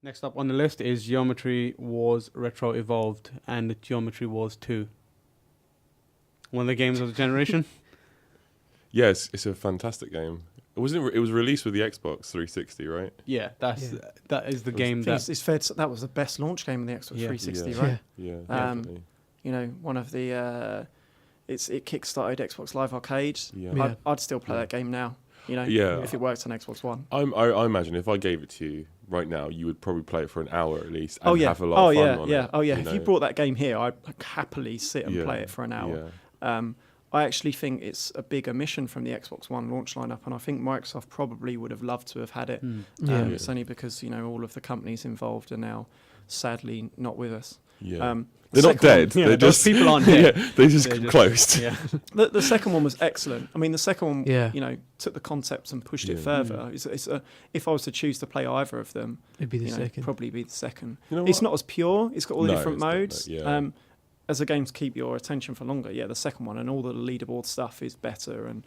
Next up on the list is Geometry Wars Retro Evolved and Geometry Wars 2. One of the games of the generation. Yes, it's a fantastic game. It was released with the Xbox 360, right? Yeah, that is the game that it's fair to, that was the best launch game on the Xbox 360, right? Yeah, definitely. You know, one of the it kickstarted Xbox Live Arcade. Yeah. I'd still play that game now. You know, if it worked on Xbox One. I imagine if I gave it to you right now, you would probably play it for an hour at least and have a lot of fun on it. Oh yeah, if you brought that game here, I'd happily sit and play it for an hour. Yeah. I actually think it's a big omission from the Xbox One launch lineup, and I think Microsoft probably would have loved to have had it. It's only because, you know, all of the companies involved are now sadly not with us. Yeah. They're not dead. They're just people aren't dead. They're just closed. Yeah. The second one was excellent. I mean, the second one, Yeah. you know, took the concepts and pushed it further. If I was to choose to play either of them, It'd be the second. Probably be the second. You know it's what? not as pure. It's got all the different it's not, modes. yeah. As a game to keep your attention for longer, the second one and all the leaderboard stuff is better. And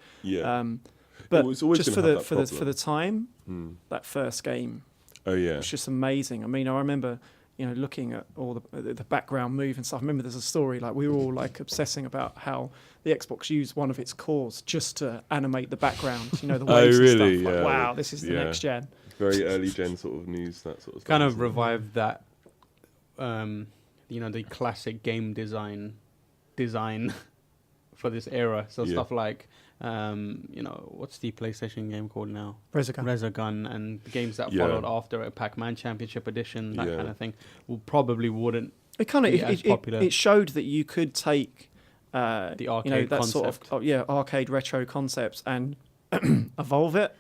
but It was always just gonna for have that the for the time, Mm. that first game Oh yeah. was just amazing. I mean, I remember, you know, looking at all the background move and stuff. I remember there's a story, like we were all like obsessing about how the Xbox used one of its cores just to animate the background, you know, the waves and really? stuff. Like, Yeah. wow, this is the next gen. Very early gen sort of news, that sort of stuff. kind of revived that, you know, the classic game design for this era. So stuff like, you know, what's the PlayStation game called now? Resogun, and the games that followed after it, Pac-Man Championship Edition, that kind of thing, probably wouldn't. It kind of it showed that you could take the arcade, you know, that concept. sort of arcade retro concepts and evolve it.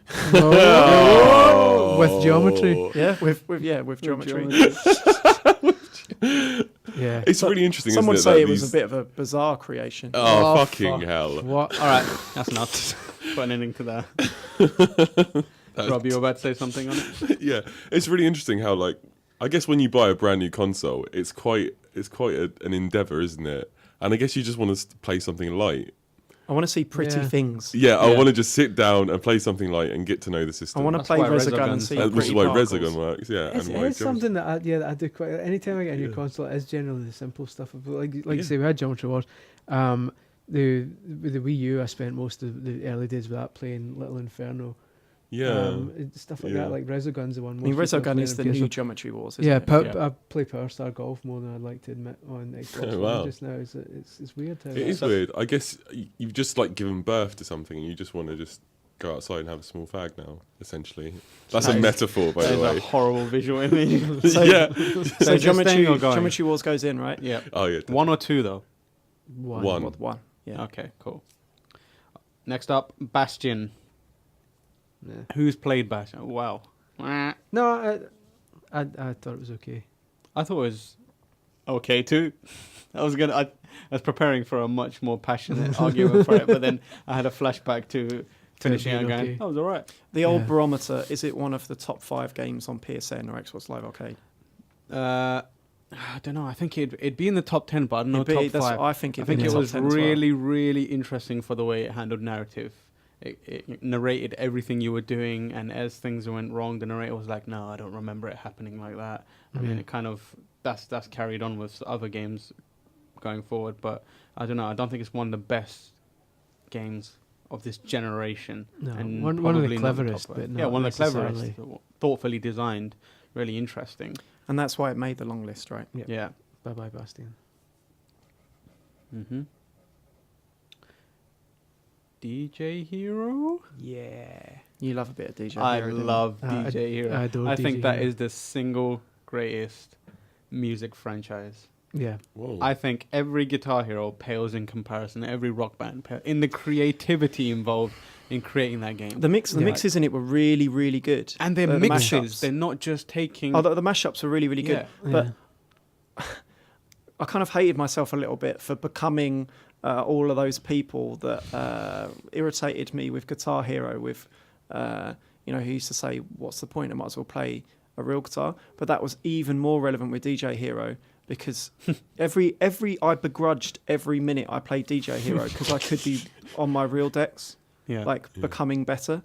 With geometry. With geometry. Yeah. It's really interesting. Some would isn't say it, it was a bit of a bizarre creation. Oh, fucking hell! What? All right, that's enough. Put an ending to that. Rob, you were about to say something on it? Yeah, it's really interesting how, like, I guess when you buy a brand new console, it's quite an endeavor, isn't it? And I guess you just want to play something light. I want to see pretty things. Yeah, I want to just sit down and play something light and get to know the system. I want to play Resogun and see which is why Resogun works. Yeah, It's something that I do quite. Anytime I get a new console, it's generally the simple stuff. Like you say, we had Geometry Wars. With the Wii U, I spent most of the early days with that playing Little Inferno. Stuff like that. Like Resogun's the one. I mean, Resogun is the new Geometry Wars. Isn't it? I play Power Star Golf more than I'd like to admit on Xbox One just now. It's weird. It is weird. I guess you've just like given birth to something, and you just want to just go outside and have a small fag now. Essentially, that's a metaphor, by the way. A horrible visual image. So Geometry Wars goes in, right? Yeah. Oh yeah. One or two though. One. Yeah. Okay. Cool. Next up, Bastion. Yeah. Who's played Bastion? Wow. No, I thought it was okay. I thought it was okay too. I was preparing for a much more passionate argument for it, but then I had a flashback to finishing it and going, that was all right. The old barometer, is it one of the top 5 games on PSN or Xbox Live Arcade? I don't know. I think it'd be in the top 10, but I don't know top 5. I think it was really, really interesting for the way it handled narrative. It narrated everything you were doing, and as things went wrong, the narrator was like, no, I don't remember it happening like that. I mean, it kind of, that's carried on with other games going forward, but I don't know. I don't think it's one of the best games of this generation. No, and one of the cleverest. But one of the cleverest, thoughtfully designed, really interesting. And that's why it made the long list, right? Yeah. Bye-bye, Bastion. Mm-hmm. DJ Hero? Yeah. You love a bit of DJ Hero. I love DJ Hero. I think that is the single greatest music franchise. Yeah. Whoa. I think every Guitar Hero pales in comparison. Every Rock Band pales in the creativity involved in creating that game. The mixes in it were really, really good. And they're mixes. They're not just taking... Oh, the mashups are really, really good. But I kind of hated myself a little bit for becoming... all of those people that irritated me with Guitar Hero, with who used to say, "What's the point? I might as well play a real guitar." But that was even more relevant with DJ Hero because I begrudged every minute I played DJ Hero because I could be on my real decks, becoming better.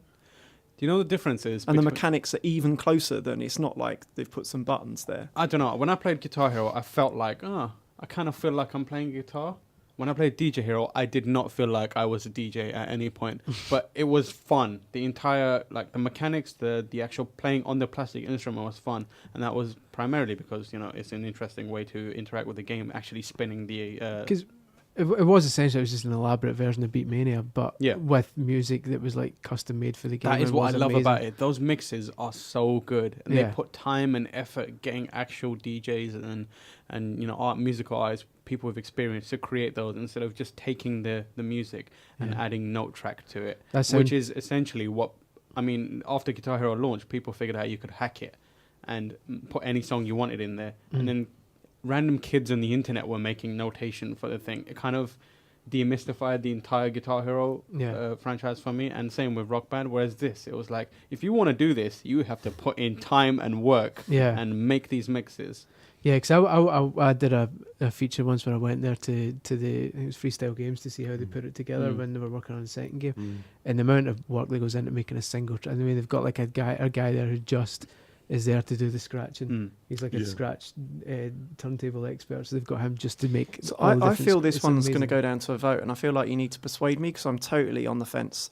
you know the difference is? And the mechanics are even closer than, it's not like they've put some buttons there. I don't know. When I played Guitar Hero, I felt like, I kind of feel like I'm playing guitar. When I played DJ Hero, I did not feel like I was a DJ at any point, but it was fun. The entire, like the mechanics, the actual playing on the plastic instrument was fun, and that was primarily because, you know, it's an interesting way to interact with the game, actually spinning the... Because it was essentially, it was just an elaborate version of Beatmania, but with music that was like custom made for the game. That is what I love about it. Those mixes are so good, and they put time and effort getting actual DJs and you know, musical artists, people with experience to create those instead of just taking the music and adding note track to it, which is essentially what, I mean, after Guitar Hero launched, people figured out you could hack it and put any song you wanted in there, and then random kids on the internet were making notation for the thing. It kind of demystified the entire Guitar Hero franchise for me, and same with Rock Band. Whereas this, it was like, if you want to do this, you have to put in time and work and make these mixes. Yeah, because I did a feature once where I went there to the, I think it was Freestyle Games, to see how they put it together when they were working on the second game, and the amount of work that goes into making a single track. I mean, they've got like a guy there who just is there to do the scratching. He's like a scratch turntable expert, so they've got him just to make. So I feel this one's going to go down to a vote, and I feel like you need to persuade me because I'm totally on the fence.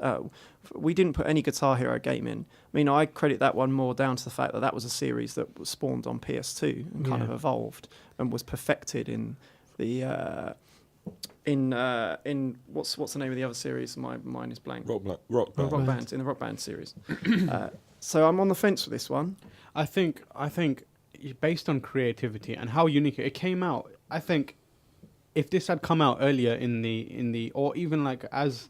We didn't put any Guitar Hero game in. I mean, I credit that one more down to the fact that that was a series that was spawned on PS2 and kind of evolved and was perfected in the in what's the name of the other series? My mind is blank. Rock Band. In the Rock Band series. So I'm on the fence with this one. I think based on creativity and how unique it came out, I think if this had come out earlier in the or even like as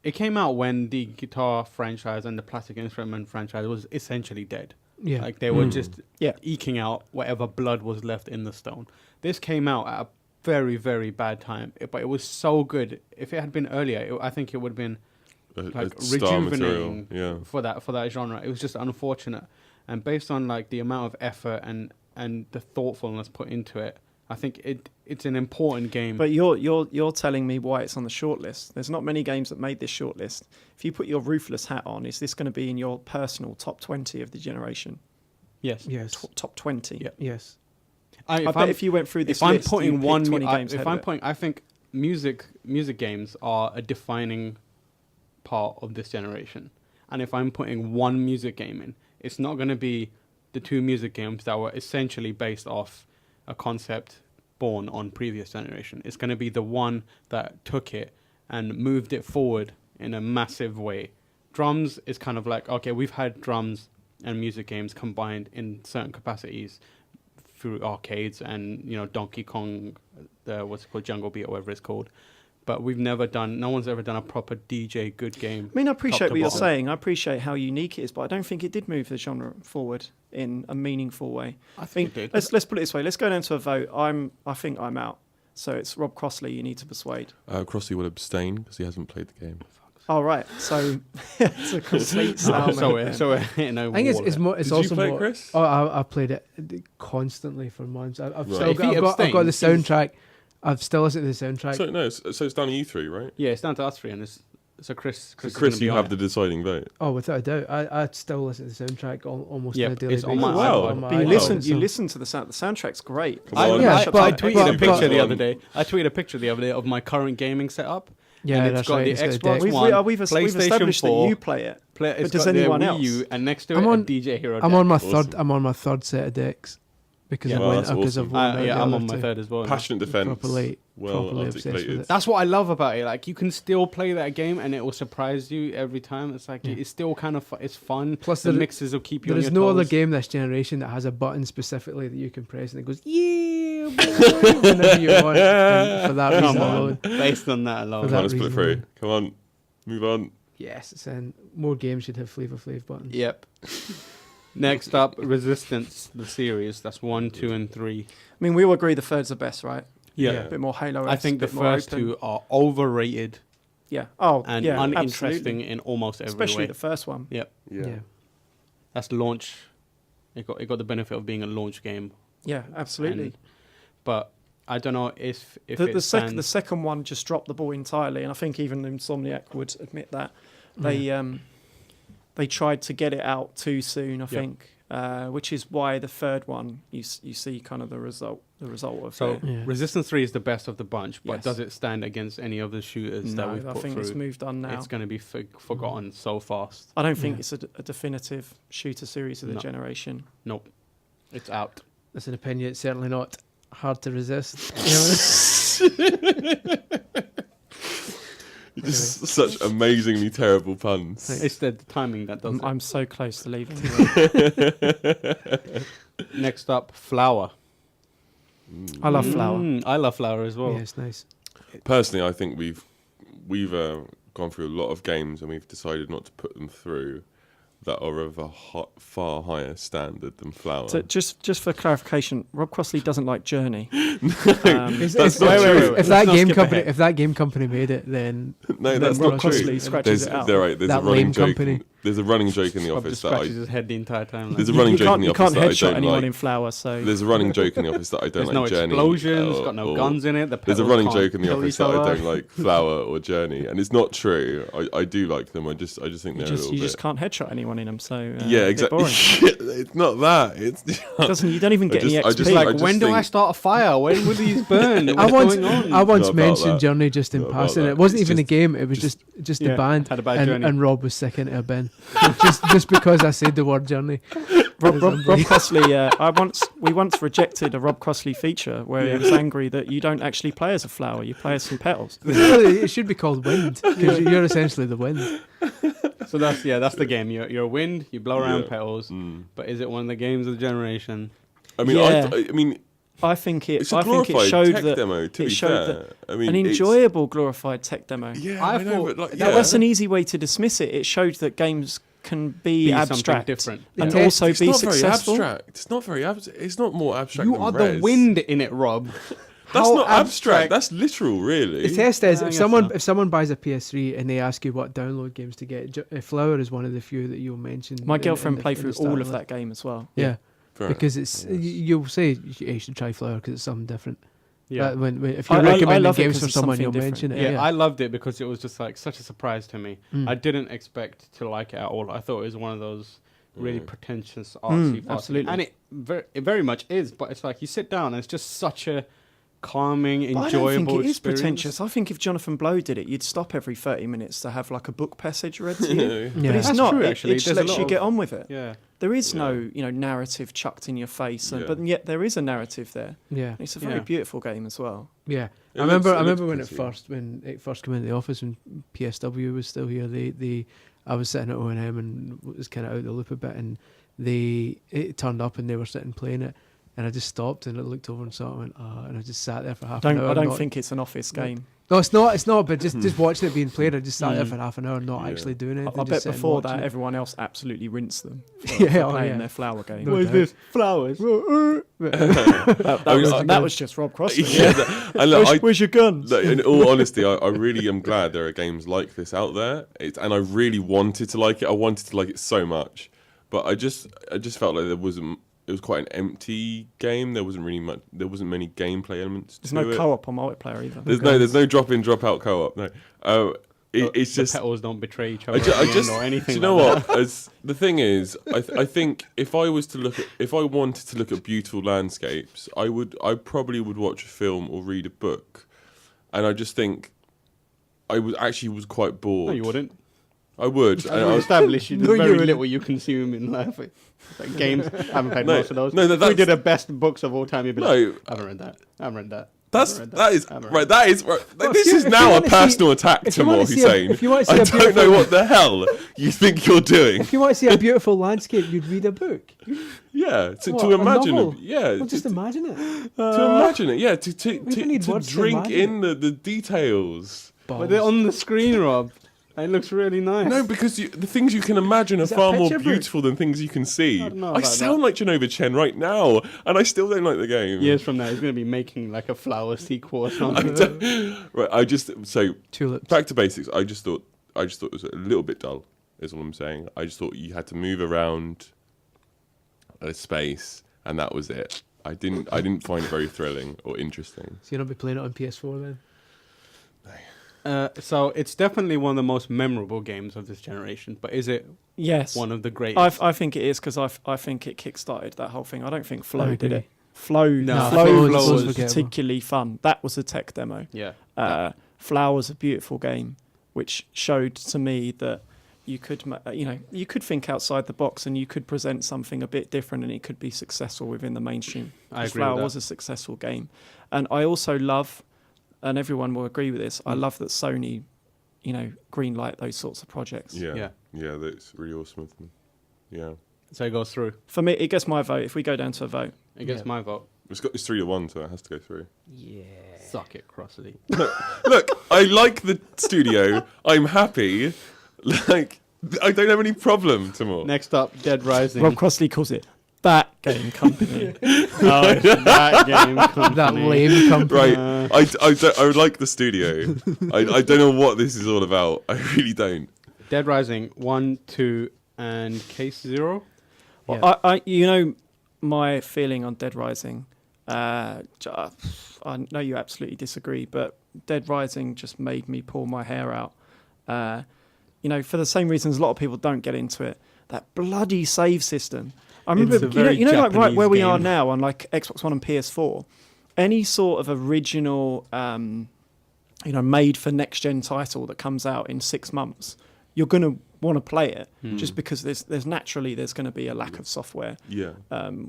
it came out when the guitar franchise and the plastic instrument franchise was essentially dead. Yeah. Like they were just eking out whatever blood was left in the stone. This came out at a very, very bad time, but it was so good. If it had been earlier, I think it would have been like rejuvenating for that genre. It was just unfortunate, and based on like the amount of effort and the thoughtfulness put into it, I think it's an important game. But you're telling me why it's on the shortlist. There's not many games that made this shortlist. If you put your ruthless hat on, is this going to be in your personal top 20 of the generation? Yes. Top 20. Yeah. Yes. I bet if you went through this list, if I'm putting one 20 games I think music games are a defining part of this generation. And if I'm putting one music game in, it's not going to be the two music games that were essentially based off a concept born on previous generation. It's going to be the one that took it and moved it forward in a massive way. Drums is kind of like, okay, we've had drums and music games combined in certain capacities through arcades and, you know, Donkey Kong, what's it called, Jungle Beat or whatever it's called. But no one's ever done a proper DJ good game. I mean, I appreciate what you're saying. I appreciate how unique it is, but I don't think it did move the genre forward in a meaningful way. I think it did. Let's put it this way. Let's go down to a vote. I think I'm out. So it's Rob Crossley you need to persuade. Crossley will abstain because he hasn't played the game. Oh, right. So it's a complete stalemate. So I think it's also you play more. It, Chris? Oh, I've played it constantly for months. I've got the soundtrack. I've still listened to the soundtrack. So it's down to you three, right? Yeah, it's down to us three, and so Chris, you have the deciding vote. Oh, without a doubt, I still listen to the soundtrack almost on a daily basis. On my iPod. You listen to the sound. The soundtrack's great. I tweeted a picture the other day. I tweeted a picture the other day of my current gaming setup. Yeah, and it's got the Xbox One, we've established 4, that you play it. But does anyone else? Wii U, and next to it, a DJ Hero. I'm on my third set of decks. Because I'm on my third as well. Passionate defense. Properly articulated. That's what I love about it. Like, you can still play that game and it will surprise you every time. It's like it's still kind of it's fun. Plus, the mixes will keep you on your toes. There is no other game this generation that has a button specifically that you can press and it goes, yeah, boy, whenever you want. And for that reason alone. Based on that alone. Come on, let's put it through. Come on, move on. Yes, and more games should have Flavor Flav buttons. Yep. Next up, Resistance, the series. That's 1, 2, and 3. I mean, we all agree the third's the best, right? Yeah. A bit more Halo. I think the first two are overrated. Yeah. And uninteresting in almost every way. Especially the first one. Yep. Yeah. That's launch. It got the benefit of being a launch game. Yeah, absolutely. But I don't know if the second one just dropped the ball entirely, and I think even Insomniac would admit that. they tried to get it out too soon, I think, which is why the third one you see kind of the result of So it. Resistance 3 is the best of the bunch, but Yes. does it stand against any of the shooters that we've I put think through? it's moved on now. It's going to be forgotten so fast. I don't think it's a definitive shooter series of the No. generation. Nope. It's out. That's an opinion. It's certainly not hard to resist. You know? Just such amazingly terrible puns. It's the timing that does it. I'm so close to leaving. Next up, Flower. I love Flower. I love Flower as well. Yeah, it's nice. Personally, I think we've gone through a lot of games and we've decided not to put them through that are of a far higher standard than Flower. So just for clarification, Rob Crossley doesn't like Journey. That's not true. If that game company made it, then No, that's Rob not true. Crossley scratches it out. There's That a running lame joke. company. There's a running joke in the Rob office just that I. scratches his head the entire time. There's a running joke in the You office can't that I headshot don't anyone like. in Flower, so There's a running joke in the office that I don't There's like. no Journey. explosions, got no guns in it. The There's a pedals running can't joke in the kill office each that I other. don't like Flower or Journey, and it's not true. I do like them. I just think you they're a little just bit. can't headshot anyone in them. So Yeah, a bit exactly. boring. It's not that. It's You don't even get any I XP. just Like, I just when do I think- start a fire? When will these burn? I What's once going on? I once Not about mentioned that. Journey just in Not about passing. that. It wasn't It's even a just- game. It was just Yeah, a band, had a bad journey. and Rob was sick into a bin just because I said the word Journey. Rob Crossley. We once rejected a Rob Crossley feature where he was angry that you don't actually play as a flower, you play as some petals. Really, it should be called Wind because you're essentially the wind. So that's the game. You're a wind. You blow around Yeah. petals. Mm. But is it one of the games of the generation? I mean, Yeah. I mean, I think it's a it glorified showed tech that demo. To it be showed fair, I mean, an it's- enjoyable glorified tech demo. Yeah, I I know, thought but like, that- yeah. That's an easy way to dismiss it. It showed that games can be Something abstract different. and Yeah. also It's be not successful. very abstract. It's not very abstract. It's not more abstract. You than are the Res. wind in it, Rob. That's How not abstract. That's literal, really. The test is I if guess someone so. if someone buys a PS3 and they ask you what download games to get, Flower is one of the few that you'll mention. My in girlfriend the- played in the through all start of that game as well. Yeah, Fair because enough. it's Yes. you'll say you should try Flower because it's something different. Yeah. When if you're I recommending love it games 'cause for it's someone, something you'll different. mention it. Yeah, Yeah, I loved it because it was just like such a surprise to me. Mm. I didn't expect to like it at all. I thought it was one of those really Mm. pretentious artsy fast- absolutely. and it very much is. But it's like you sit down and it's just such a calming, But I enjoyable don't think it is experience. pretentious. I think if Jonathan Blow did it, you'd stop every 30 minutes to have like a book passage read to you. Yeah. But it's That's not. true, It- actually. It just There's a lets lot you of- get on with it. Yeah, There is Yeah. no, narrative chucked in your face, Yeah. but yet there is a narrative there. yeah, It's a very Yeah. beautiful game as well. yeah. It I remember looks when pretty. it first came into the office when PSW was still here. I was sitting at O&M and was kind of out the loop a bit, and it turned up and they were sitting playing it, and I just stopped and I looked over and saw it and went, oh, and I just sat there for half an hour. I don't not- think it's an office No. game. No, it's not. But just watching it being played, I just sat there Mm. for half an hour, not Yeah. actually doing I anything. I just bet sitting before watching that, it. everyone else absolutely rinsed them for, Yeah, for oh, playing yeah. their flower game. No what is doubt. this? Flowers. That was just Rob Crossley. And look, Where's your guns? Look, in all honesty, I really am glad there are games like this out there, and I really wanted to like it. I wanted to like it so much, but I just felt like it was quite an empty game. There wasn't really much. There wasn't many gameplay elements. There's to no it. co-op or multiplayer either. There's no drop in, drop out co-op. No, it's the just. petals don't betray each other I at the end just, or anything. do you know like what? The thing is, I think if I wanted to look at beautiful landscapes, I probably would watch a film or read a book, and I just think I was quite bored. No, you wouldn't. I would. As and I we was- established, you No, very you wouldn't. little you consume in life. Like games, I haven't played No, most of those. no, If we that's- did the best books of all time, you'd be like, No, I haven't read that. I haven't read that. That's I haven't read that is I haven't right. read That is right. Well, This if you- is if now you a wanna see- personal attack if to you wanna Moore see Hussein. if you want to see I a don't beautiful, know what the hell you think you're doing. if you want to see a beautiful landscape, you'd read a book. Yeah, to What, a imagine novel? it. Yeah, Well, just imagine it. to imagine it. Yeah, to don't need words to drink imagine in the details. But they're on the screen, Rob. It looks really nice. No, because the things you can imagine are Is it a far more picture book? beautiful than things you can see. I don't know I about sound like Genova Chen right now, and I still don't like the game. Years from now, he's going to be making like a flower sequel or something. So Tulips. back to basics. I just thought it was a little bit dull. Is what I'm saying. I just thought you had to move around a space, and that was it. I didn't find it very thrilling or interesting. So you'll not be playing it on PS4 then? So it's definitely one of the most memorable games of this generation, but is it Yes. one of the greatest? I think it is because I think it kick-started that whole thing. I don't think Flow I did agree. it. Flow No, Flow Flow was was particularly fun. That was a tech demo. Yeah. Flower was a beautiful game, which showed to me that you could, you could think outside the box and you could present something a bit different, and it could be successful within the mainstream. I agree Flower with that. was a successful game, and I also love, and everyone will agree with this. I love that Sony, greenlight those sorts of projects. Yeah, that's really awesome of them. Yeah, So it goes through. For me, it gets my vote. If we go down to a vote, It gets my vote. it's 3-1, so it has to go through. Yeah. Suck it, Crossley. Look, I like the studio. I'm happy. Like, I don't have any problem, Tamoor. Next up, Dead Rising. Rob Crossley calls it that game company. Oh, it's that game company. That lame company. Right, I like the studio. I don't know what this is all about. I really don't. Dead Rising 1, 2, and Case 0. Well, Yeah. I my feeling on Dead Rising. I know you absolutely disagree, but Dead Rising just made me pull my hair out. For the same reasons a lot of people don't get into it. That bloody save system. I remember, It's a very like right Japanese where we are game. now on like Xbox One and PS4. Any sort of original, made for next gen title that comes out in 6 months, you're gonna want to play it just because there's going to be a lack of software Yeah.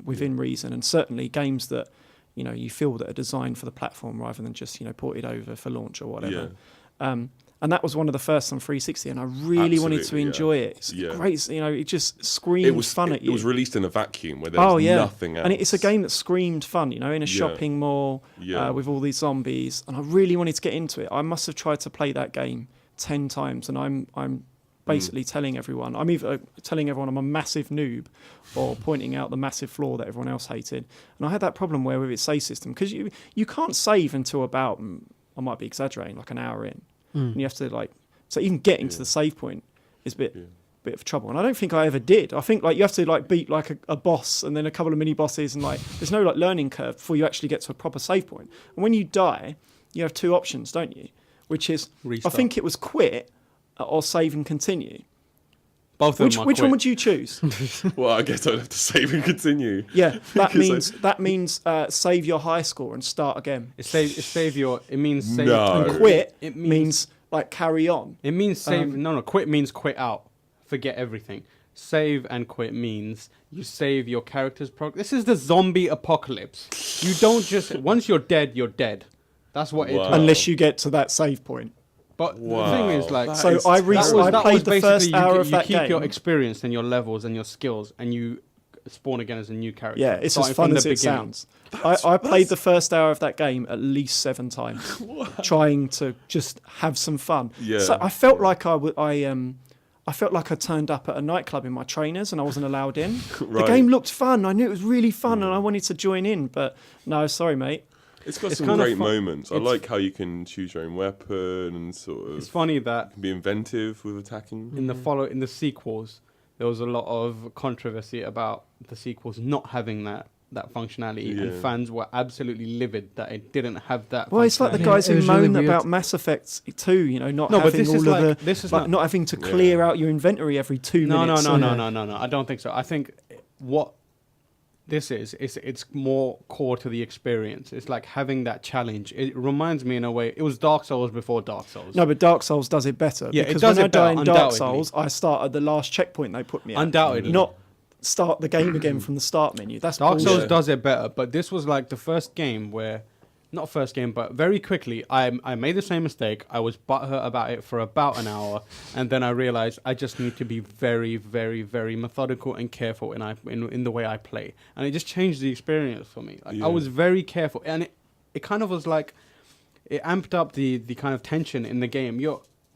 within reason, and certainly games that you feel that are designed for the platform rather than just ported over for launch or whatever. And that was one of the first on 360, and I really wanted to Absolutely, yeah. enjoy it. It's Yeah. great, it just screamed fun at you. It was released in a vacuum where there was nothing else. And it's a game that screamed fun, in a shopping mall with all these zombies, and I really wanted to get into it. I must have tried to play that game 10 times, and I'm basically telling everyone, I'm either telling everyone I'm a massive noob or pointing out the massive flaw that everyone else hated. And I had that problem where with its save system, because you can't save until about, I might be exaggerating, like an hour in. And you have to so even getting to the save point is a bit of trouble. And I don't think I ever did. I think you have to beat a boss and then a couple of mini bosses, and there's no learning curve before you actually get to a proper save point. And when you die, you have 2 options, don't you? Which is, Restart. I think it was quit or save and continue. Both of them are Which one quick. would you choose? Well, I guess I'd have to save and continue. Yeah, that Because means save your high score and start again. It means save. No. And quit It means carry on. It means save. No, quit means quit out. Forget everything. Save and quit means you save your character's progress. This is the zombie apocalypse. You don't just once you're dead, you're dead. That's what it. Wow. Unless you get to that save point. But Wow. the thing is, That So is I terrible. I played the first basically hour you of that keep game. your experience and your levels and your skills, and you spawn again as a new character. Yeah, it's as starting fun from as the it beginning. sounds. I played the first hour of that game at least 7 times, trying to just have some fun. Yeah. So I felt like I felt like I turned up at a nightclub in my trainers and I wasn't allowed in. The Right. game looked fun. I knew it was really fun and I wanted to join in, but no, sorry, mate. It's got It's some kind of great fu- moments. I it's- like how you can choose your own weapon and sort It's of funny that be inventive with attacking. in the sequels, there was a lot of controversy about the sequels not having that functionality, and Yeah. fans were absolutely livid that it didn't have that. Well, it's like the functionality. guys it who was really moan weird. about Mass Effect 2, not No, but having this all is of like the, this is not having to clear out your inventory every 2 No, minutes. no, Yeah. no. I don't think so. I think what this is it's more core to the experience. It's like having that challenge. It reminds me in a way. It was Dark Souls before Dark Souls. No, but Dark Souls does it better. Yeah, it because does when it I die better, in Dark undoubtedly. Souls, I start at the last checkpoint they put me at. Undoubtedly. Not start the game again from the start menu. That's Dark bullshit. Souls does it better, but this was like the first game where, not first game, but very quickly, I made the same mistake. I was butthurt about it for about an hour, and then I realized I just need to be very, very, very methodical and careful in the way I play, and it just changed the experience for me. Like, Yeah. I was very careful, and it kind of was like, it amped up the kind of tension in the game.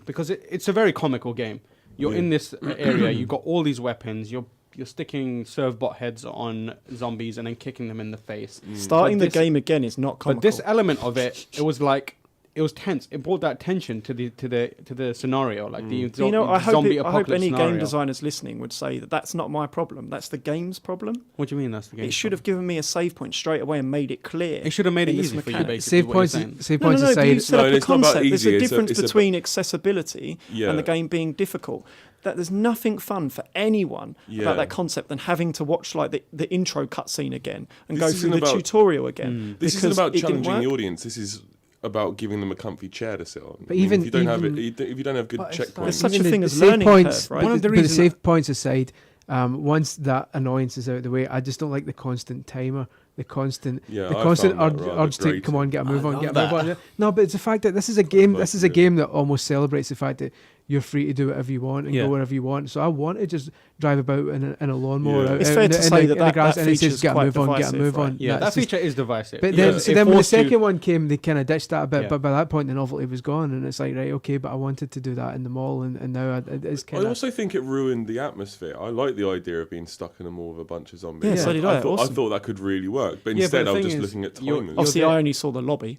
Because it's a very comical game. You're in this area, you've got all these weapons, you're sticking serve-bot heads on zombies and then kicking them in the face. Starting But the game again is not comical. But this element of it was like, it was tense. It brought that tension to the scenario, like the You know, I zombie hope apocalypse any scenario. game designers listening would say that that's not my problem. That's the game's problem. What do you mean that's the game? It should have given me a save point straight away and made it clear. It should have made it in this easy for you, mechanic. basically. Save points. Save points But you aside. set up a it's not about concept. There's easy, a it's difference it's between accessibility Yeah. and the game being difficult. That there's nothing fun for anyone Yeah. about that concept than having to watch like the intro cutscene again and This go isn't through the about- tutorial again. This because isn't about it didn't challenging the work. audience. This is about giving them a comfy chair to sit on. But I mean, even- if you don't have even- it, if you don't have good But it's checkpoints, There's such a Even thing the as save learning points, curve, right? One of the but the reasons save points aside, once that annoyance is out of the way, I just don't like the constant timer, the constant Yeah, the I constant found that urge, rather urge to grating. come on, get a move I on, love get a move that. on. No, but it's the fact that this is a game. Like, This is a yeah. game that almost celebrates the fact that you're free to do whatever you want and Yeah. go wherever you want. So I want to just drive about in a lawnmower. Yeah. out- It's out fair in to the- say in that the that grass, and it feature's says get a quite move on, get a divisive, move right? on. Yeah, that That's just- feature is divisive. But It- then, it so then when the forced you- second one came, they kind of ditched that a bit. Yeah. But by that point, the novelty was gone, and it's like, right, okay, but I wanted to do that in the mall, and now it's I kind of. also think it ruined the atmosphere. I like the idea of being stuck in a mall with a bunch of zombies. Yeah, so did I. thought, Awesome. I thought that could really work, but Yeah, but instead the I was thing just is, looking at you're- timers. Obviously, there- I only saw the lobby.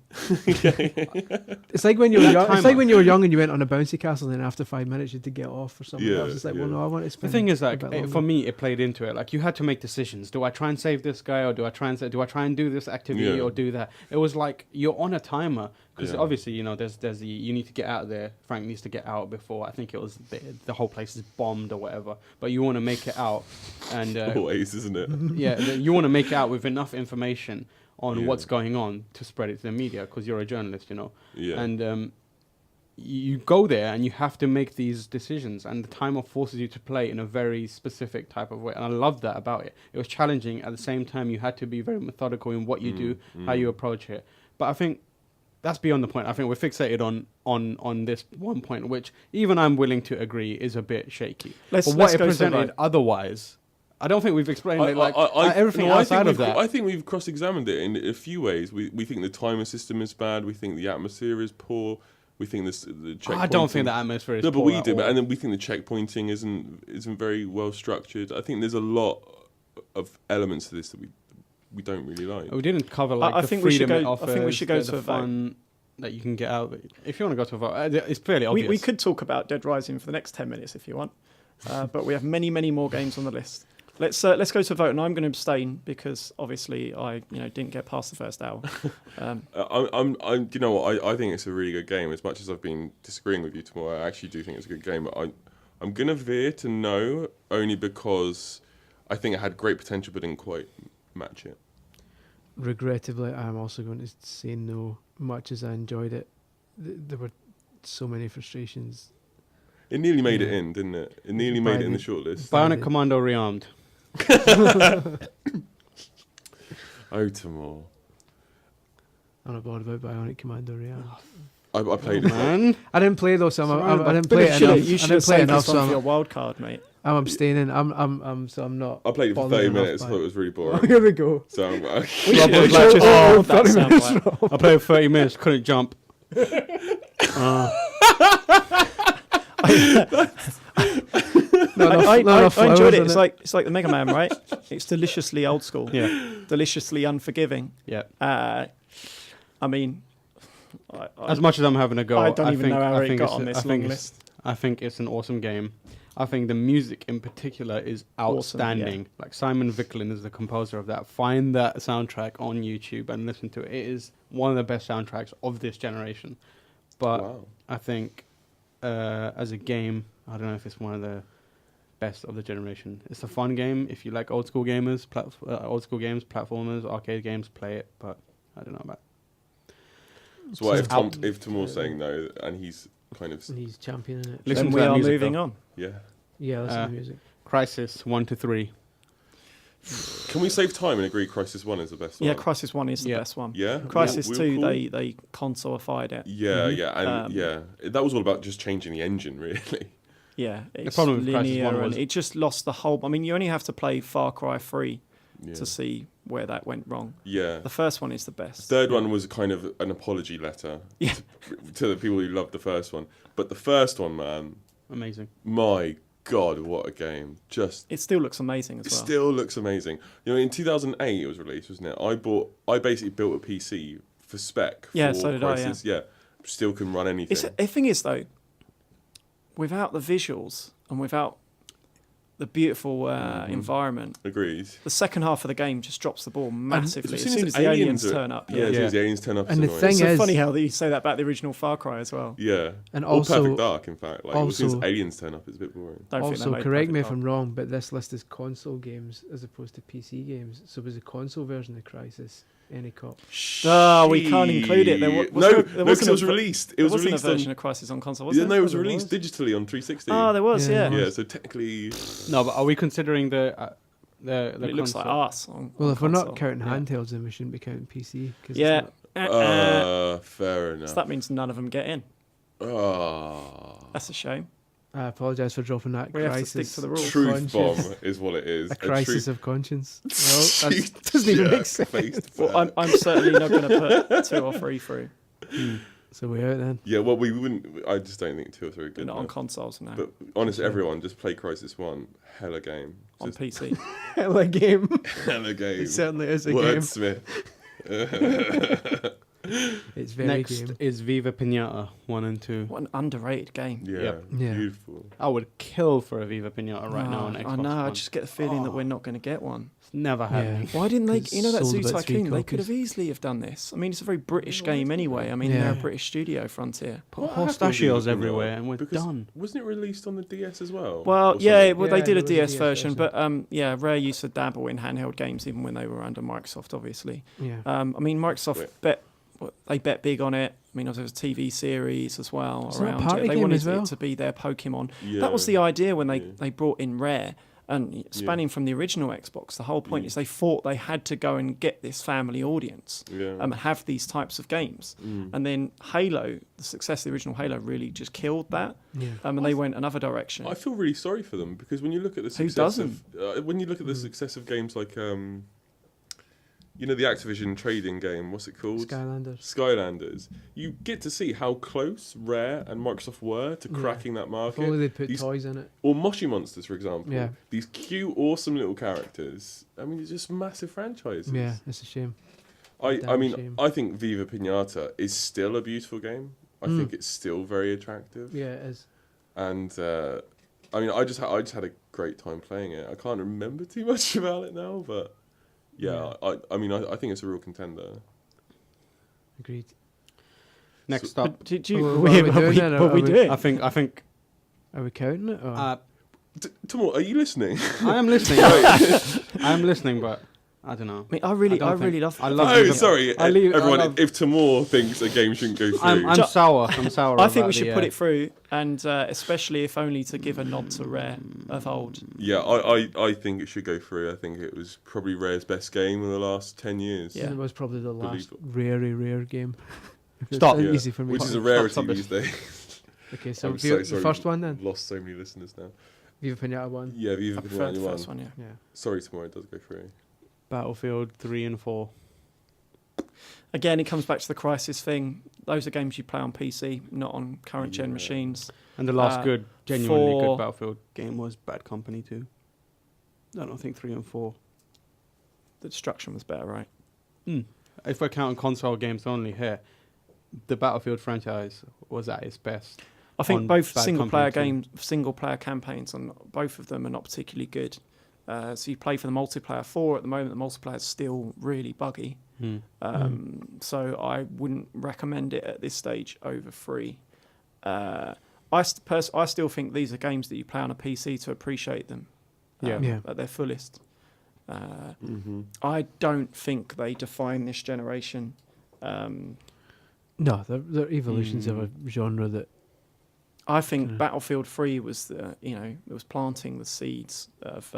It's like when you were young. It's timer. like when you were young and you went on a bouncy castle, and then after 5 minutes you had to get off or something. Yeah, I was just like, well, yeah. no, I want to The spend. thing is, like, a bit for longer. me, it played into it. Like, you had to make decisions. Do I try and save this guy, or do I try and do this activity, Yeah. or do that? It was like you're on a timer because Yeah. obviously, you know, there's the you need to get out of there. Frank needs to get out before I think it was the whole place is bombed or whatever. But you want to make it out, and Always, isn't it? you want to make it out with enough information on Yeah. what's going on to spread it to the media because you're a journalist, you know. Yeah. And you go there and you have to make these decisions, and the timer forces you to play in a very specific type of way. And I love that about it. It was challenging. At the same time, you had to be very methodical in what you do, how you approach it. But I think that's beyond the point. I think we're fixated on this one point, which even I'm willing to agree is a bit shaky. Let's but what it go to presented the- otherwise, I don't think we've explained it. Like everything no, I outside think of that. I think we've cross-examined it in a few ways. We think the timer system is bad. We think the atmosphere is poor. We think the checkpointing. I don't think the atmosphere is No, but poor we at do. all. And then we think the checkpointing isn't very well structured. I think there's a lot of elements to this that we don't really like. We didn't cover like I the think we should freedom it go- I offers, think we should go the to a vote. fun that you can get out of it. If you want to go to a vote, it's fairly obvious. We could talk about Dead Rising for the next 10 minutes if you want, but we have many, many more games on the list. Let's go to a vote, and I'm going to abstain because obviously I didn't get past the first hour. You know what? I think it's a really good game. As much as I've been disagreeing with you tomorrow, I actually do think it's a good game. But I'm gonna veer to no, only because I think it had great potential but didn't quite match it. Regrettably, I'm also going to say no. Much as I enjoyed it, there were so many frustrations. It nearly made it Yeah. in, didn't it? It nearly made it in the shortlist. Bionic Commando Rearmed. Oh, Tamoor. I'm not bothered about Bionic Commando Real. I played it. Man, I didn't play though, so I didn't But play you it should enough. have- you I should didn't have play saved enough, this one for so your wild card, mate. I'm abstaining. So I'm not. I played it for bothered 30 enough minutes. I by thought it. it was really Oh, boring. here we go. So I'm Rob was like, Oh, oh, that sound bite. I played 30 minutes, couldn't jump. I enjoyed it. It's like the Mega Man, right? It's deliciously old school. Yeah, Deliciously unforgiving. yeah. I mean, As much as I'm having a go, I don't even know how it got it's- on this I think long it's- list. I think it's an awesome game. I think the music in particular is Awesome, yeah. outstanding. Like Simon Vicklin is the composer of that. Find that soundtrack on YouTube and listen to it. It is one of the best soundtracks of this generation. But Wow. I think as a game, I don't know if it's one of the best of the generation. It's a fun game. If you like old school gamers, old school games, platformers, arcade games, play it. But I don't know about it. So what if Out. if Tamoor's saying no and he's kind of He's championing it. Listen then to we that are music, moving though. on. yeah. Yeah, listen to the music. Crisis 1 to 3. Can we save time and agree Crisis 1 is the best one? Yeah, Crisis 1 is the Yeah. best one. Yeah. Crisis We were 2, cool? they consolified it. Yeah, yeah, and Um, that was all about just changing the engine, really. Yeah, it's problem with Crisis linear 1 and was- it just lost the whole. I mean, you only have to play Far Cry 3 Yeah. to see where that went wrong. Yeah. The first one is the best. Third one was kind of an apology letter Yeah. to the people who loved the first one. But the first one, man, Amazing. my God, what a game. Just It still looks amazing as it well. still looks amazing. You know, in 2008 it was released, wasn't it? I basically built a PC for spec Yeah, for so did Crisis. Yeah. still can run anything. The thing is, though, without the visuals and without the beautiful environment, Agreed. the second half of the game just drops the ball massively as soon as the aliens aliens turn up. Yeah, as soon as the aliens turn up. And the it's thing It's so is- funny how you say that about the original Far Cry as well. yeah, And or also- Perfect Dark, in fact. Like, as soon as also- aliens turn up, it's a bit boring. Don't think they Also, made correct me if Perfect I'm wrong, but this list is console games as opposed to PC games. So was the console version of Crisis any cop? Oh, we can't include it. There Shit. was no, no- there because wasn't it was a- released. It There was wasn't released a version on. of Crisis on console, was Yeah, there? no, it was Oh, there released was. digitally on 360. Oh, there was, Yeah, yeah. there Yeah, so technically, No, but are we considering the It looks like console? us on Well, on if we're console. not counting Yeah. handhelds, then we shouldn't be counting PC. 'Cause it's Yeah. not- fair enough. So that means none of them get in. That's a shame. I apologise for dropping that. We have to Crisis stick to the rules. Truth bomb conscience. is what it is. A crisis of conscience. Well, that Shoot doesn't even your make sense. face Well, back. I'm certainly not going to put 2 or 3 through. So we're out then. Yeah, well, we wouldn't. I just don't think 2 or 3 are good. Not on enough. consoles now. But honestly, everyone just play Crisis 1. Hella game. On Just PC. Hella game. hella game. It certainly is a Wordsmith. game. It's very Next game. is Viva Pinata 1 and 2. What an underrated game. Yeah, Yep. Yeah. beautiful. I would kill for a Viva Pinata right now on Xbox I know. I One. just get the feeling that we're not going to get one. It's never happening. Why didn't they? It's You know that sold Zoo about 3 Tycoon. They could copies. have easily have done this. I mean, it's a very British game anyway. I mean, they're a Yeah. British studio, Frontier. Put What happened with pistachios Viva Pinata? everywhere and we're Because done. Wasn't it released on the DS as well? Well, Or yeah, something? well, they Yeah, did a there was a DS DS version, version. but yeah, Rare used to dabble in handheld games even when they were under Microsoft, obviously. Yeah. I mean, Microsoft Wait. bet big on it. I mean, there was a TV series as well Wasn't it a around party it. They game wanted as well? it to be their Pokemon. Yeah. That was the idea when Yeah. they brought in Rare. And spanning from the original Xbox, the whole point Yeah. is they thought they had to go and get this family audience Yeah. and have these types of games. Mm. And then Halo, the success of the original Halo really just killed that. Yeah. And they went another direction. I feel really sorry for them because when you look at the Who success doesn't? of when you look at the success of games like you know the Activision trading game, what's it called? Skylanders. Skylanders. You get to see how close Rare and Microsoft were to Yeah. cracking that If market. only they put These- toys in it. Or Moshi Monsters, for example. Yeah. These cute, awesome little characters. I mean, it's just massive franchises. Yeah, it's a shame. I Damn mean, shame. I think Viva Pinata is still a beautiful game. I think it's still very attractive. Yeah, it is. And I mean, I just had a great time playing it. I can't remember too much about it now, but yeah, I mean, I think it's a real contender. Agreed. Next But up, did you? Well, What what are we doing then? what we Are we- doing? I think Are we counting it? Or? Tamoor, are you listening? I am listening. I am listening, but I don't know. I mean, I really love. I love Oh, Viva- sorry, I leave- I everyone. love- If Tamoor thinks a game shouldn't go through, I'm Ju- sour. I'm sour. I think we about should the, put it through, and especially if only to give a nod to Rare of old. yeah, I think it should go through. I think it was probably Rare's best game in the last 10 years. Yeah. It was probably the last Believable. rare game. Stop. It's Yeah. easy for me. Which is a Stop rarity this. these days. Okay, so I'm the sorry. first one then. Lost so many listeners now. Viva Pinata one. Yeah, Viva I prefer the Pinata first 1. one, yeah. Yeah. Sorry, Tamoor, it does go through. Battlefield 3 and 4. Again, it comes back to the Crisis thing. Those are games you play on PC, not on current gen Yeah. machines. And the last genuinely for- good Battlefield game was Bad Company 2. I don't think 3 and 4. The destruction was better, right? If we're counting console games only here, the Battlefield franchise was at its best. I think On both Bad single player Company games, single player campaigns on both of them are not particularly good. So you play for the multiplayer. 4 at the moment, the multiplayer is still really buggy. So I wouldn't recommend it at this stage over 3. I still think these are games that you play on a PC to appreciate them Yeah. at their fullest. Mm-hmm. I don't think they define this generation. No, they're evolutions of a genre that. I think Yeah. Battlefield 3 was it was planting the seeds of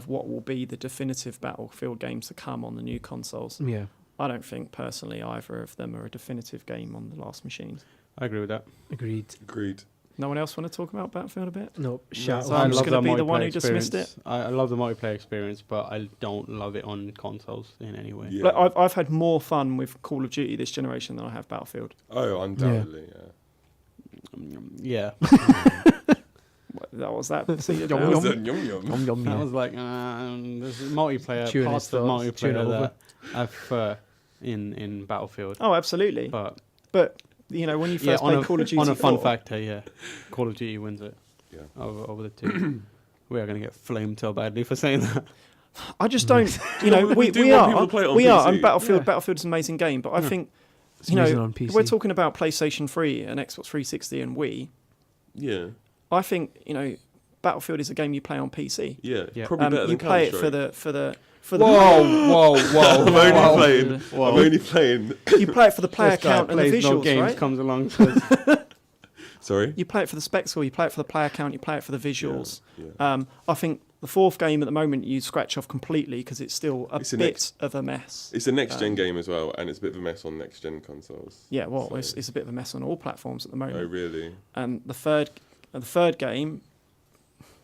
what will be the definitive Battlefield games to come on the new consoles. Yeah. I don't think personally either of them are a definitive game on the last machines. I agree with that. Agreed. Agreed. No one else want to talk about Battlefield a bit? No, shout So I I'm just love gonna the be the one who multiplayer dismissed experience. I love the multiplayer experience, but I don't love it on consoles in any way. Yeah. Like, I've had more fun with Call of Duty this generation than I have Battlefield. Oh, undoubtedly, yeah. Yeah. That was that. See, Yum, That yum. was a yum yum. Yum, yum, I yeah. was like, there's multiplayer, Chewing parts his of thoughts, chewing multiplayer over. that I prefer in Battlefield. Oh, absolutely. But But when you first played Call of Duty on a fun 4, factor, Call of Duty wins it. Yeah. Over the two. We are going to get flamed so badly for saying that. I just don't. We want people to play it on we are. PC. And Battlefield's an amazing game, but I think It's amazing on PC. we're talking about PlayStation 3 and Xbox 360 and Wii. Yeah. I think Battlefield is a game you play on PC. Yeah. Probably better than You play it Counter-Strike. for the Whoa! I'm only playing. You play it for the player This guy count and the plays no visuals, games, right? comes along. Says, Sorry. You play it for the spec score. You play it for the player count. You play it for the visuals. Yeah. I think the fourth game at the moment you scratch off completely because it's still a bit of a mess. It's a next-gen game as well, and it's a bit of a mess on next-gen consoles. Yeah, well, So- it's a bit of a mess on all platforms at the moment. Oh, really? And the third game,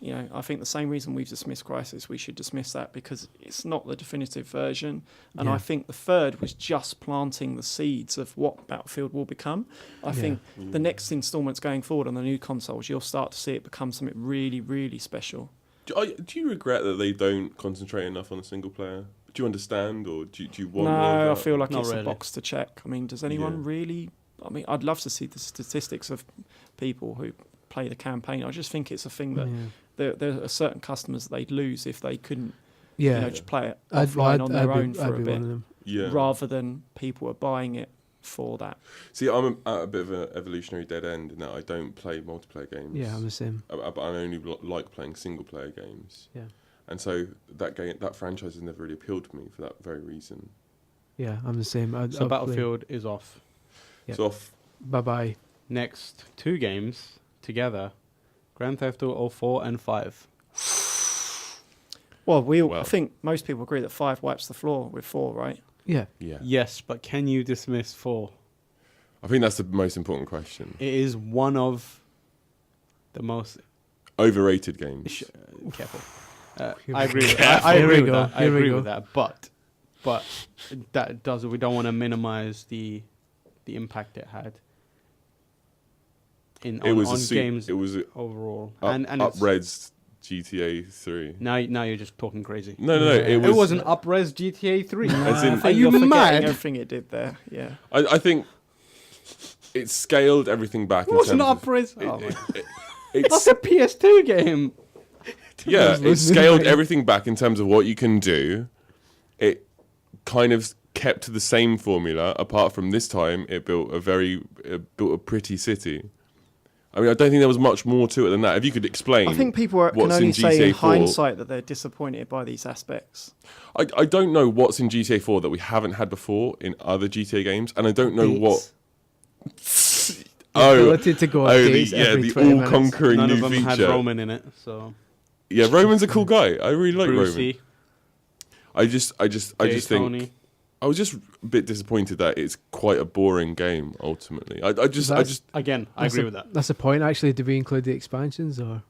I think the same reason we've dismissed Crisis, we should dismiss that because it's not the definitive version. And Yeah. I think the third was just planting the seeds of what Battlefield will become. I think the next instalments going forward on the new consoles, you'll start to see it become something really, really special. Do you regret that they don't concentrate enough on a single player? Do you understand, or do you want more No, I of that? feel like Not it's really. a box to check. I mean, does anyone Yeah. really? I mean, I'd love to see the statistics of people who play the campaign. I just think it's a thing that there are certain customers that they'd lose if they couldn't just play it offline on their own for a bit, one of them. Yeah. rather than people are buying it for that. See, I'm at a bit of an evolutionary dead end in that I don't play multiplayer games. Yeah, I'm the same. But I only like playing single-player games. Yeah. And so that franchise has never really appealed to me for that very reason. Yeah, I'm the same. so Battlefield is off. Yeah. So Bye bye. Next 2 games together, Grand Theft Auto 4 and 5. Well, I think most people agree that 5 wipes the floor with 4, right? Yeah. yeah, Yes, but can you dismiss 4? I think that's the most important question. It is one of the most Overrated games. careful. Here I we agree. go. I Here we agree with go. that. I Here we agree go. with that. But that does. We don't want to minimize the impact it had on games It was overall. up, and up it's, Red's GTA 3. now you're just talking crazy. No. Yeah. It was an up-res GTA 3. As in- I think Are you you're forgetting mad? everything it did there. Yeah. I think it scaled everything back. It wasn't in terms up-res. of, Oh my- it's That's a PS2 game. yeah, it Listening, scaled mate. everything back in terms of what you can do. It kind of kept to the same formula, apart from this time it built a pretty city. I mean, I don't think there was much more to it than that. If you could explain, I think people can what's only in say in GTA 4. hindsight that they're disappointed by these aspects. I don't know what's in GTA 4 that we haven't had before in other GTA games, and I don't know what. Ability to go on dates every the 20 minutes. all-conquering None new of them feature. had Roman in it, so Yeah, Roman's a cool guy. I really like Roman. Brucey, I just think Tony. I was just a bit disappointed that it's quite a boring game. Ultimately, I just Again, I agree with that. That's the point. Actually, did we include the expansions or?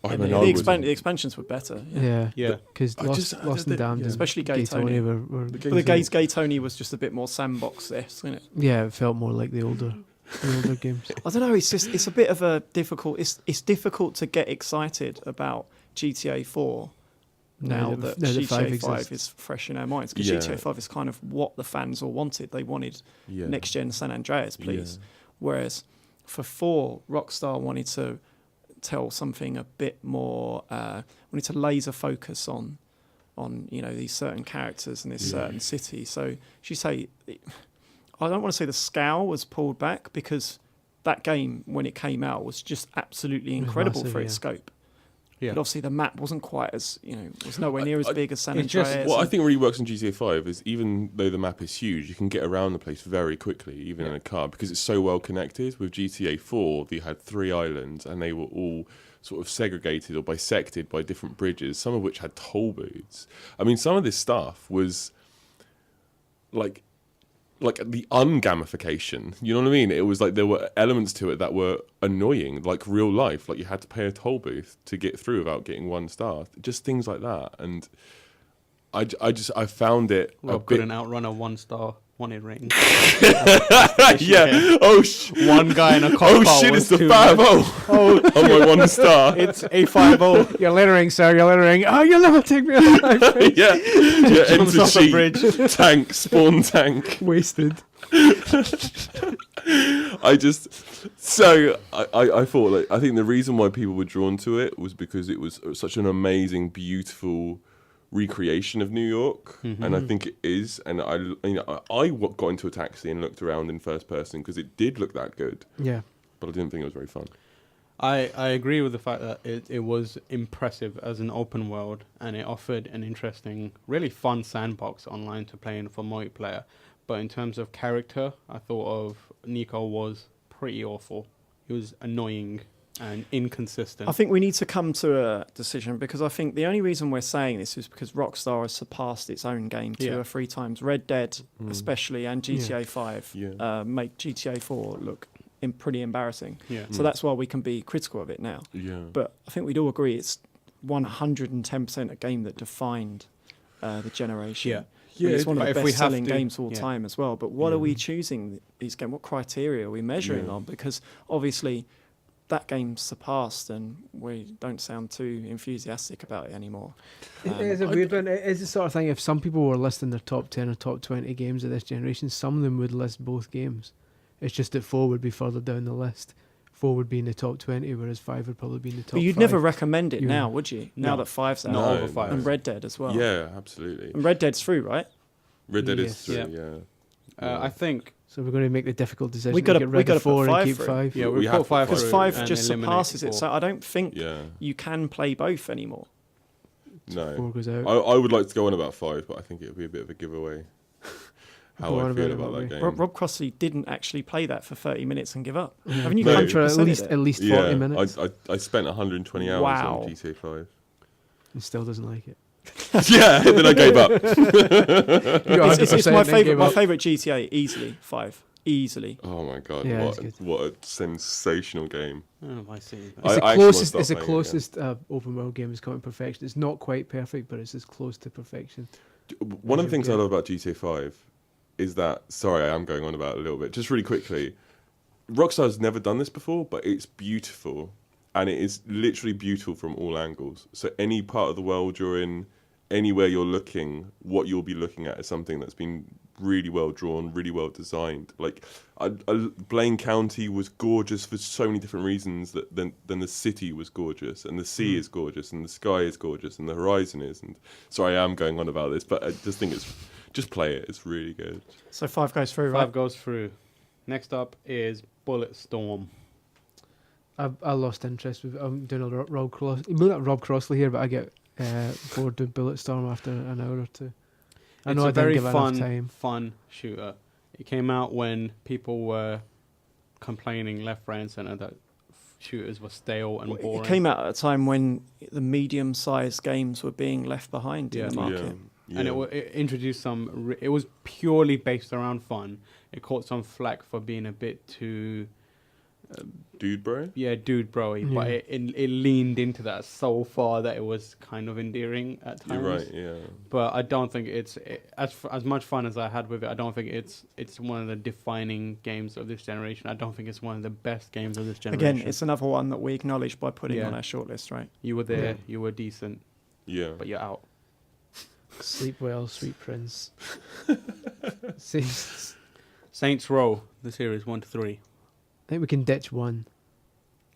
I The, mean, I was- the expansions were better. Yeah. Yeah. Because I just- Lost and Damned, yeah. and Especially Gay Gay Tony. were The But the Gay Tony was just a bit more sandbox-esque, isn't it? yeah, it felt more like the older games. I don't know. It's a bit of a difficult. It's difficult to get excited about GTA 4 now that GTA 5 is fresh in our minds, because Yeah. GTA 5 is kind of what the fans all wanted. They wanted Yeah. next gen San Andreas, please. Yeah. Whereas for 4, Rockstar wanted to tell something a bit more. Wanted to laser focus on these certain characters and this certain city. So she say, I don't want to say the scale was pulled back, because that game when it came out was just absolutely incredible massive, for its yeah. scope. Yeah. But obviously the map wasn't quite as was nowhere near as big as San it's just- Andreas. What I think really works in GTA 5 is, even though the map is huge, you can get around the place very quickly, even in a car, because it's so well connected. With GTA 4, you had 3 islands, and they were all sort of segregated or bisected by different bridges, some of which had toll booths. I mean, some of this stuff was like the ungamification. You know what I mean? It was like there were elements to it that were annoying, like real life. Like you had to pay a toll booth to get through without getting 1 star. Just things like that. And I found it a Rob bit. couldn't outrun a 1-star wanted rating. Yeah. Oh One guy in a cop oh car shit! was It's the too 5-0 much. on my 1 star. It's a 5-0. You're littering, sir. You're littering. Oh, you'll never take me alive. Yeah. Jumps Enter off the sheet. bridge. Tank. Spawn tank. Wasted. I thought, like, I think the reason why people were drawn to it was because it was such an amazing, beautiful recreation of New York, and I think it is. And I got into a taxi and looked around in first person because it did look that good. Yeah. But I didn't think it was very fun. I agree with the fact that it was impressive as an open world, and it offered an interesting, really fun sandbox online to play in for multiplayer. But in terms of character, I thought of Nico was pretty awful. He was annoying and inconsistent. I think we need to come to a decision, because I think the only reason we're saying this is because Rockstar has surpassed its own game 2 or 3 times. Red Dead, especially, and GTA 5 make GTA 4 look pretty embarrassing. So that's why we can be critical of it now. But I think we'd all agree it's 110% a game that defined the generation. It's one of the best-selling games of all time as well. But what are we choosing these games? What criteria are we measuring on? Because obviously that game's surpassed, and we don't sound too enthusiastic about it anymore. It's a weird one. It's the sort of thing, if some people were listing their top 10 or top 20 games of this generation, some of them would list both games. It's just that 4 would be further down the list. 4 would be in the top 20, whereas 5 would probably be in the top 5. But you'd never recommend it now, would you? No. Now that 5's out. Not over 5. And Red Dead as well. Yeah, absolutely. And Red Dead's through, right? Red Dead is Yes. through, I think... So we're going to make the difficult decision We gotta- to get we rid gotta of 4 put and keep 5 5. Yeah, We we have put 5 to. Because through 5 and just eliminate surpasses 4. it. So I don't think Yeah. you can play both anymore. No. 4 goes out. I would like to go on about 5, but I think it would be a bit of a giveaway. How Go I on feel about it, about that Robbie. game. Rob Crossley didn't actually play that for 30 minutes and give up. Haven't you No. For at 100%ed least it? at least 40 minutes. I spent 120 hours Wow. on GTA 5. And still doesn't like it. Yeah, then I gave up. It's my favourite. My Up. favourite GTA, easily 5, easily. Oh my god, Yeah, it's good. what a sensational game. Oh, I see. It's I the actually closest. wanna It's the start playing it closest open world game has come to perfection. It's not quite perfect, but it's as close to perfection. One of the things I Yeah. love about GTA 5 is that, sorry, I am going on about it a little bit, just really quickly. Rockstar's never done this before, but it's beautiful. And it is literally beautiful from all angles. So any part of the world you're in, anywhere you're looking, what you'll be looking at is something that's been really well drawn, really well designed. Like, Blaine County was gorgeous for so many different reasons than the city was gorgeous, and the sea is gorgeous, and the sky is gorgeous, and the horizon is. And sorry, I am going on about this, but I just think just play it. It's really good. So 5 goes through, 5 right? goes through. Next up is Bulletstorm. I lost interest with. I'm doing a Rob Crossley here, but I get bored doing Bulletstorm after an hour or two. I It's know a I didn't very give enough time. fun shooter. It came out when people were complaining left, right, and centre that shooters were stale and boring. It came out at a time when the medium-sized games were being left behind in the market. Yeah. And it introduced some... it was purely based around fun. It caught some flack for being a bit too... Dude, bro? dude bro-y, but Yeah. it leaned into that so far that it was kind of endearing at times. You're right, yeah. But I don't think as much fun as I had with it. I don't think it's one of the defining games of this generation. I don't think it's one of the best games of this generation. Again, it's another one that we acknowledge by putting Yeah. on our shortlist, right? You were there, Yeah. you were decent, Yeah. but you're out. Sleep well, sweet prince. Saints Row, the series 1 to 3. I think we can ditch 1.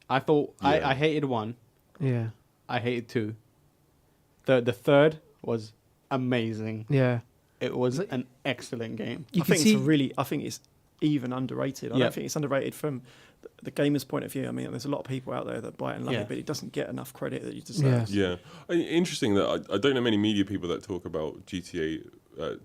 I thought Yeah. I hated 1. Yeah. I hated 2. The third was amazing. Yeah. It was an excellent game. You I can think see I think it's even underrated. I Yeah. don't think it's underrated from the gamer's point of view. I mean, there's a lot of people out there that buy it and love Yeah. it, but it doesn't get enough credit that you deserve. Yeah. Interesting that I don't know many media people that talk about GTA,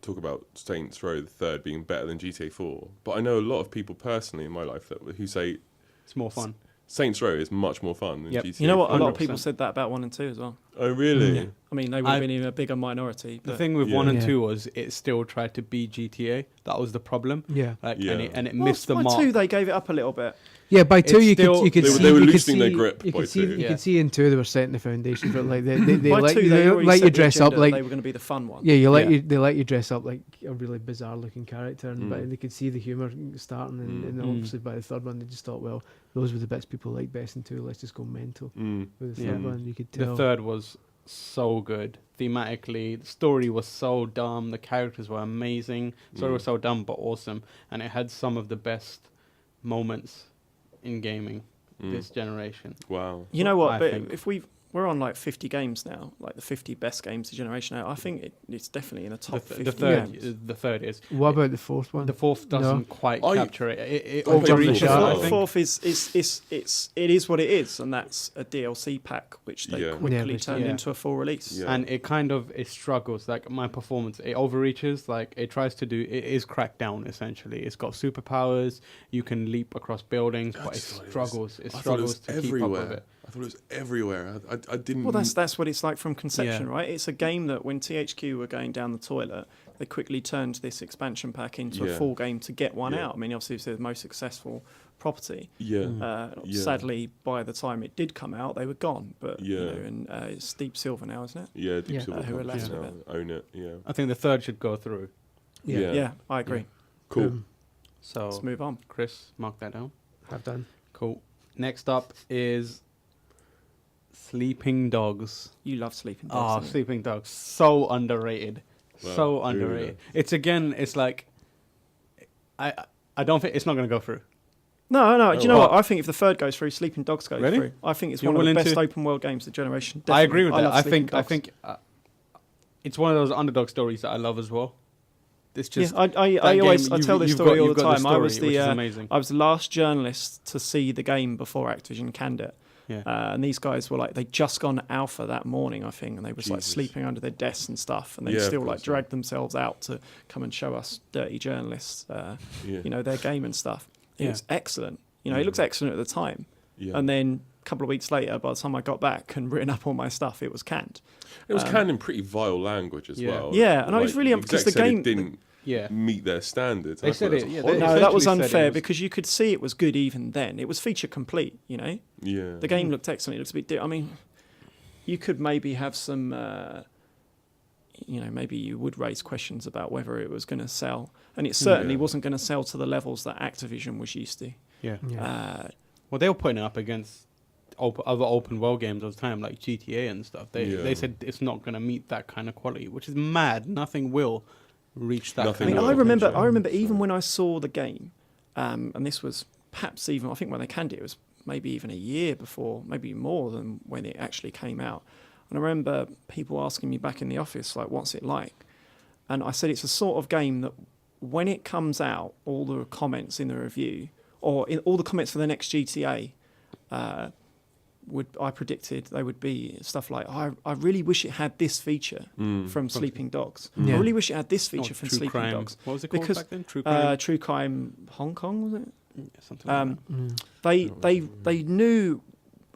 talk about Saints Row the third being better than GTA 4. But I know a lot of people personally in my life who say It's more fun. Saints Row is much more fun than Yep. GTA. You know what? A lot of 100%. people said that about 1 and 2 as well. Oh, really? Yeah. I mean, they would have been in a bigger minority. The But thing with Yeah. 1 and Yeah. 2 was it still tried to be GTA. That was the problem. Yeah. Yeah. And it Well, missed the by mark. 2, they gave it up a little bit. Yeah, by 2 It's you still- could They were- see they were you could loosening their see- grip You by could see 2. you Yeah. could see in 2 they were setting the foundation, but like they By let 2, you they already let set you the dress up agenda that like they were going to be the fun one. yeah, Yeah. they let you dress up like a really bizarre looking character, and Mm. but they could see the humor starting, and obviously by the third one they just thought, well, those were the bits people like best in 2. Let's just go mental Mm. with the Yeah. third one. You could The tell. third was so good. Thematically, the story was so dumb. The characters were amazing. The story was so dumb but awesome. And it had some of the best moments in gaming this generation. Wow. You know what? I But think. if we're on like 50 games now, like the 50 best games of generation now, I think it's definitely in the top 50 games. The third is. What about the fourth one? The fourth doesn't quite I- capture it. It I played overreaches. the The fourth. I I think. fourth it is what it is, and that's a DLC pack which they Yeah. quickly Yeah, turned yeah. into a full release. Yeah. And it struggles. Like my performance, it overreaches. Like it tries to do. It is Crackdown essentially. It's got superpowers. You can leap across buildings, but it struggles. It I thought it struggles was to keep up everywhere. with it. I thought it was everywhere. I didn't. Well, that's what it's like from conception, Yeah. right? It's a game that when THQ were going down the toilet, they quickly turned this expansion pack into a Yeah. full game to get one Yeah. out. I mean, obviously, it's the most successful property. Yeah. Mm. Yeah. Sadly, by the time it did come out, they were gone. But Yeah. and it's Deep Silver now, isn't it? Yeah. Deep Yeah. Silver Who are Company left now with own it. Yeah. I think the third should go through. Yeah. Yeah, I agree. Cool. So Let's move on. Chris, mark that down. I've done. Cool. Next up is Sleeping Dogs. You love Sleeping Oh, Dogs. don't you? Sleeping Dogs, so underrated, Wow. so underrated. It's again, it's like, I don't think it's not going to go through. No. Do you know What? what? I think if the third goes through, Sleeping Dogs goes Really? through. I think it's You're one of the willing best to- open world games of the generation. I agree with Definitely. that. love Sleeping I Dogs. think it's one of those underdog stories that I love as well. It's just yeah, I that always game, I tell this you've story got- all you've the got time. I was story, which is the amazing. I was the last journalist to see the game before Activision canned it. Yeah. And these guys were like, they'd just gone alpha that morning, I think, and they was like Jesus. sleeping under their desks and stuff, and they Yeah, of still course, like yeah. dragged themselves out to come and show us dirty journalists, Yeah. you know, their game and stuff. It Yeah. was excellent. You know, it looks excellent at the time, Yeah. and then a couple of weeks later, by the time I got back and written up all my stuff, it was canned. It was canned in pretty vile language as Yeah. well. Yeah, and I was really because execs the said game it didn't yeah. meet their standards. They I thought said was it, yeah, horrible. they- No, that was essentially said it unfair was- because you could see it was good even then. It was feature complete, you know. Yeah. The game looked excellent. It looks a bit. I mean, you could maybe have some. You know, maybe you would raise questions about whether it was going to sell, and it certainly Yeah. wasn't going to sell to the levels that Activision was used to. Yeah. Uh, Well, they were putting it up against other open world games all the time, like GTA and stuff. They Yeah. said it's not going to meet that kind of quality, which is mad. Nothing will reach that. Nothing I mean, kind will. of I potential. remember even So- when I saw the game, and this was perhaps even I think when they canned it, it was maybe even a year before, maybe more than when it actually came out. And I remember people asking me back in the office, like, "What's it like?" And I said it's a sort of game that when it comes out, all the comments in the review or in all the comments for the next GTA. I predicted they would be stuff like, I really wish it had this feature from Sleeping Dogs. Yeah. I really wish it had this feature Oh, from True Sleeping Crime. Dogs. What was it called Because, back then? True Crime. True Crime Hong Kong, was it? Yeah, something like that. They knew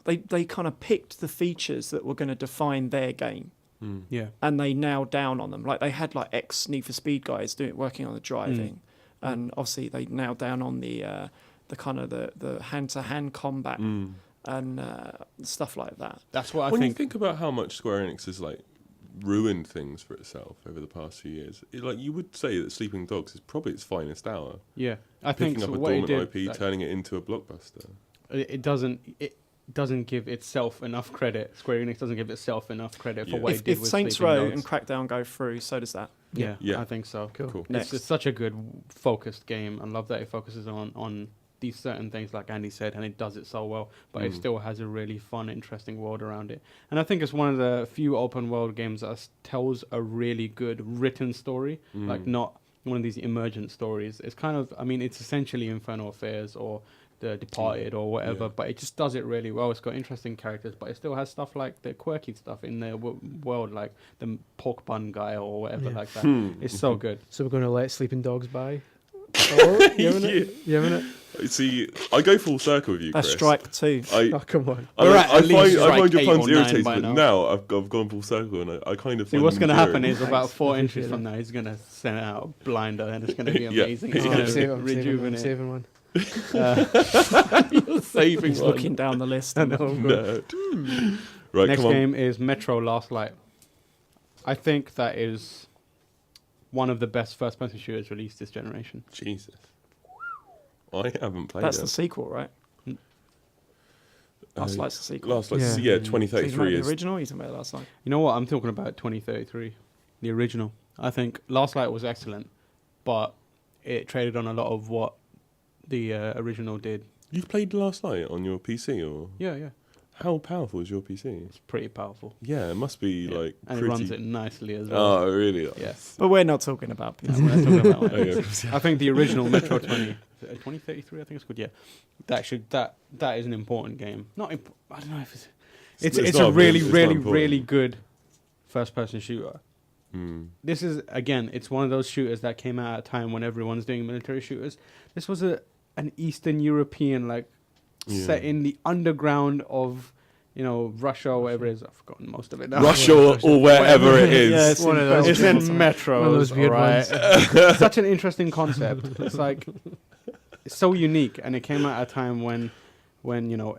they kind of picked the features that were going to define their game, Yeah. and they nailed down on them. Like they had like ex Need for Speed guys working on the driving, and obviously they nailed down on the kind of the hand to hand combat and stuff like that. That's what I When you think. think about how much Square Enix has like ruined things for itself over the past few years, like you would say that Sleeping Dogs is probably its finest hour. Yeah, I think Picking so up a what it dormant did, IP, like, turning it into a blockbuster. it doesn't give itself enough credit. Square Enix doesn't give itself enough credit for Yeah. what it If, did if with Saints Sleeping Row Dogs. and Crackdown go through, so does that. Yeah, Yeah. I think so. Cool. Next. It's such a good focused game. I love that it focuses on these certain things, like Andy said, and it does it so well. But it still has a really fun, interesting world around it. And I think it's one of the few open world games that tells a really good written story, like not one of these emergent stories. It's kind of, I mean, it's essentially Infernal Affairs or The Departed or whatever, Yeah. but it just does it really well. It's got interesting characters, but it still has stuff like the quirky stuff in the world, like the pork bun guy or whatever like that. It's so good. So we're going to let Sleeping Dogs by. Oh, you having it? You having it? See, I go full circle with you, That's Chris. strike two. Oh, come on. I, We're I, at I, least find, I strike find your 8 puns or 9 irritating, by but now. now I've gone full circle, and I kind of See, find what's them going to happen endearing. is about Thanks. 4 Appreciate inches from it. now, he's going to send out a blinder, and it's going to be Yeah. amazing. Yeah. It's I'm going to saving one. rejuvenate. one. You're saving He's one. looking down the list. I know, I'm good. Nerd. Right, Next come on. game is Metro Last Light. I think that is one of the best first-person shooters released this generation. Jesus. I haven't played That's it. the sequel, right? Last Light's the sequel. Last Light, Yeah. yeah, So you're talking about 2033 the is. original. You're talking about Last Light. You know what? I'm talking about 2033, the original. I think Last Light was excellent, but it traded on a lot of what the original did. You've played Last Light on your PC, or Yeah. how powerful is your PC? It's pretty powerful. Yeah, it must be Yeah. like. And pretty... it runs it nicely as well. Oh, really? Yes. But we're not talking about No, PC. we're not talking about one. Oh, yeah. I think the original Metro 2033, I think it's called. Yeah, that is an important game. Not I don't know if it's It's a not really important. really It's not really important. good first-person shooter. Mm. This is again, it's one of those shooters that came out at a time when everyone's doing military shooters. This was an Eastern European set in the underground of Russia or whatever it is. I've forgotten most of it now. Russia or wherever it is. Yeah, it's One in of those. It's Belgium. in metros. One of those weird alright? ones. Such an interesting concept. It's like it's so unique, and it came out at a time when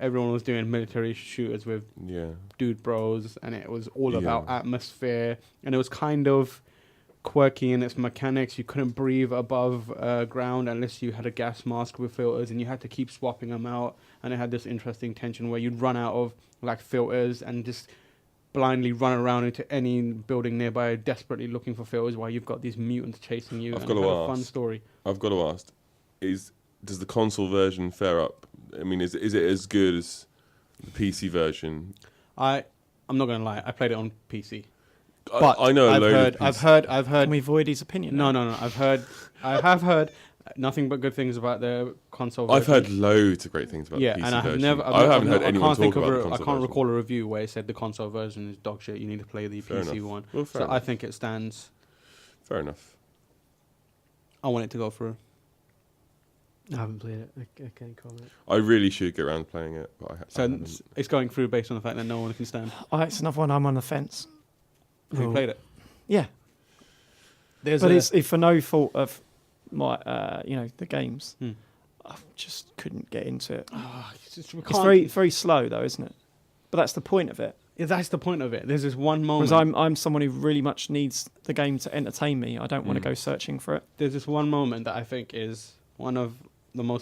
everyone was doing military shooters with Yeah. dude bros, and it was all Yeah. about atmosphere, and it was kind of quirky in its mechanics. You couldn't breathe above ground unless you had a gas mask with filters, and you had to keep swapping them out. And it had this interesting tension where you'd run out of filters and just blindly run around into any building nearby, desperately looking for filters while you've got these mutants chasing you. I've and got it to had a fun ask. story. I've got to ask: does the console version fare up? I mean, is it as good as the PC version? I'm not gonna lie, I played it on PC. But I know a load of I've PC heard. Can we void his opinion? No. now? I have heard nothing but good things about the console. I've version. heard loads of great things about Yeah, the PC and I have version. never. I haven't heard anyone can't think talk of about the I console can't version. recall a review where it said the console version is dog shit. You need to play the Fair PC enough. one. Well, fair So I enough. think it stands. Fair enough. I want it to go through. I haven't played it. I can't comment. I really should get around to playing it, but I So haven't. it's going through based on the fact that no one can stand. It's another one I'm on the fence. Have you played it? Yeah, There's but a, it's for no fault of my, the games. Hmm. I just couldn't get into it. it's It's very slow though, isn't it? But that's the point of it. Yeah, that's the point of it. There's this one moment. Whereas I'm someone who really much needs the game to entertain me. I don't want to Mm. go searching for it. There's this one moment that I think is one of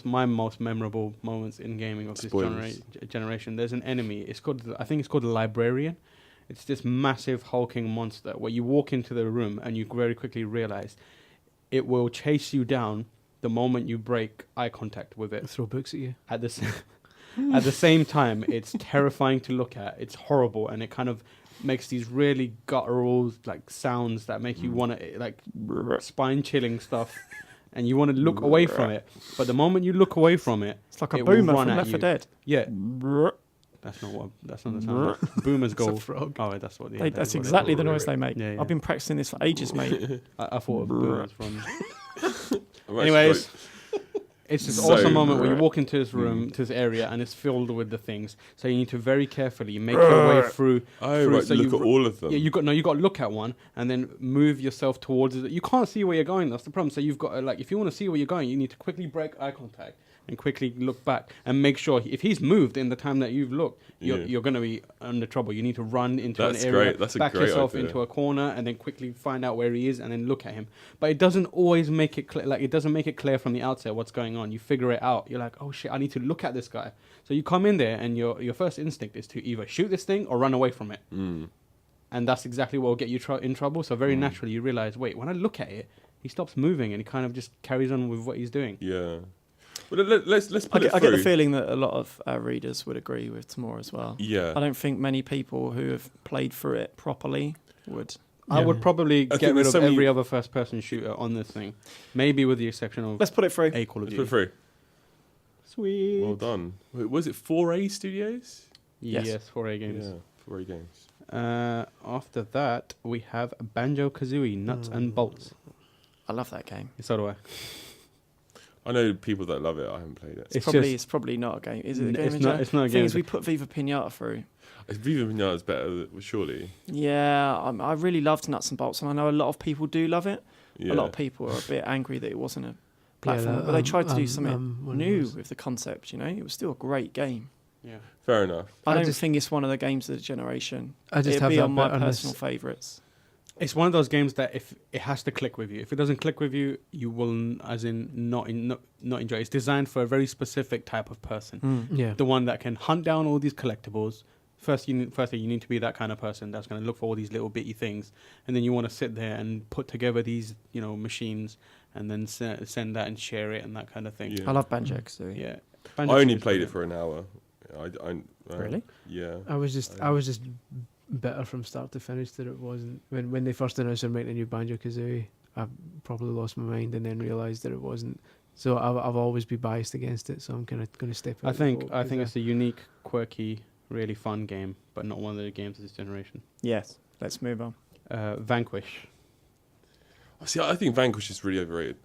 my most memorable moments in gaming of this Spoilers. generation. There's an enemy. I think it's called the Librarian. It's this massive hulking monster where you walk into the room and you very quickly realize it will chase you down the moment you break eye contact with it. Throw books at you. At the same time, it's terrifying to look at. It's horrible, and it kind of makes these really guttural sounds that make you want to spine chilling stuff, and you want to look away from it. But the moment you look away from it, It's like a it will boomer run from at Left 4 you. Dead. Yeah, that's not the sound. Boomers It's a go. frog. Oh, that's what. That's exactly the noise they make. Yeah, yeah. I've been practicing this for ages, mate. I thought of boomers from. I'm actually Anyways, quite- it's this So awesome moment where you right. walk into this room, to this area, and it's filled with the things. So you need to very carefully make your way through. oh, through- right, so look you at all of them. Yeah, you got to look at one and then move yourself towards it. You can't see where you're going. That's the problem. So you've got to, if you want to see where you're going, you need to quickly break eye contact and quickly look back and make sure if he's moved in the time that you've looked, you're going to be under trouble. You need to run into That's an area, great. That's a back great yourself idea. into a corner, and then quickly find out where he is and then look at him. But it doesn't always make it clear. It doesn't make it clear from the outset what's going on. You figure it out. You're like, oh shit, I need to look at this guy. So you come in there, and your first instinct is to either shoot this thing or run away from it. Mm. And that's exactly what will get you in trouble. So very naturally, you realize, wait, when I look at it, he stops moving and he kind of just carries on with what he's doing. Yeah. Well, let's put it I get the through. feeling that a lot of readers would agree with Tamoor as well. Yeah. I don't think many people who have played through it properly would. I would probably I get think rid there's of so many- every other first-person shooter on this thing. Maybe with the exception of Let's put it through. a Call of Let's Duty. put it through. Sweet. Well done. Wait, was it 4A Studios? Yes. 4A games. Yeah, 4A games. After that, we have Banjo-Kazooie, Nuts and Bolts. I love that game. So do I. I know people that love it. I haven't played it. It's probably not a game. Is it a game? It's not a The thing game. is, we put Viva Pinata through. Viva Pinata is better, surely. Yeah, I really loved Nuts and Bolts, and I know a lot of people do love it. Yeah. A lot of people are a bit angry that it wasn't a platform, but they tried to do something new with the concept. It was still a great game. Yeah. Fair enough. I don't just- think it's one of the games of the generation. I just It'd have be that on my bit on this- personal favourites. It's one of those games that if it has to click with you. If it doesn't click with you, you will, not enjoy it. It's designed for a very specific type of person. Yeah. The one that can hunt down all these collectibles. Firstly, you need to be that kind of person that's going to look for all these little bitty things, and then you want to sit there and put together these, machines and then send that and share it and that kind of thing. Yeah. I love Banjo-Kazooie. Yeah. I only Banjo-Kazooie's played it brilliant. for an hour. Really? Yeah. I was just bitter from start to finish that it wasn't. When they first announced they're making a new Banjo-Kazooie, I probably lost my mind and then realised that it wasn't. So I've always been biased against it. So I'm kind of going to step out. I think the vote, it's a unique, quirky, really fun game, but not one of the games of this generation. Yes. Let's move on. Vanquish. See, I think Vanquish is really overrated.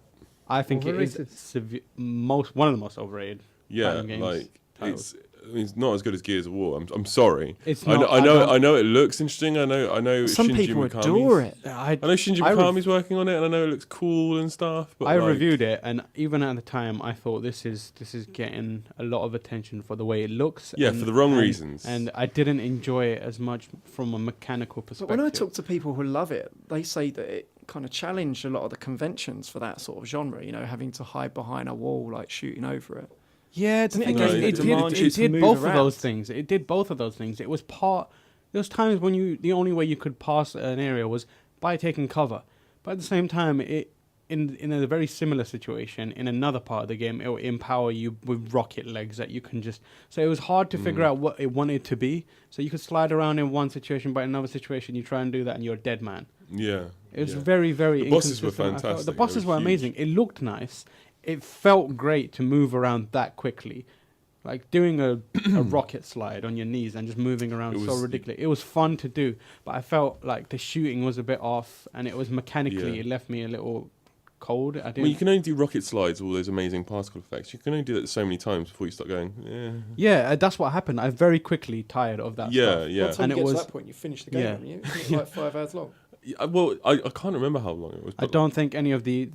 I think Overrated? it is one of the most overrated. Yeah, Platinum Games like titles. it's not as good as Gears of War. I'm sorry. It's I not. know. I know it looks interesting. I know. Some Shinji people Mikami's- adore it. I I know Shinji Mikami's working on it, and I know it looks cool and stuff. But like, reviewed it, and even at the time, I thought this is getting a lot of attention for the way it looks. Yeah, and- for the wrong and- reasons. And I didn't enjoy it as much from a mechanical But perspective. when I talk to people who love it, they say that it kind of challenged a lot of the conventions for that sort of genre, having to hide behind a wall, like shooting over it. Yeah, the Isn't it thing a is, game that it demands you did to move both of around? those things. It did both of those things. It was part. There was times when the only way you could pass an area was by taking cover, but at the same time, in a very similar situation in another part of the game, it will empower you with rocket legs that you can just. So it was hard to figure out what it wanted to be. So you could slide around in one situation, but in another situation, you try and do that, and you're a dead man. yeah, It was yeah. very, very. The bosses were inconsistent. I felt. fantastic. The They bosses were were huge. amazing. It looked nice. It felt great to move around that quickly, like doing a rocket slide on your knees and just moving around It so was- ridiculous. It was fun to do, but I felt like the shooting was a bit off, and it was mechanically. Yeah. It left me a little cold. I I mean, didn't. you can only do rocket slides, all those amazing particle effects. You can only do that so many times before you start going. Yeah, that's what happened. I very quickly tired of that. Yeah, stuff. yeah. By the time And you it get was- to that point, you finish the game, yeah. haven't you? It's like 5 hours long. Yeah, well, I can't remember how long it was. I but don't think any of the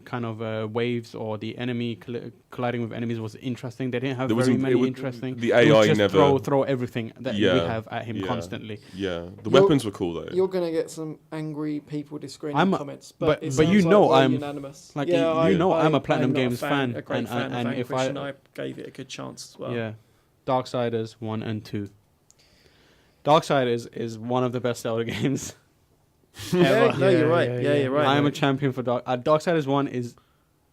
kind of waves or the enemy colliding with enemies was interesting. They didn't have There very wasn't- it many was- interesting. the It was AI just never. throw everything that you Yeah, would have at him yeah. constantly. Yeah, the You're- weapons were cool though. You're going to get some angry people disagreeing in I'm the a- comments, but- it but you sounds know like we're I'm- unanimous. like, yeah, you know I'm a Platinum I'm not Games fan, a great and- fan and of if Vanquish, I- and I gave it a good chance as well. Yeah, Darksiders 1 and 2. Darksiders is one of the best Zelda games Yeah, ever. no, you're Yeah, right. yeah, Yeah, yeah. you're right. I am a champion for Darksiders 1 is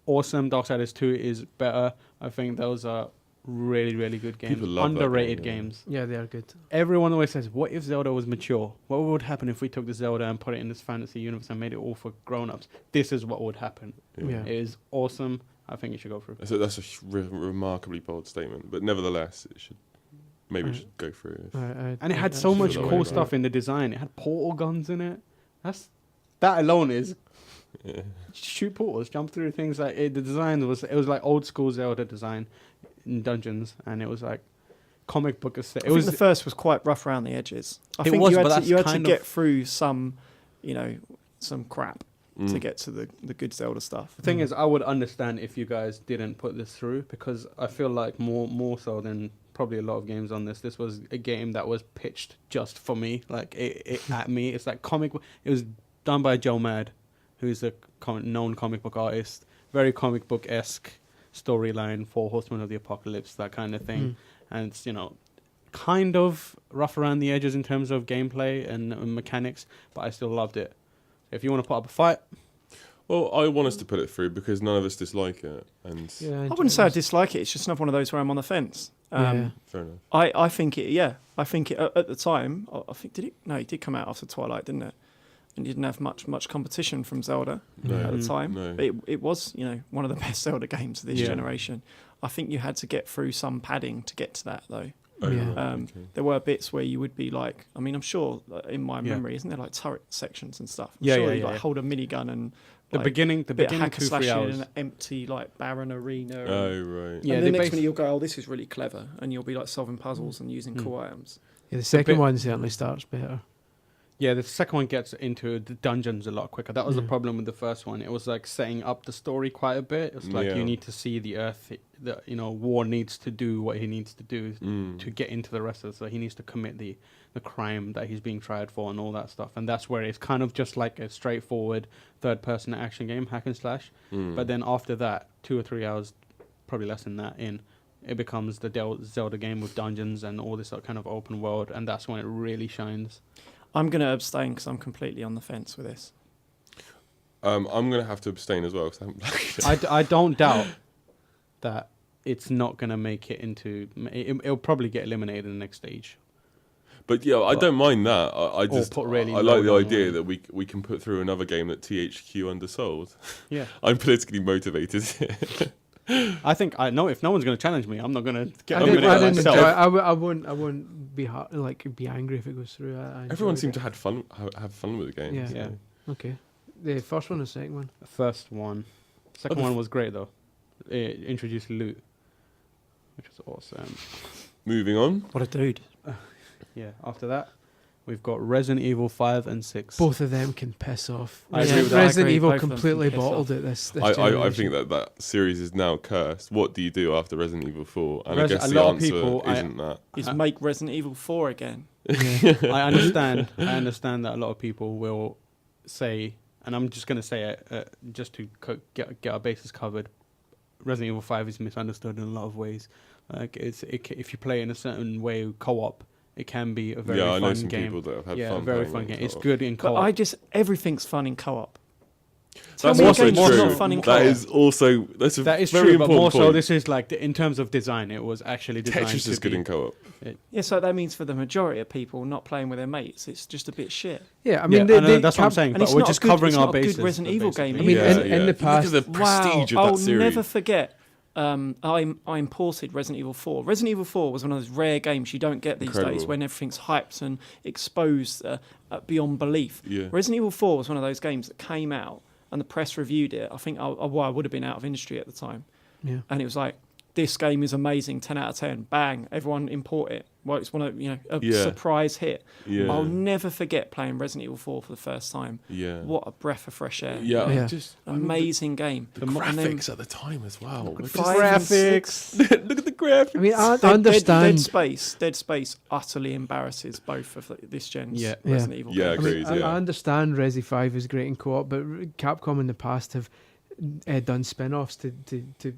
awesome. Darksiders 2 is better. I think those are really, really good games. People love that Underrated game, yeah. games. Yeah, they are good. Everyone always says, what if Zelda was mature? What would happen if we took the Zelda and put it in this fantasy universe and made it all for grown-ups? This is what would happen. Yeah. It is awesome. I think you should go through. That's a remarkably bold statement, but nevertheless, it should maybe it should go through. And it had so actually much feel that cool way, stuff right? in the design. It had portal guns in it. That alone is Yeah. shoot portals, jump through things. Like the design was like old school Zelda design in dungeons, and it was like comic book aesthetic. I think the first was quite rough around the edges. I It think was, you but had to, that's you had to kind get of- through some crap to Mm. get to the good Zelda stuff. The thing is, I would understand if you guys didn't put this through, because I feel like more so than probably a lot of games on this was a game that was pitched just for me, like it at me. It's like it was done by Joe Mad, who's a known comic book artist, very comic book-esque storyline, 4 Horsemen of the Apocalypse, that kind of thing. And it's, kind of rough around the edges in terms of gameplay and mechanics, but I still loved it. If you want to put up a fight, Well, I want us to put it through because none of us dislike it, and Yeah, I wouldn't say I dislike it. It's just not one of those where I'm on the fence. Yeah. fair enough. I think it. Yeah, I think it at the time. I think did it? No, it did come out after Twilight, didn't it? And you didn't have much competition from Zelda No, at the Mm. time. no. But it was one of the best Zelda games of this Yeah. generation. I think you had to get through some padding to get to that though. Oh, Yeah. right, okay. There were bits where you would be like, I mean, I'm sure in my Yeah. memory, isn't there like turret sections and stuff? I'm Yeah, sure yeah, you yeah, like yeah. hold a minigun and the like, beginning bit of 2-3 hack and slashing hours. in an empty like barren arena. Oh right. Yeah, and they the next basi- minute you'll go, oh, this is really clever, and you'll be like solving puzzles and using Mm. cool items. Yeah, the second bit- one certainly starts better. Yeah, the second one gets into the dungeons a lot quicker. That was the Yeah. problem with the first one. It was like setting up the story quite a bit. It's like Yeah. you need to see the Earth. War needs to do what he needs to do Mm. to get into the rest of it. So he needs to commit the crime that he's being tried for and all that stuff. And that's where it's kind of just like a straightforward third-person action game, hack and slash. Mm. But then after that, 2 or 3 hours, probably less than that it becomes the Zelda game with dungeons and all this kind of open world. And that's when it really shines. I'm going to abstain because I'm completely on the fence with this. I'm going to have to abstain as well because I haven't played it. I don't doubt that it's not going to make it into... It'll probably get eliminated in the next stage. But yeah, I don't mind that. I just put really I like the low idea down. that we can put through another game that THQ undersold. Yeah. I'm politically motivated. I think if no one's going to challenge me, I'm not going to get I eliminated didn't enjoy myself. it. I won't be be angry if it goes through. Everyone seemed to have fun with the game. Yeah. so. Yeah. Okay. The first one or second one? First one. Second one was great, though. It introduced loot, which was awesome. Moving on. What a dude. Yeah, after that, we've got Resident Evil 5 and 6. Both of them can piss off. I agree with that. Resident I agree. Evil Both of them completely can piss bottled off. it this I generation. think that series is now cursed. What do you do after Resident Evil 4? And I A guess the lot of answer people- isn't that. Is make Resident Evil 4 again. I understand that a lot of people will say, and I'm just going to say it just to get our bases covered. Resident Evil 5 is misunderstood in a lot of ways. Like if you play in a certain way co-op, it can be a very Yeah, I know fun some game. people that have had Yeah, fun. very playing fun it game. in It's co-op. good in But co-op. everything's fun in co-op. Tell That's me a also game that's true. not fun in That co-op. is also that's a That is very true, but important more so point. this is like in terms of design, it was actually designed Tetris to is good be- in co-op. Yeah, so that means for the majority of people not playing with their mates, it's just a bit shit. Yeah, I mean, Yeah, I know, that's what I'm saying. And But it's we're not just a good- covering it's our not a good bases. Resident Evil game I mean, either. in the past, Look at the prestige of I'll that series. never forget. I imported Resident Evil 4. Resident Evil 4 was one of those rare games you don't get these days Incredible. when everything's hyped and exposed beyond belief. Yeah. Resident Evil 4 was one of those games that came out and the press reviewed it. I think I would have been out of industry at the time. yeah. And it was like, this game is amazing, 10 out of 10. Bang, everyone import it. Well, it's one of a Yeah. surprise hit. Yeah. I'll never forget playing Resident Evil 4 for the first time. Yeah. What a breath of fresh air. Yeah. Yeah. Just Amazing game. the And then graphics at the time as well. We're just- Five and six. Look at the graphics. I mean, I Dead understand. Space utterly embarrasses both of this gen's Yeah. Resident Evil Yeah, games. I, agreed. mean, yeah. I understand Resi 5 is great in co-op, but Capcom in the past have done spin-offs to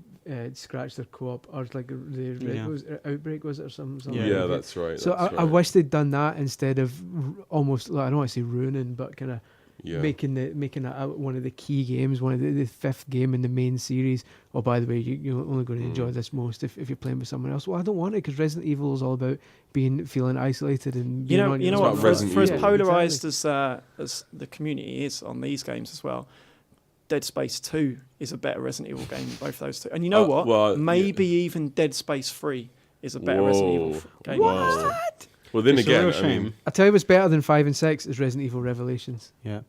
scratch their co-op, or like the Yeah. Outbreak was it or something. Yeah. like Yeah, that. that's right. So that's I right. wish they'd done that instead of almost, I don't want to say ruining, but kind of Yeah. making it one of the key games, one of the fifth game in the main series. Oh, by the way, you're only going to enjoy this most if you're playing with someone else. Well, I don't want it because Resident Evil is all about feeling isolated and You being know, on you your know own. what? about For Resident as Evil. polarized as the community is on these games as well, Dead Space 2 is a better Resident Evil game than both of those two. And you know what? well, Maybe even Dead Space 3 is a better Resident Evil game. Whoa. than those two. Well, then It's a again, real I shame. mean, I tell you what's better than 5 and 6 is Resident Evil Revelations. Yeah.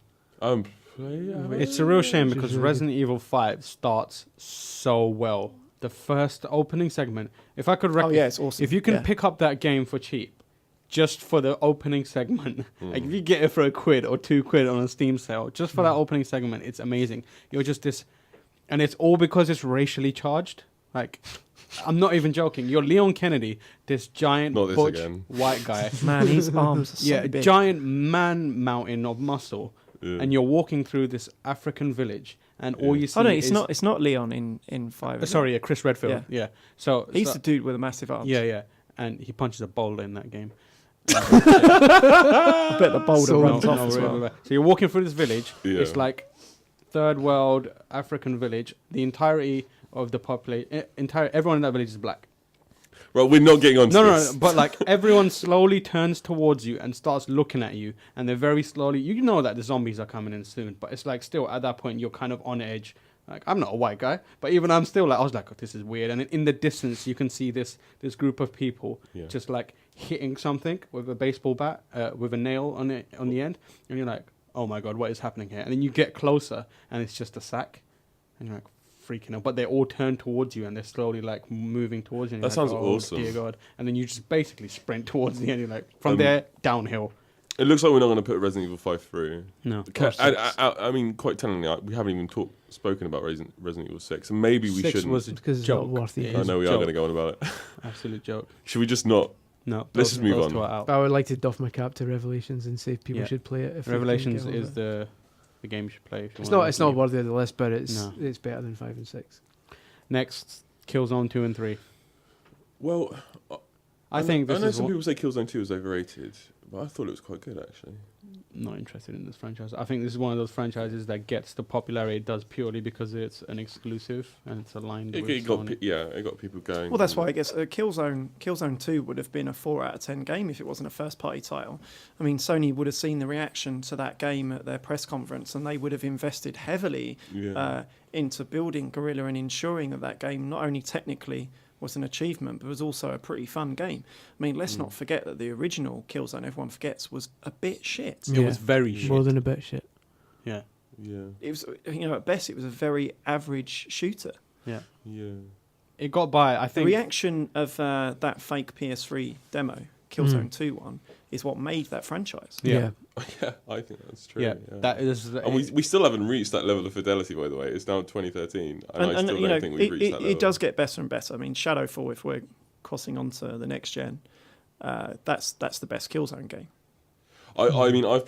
It's It's a real shame Which is because really Resident Evil 5 starts so well. The first opening segment, if I could Oh yeah, it's awesome. if you can Yeah. pick up that game for cheap, just for the opening segment, like if you get it for £1 or £2 on a Steam sale, just for that opening segment, it's amazing. You're just this, and it's all because it's racially charged. Like, I'm not even joking. You're Leon Kennedy, this giant Not this butch again. white guy. Man, his arms are so Yeah, big. giant man mountain of muscle, Yeah. and you're walking through this African village, and all you see Oh no, is it's not Leon in 5. is it? sorry, Chris Redfield. Yeah. So He's the dude with the massive arms. yeah, and he punches a boulder in that game. I bet the boulder So- runs No, off no, as well. right. So you're walking through this village. Yeah. It's like third world African village. The entirety of the population, everyone in that village is black. Well, we're not getting on to No, this. but like everyone slowly turns towards you and starts looking at you, and they're very slowly. You know that the zombies are coming in soon, but it's like still at that point you're kind of on edge. Like, I'm not a white guy, but even I'm still like, I was like, oh, this is weird. And in the distance, you can see this group of people Yeah. just like hitting something with a baseball bat with a nail on the end, and you're like, oh my god, what is happening here? And then you get closer, and it's just a sack, and you're like freaking out. But they all turn towards you, and they're slowly like moving towards you. And That you're like, sounds oh, awesome. Dear God! And then you just basically sprint towards the end. You're like, from there downhill. It looks like we're not going to put Resident Evil 5 through. No, I mean, quite tellingly, we haven't even spoken about Resident Evil 6. And maybe we 6 shouldn't. was a Because it's joke. not worth it. It I is know we a are joke. going to go on about it. Absolute joke. Should we just not? No, Let's just move those on. two are out. But I would like to doff my cap to Revelations and say people Yeah. should play it. If they Revelations can get is the game you should play. If you It's wanna not play. worthy of the list, but it's No. it's better than 5 and 6. Next, Killzone 2 and 3. Well, I think this I know is some people say Killzone 2 is overrated, but I thought it was quite good actually. not interested in this franchise. I think this is one of those franchises that gets the popularity it does purely because it's an exclusive and it's aligned with Sony. It got people going. Well, that's why I guess Killzone 2 would have been a 4 out of 10 game if it wasn't a first-party title. I mean, Sony would have seen the reaction to that game at their press conference, and they would have invested heavily into building Guerrilla and ensuring that game not only technically was an achievement, but was also a pretty fun game. I mean, let's not forget that the original Killzone, everyone forgets, was a bit shit. It was very shit. More than a bit shit. Yeah. Yeah. It was, at best, it was a very average shooter. Yeah. Yeah. It got by, I think. The reaction of that fake PS3 demo, Killzone 2 one, is what made that franchise. Yeah. Yeah, I think that's true. Yeah. That is. And we still haven't reached that level of fidelity, by the way. It's now 2013, and I still don't think we've reached that level. It does get better and better. I mean, Shadowfall, if we're crossing onto the next gen, that's the best Killzone game. I mean, I've